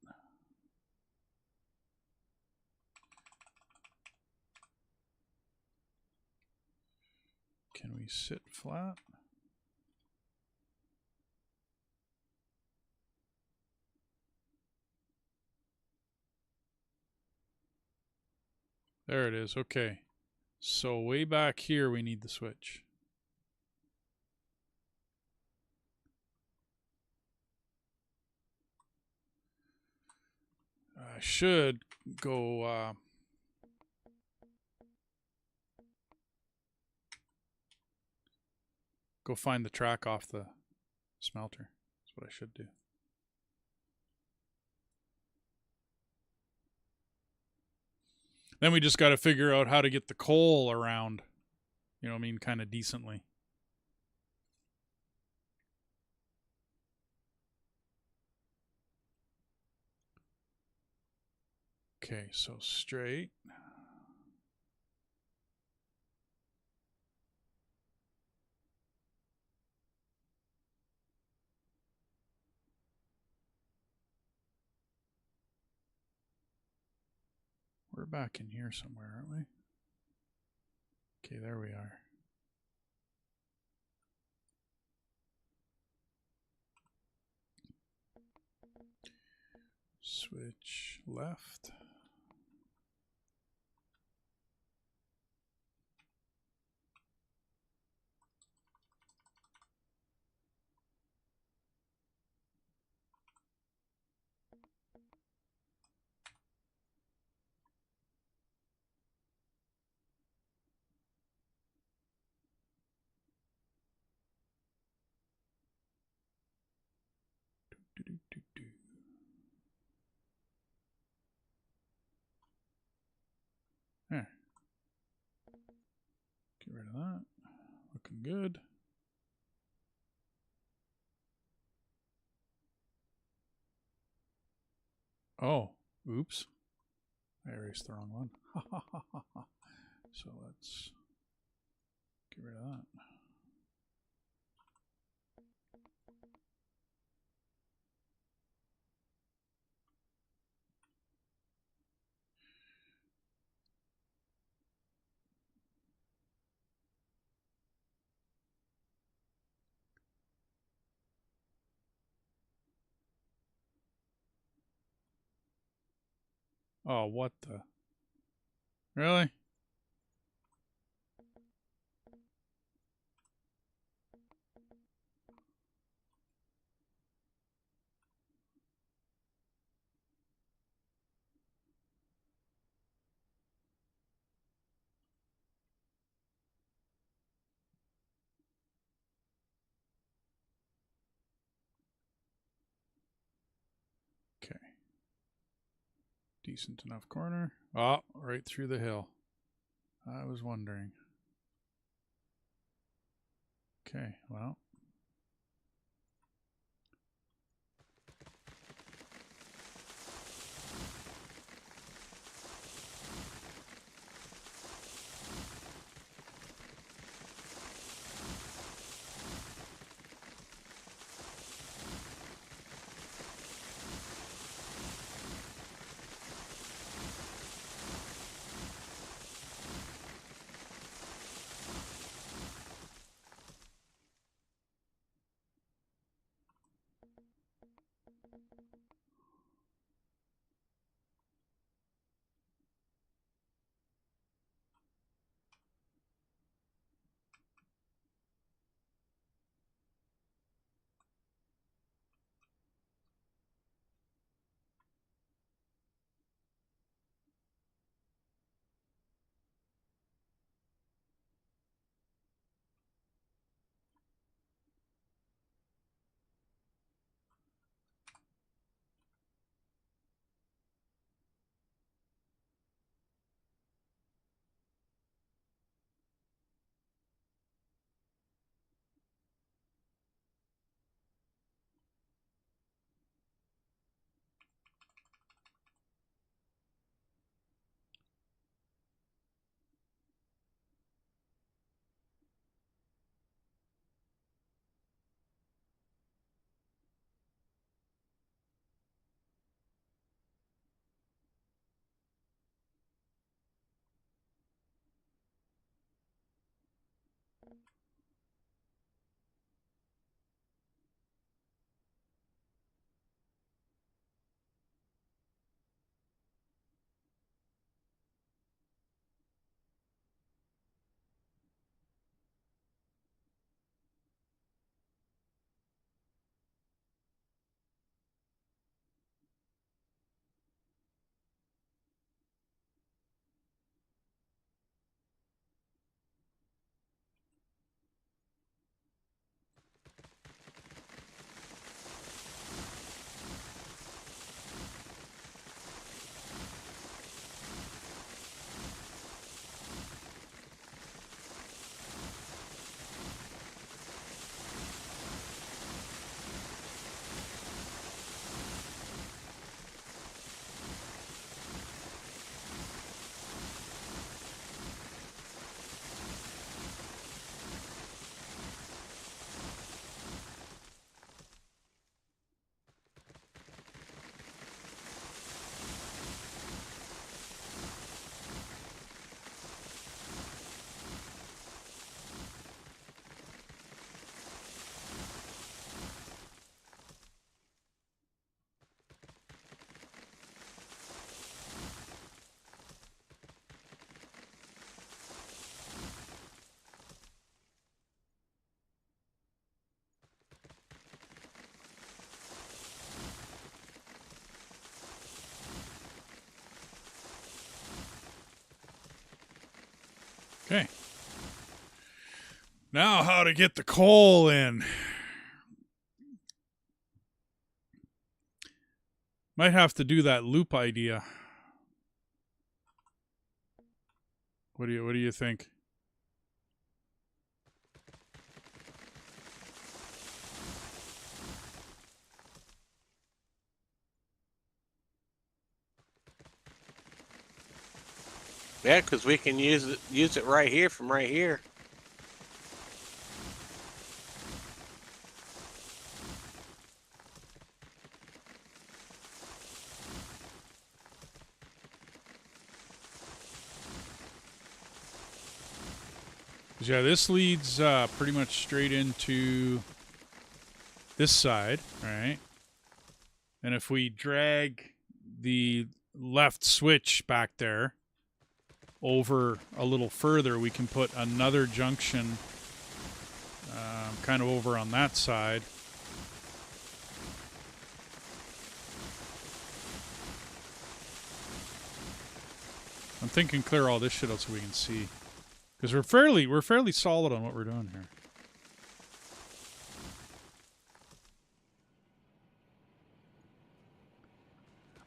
Can we sit flat? There it is. Okay. So way back here, we need the switch. I should go go find the track off the smelter. That's what I should do. Then we just got to figure out how to get the coal around, you know what I mean, kind of decently. Okay, so straight. We're back in here somewhere, aren't we? Okay, there we are. Switch left. There. Get rid of that. Looking good. Oh, oops. I erased the wrong one. So let's get rid of that. Oh, what the? Really? Okay. Decent enough corner. Oh, right through the hill. I was wondering. Okay, well. Okay. Now how to get the coal in. Might have to do that loop idea. What do you think? Yeah, because we can use it right here from right here. Yeah, this leads pretty much straight into this side, right? And if we drag the left switch back there over a little further, we can put another junction kind of over on that side. I'm thinking clear all this shit out so we can see. Because we're fairly solid on what we're doing here.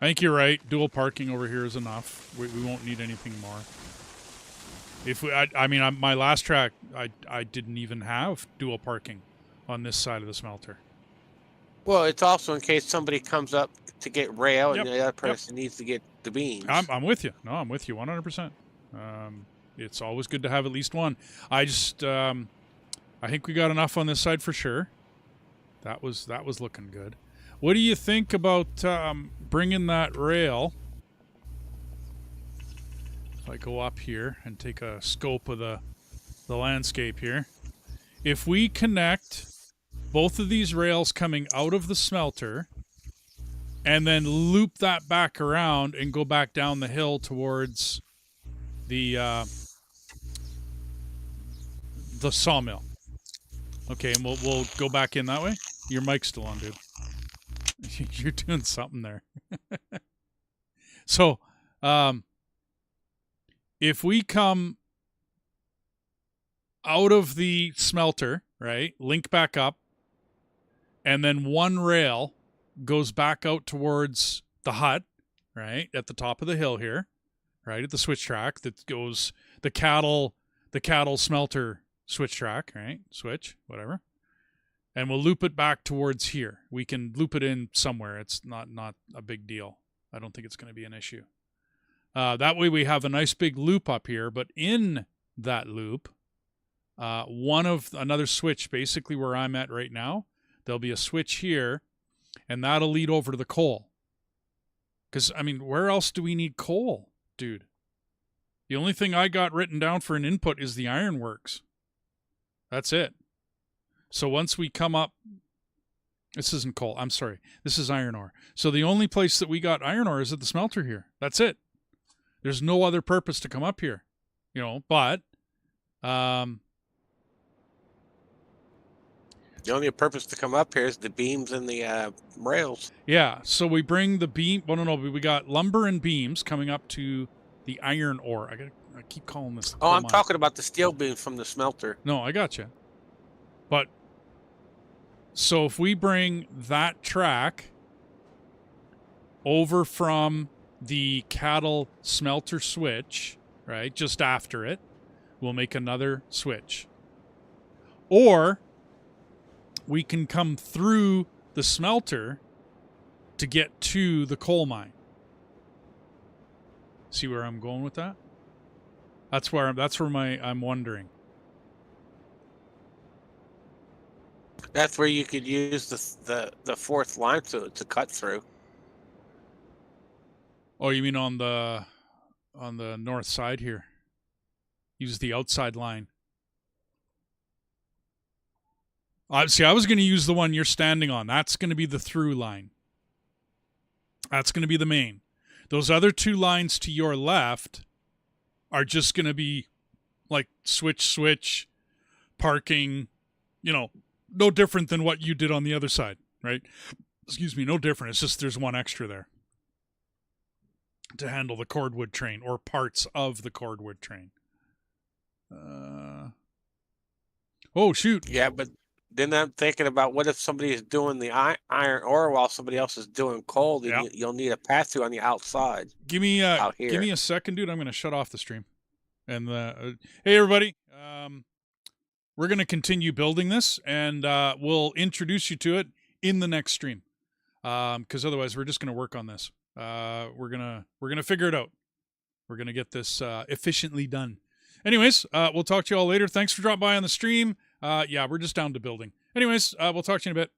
I think you're right. Dual parking over here is enough. We won't need anything more. My last track, I didn't even have dual parking on this side of the smelter. Well, it's also in case somebody comes up to get rail Yep, and the other person needs to get the beams. I'm with you. No, I'm with you 100%. It's always good to have at least one. I just, I think we got enough on this side for sure. That was looking good. What do you think about bringing that rail? If I go up here and take a scope of the landscape here, if we connect both of these rails coming out of the smelter and then loop that back around and go back down the hill towards the sawmill. Okay, and we'll go back in that way. Your mic's still on, dude. You're doing something there. So, if we come out of the smelter, right, link back up, and then one rail goes back out towards the hut, right, at the top of the hill here, right, at the switch track that goes the cattle smelter switch track, right, switch, whatever. And we'll loop it back towards here. We can loop it in somewhere. It's not a big deal. I don't think it's going to be an issue. That way we have a nice big loop up here, but in that loop, another switch, basically where I'm at right now, there'll be a switch here, and that'll lead over to the coal. Because, where else do we need coal, dude? The only thing I got written down for an input is the ironworks. That's it. So once we come up, this isn't coal, I'm sorry, this is iron ore. So the only place that we got iron ore is at the smelter here. That's it. There's no other purpose to come up here, but the only purpose to come up here is the beams and the rails. Yeah, so we bring the beam. Well, no, we got lumber and beams coming up to the iron ore. I keep calling this. Oh, I'm talking about the steel beams from the smelter. No, I got you. But so if we bring that track over from the cattle smelter switch, right, just after it, we'll make another switch. Or we can come through the smelter to get to the coal mine. See where I'm going with that? That's where I'm wondering. That's where you could use the fourth line to cut through. Oh, you mean on the north side here? Use the outside line. See, I was going to use the one you're standing on. That's going to be the through line. That's going to be the main. Those other two lines to your left are just going to be like switch, parking, no different than what you did on the other side, right? Excuse me, no different. It's just there's one extra there to handle the cordwood train or parts of the cordwood train. Oh, shoot. Yeah, but then I'm thinking about what if somebody is doing the iron ore while somebody else is doing coal? Then you'll need a pass through on the outside. Give me a second, dude. I'm going to shut off the stream. And hey, everybody. We're going to continue building this, and we'll introduce you to it in the next stream. Because otherwise, we're just going to work on this. We're gonna figure it out. We're gonna get this efficiently done. Anyways, we'll talk to you all later. Thanks for dropping by on the stream. Yeah, we're just down to building. Anyways, we'll talk to you in a bit.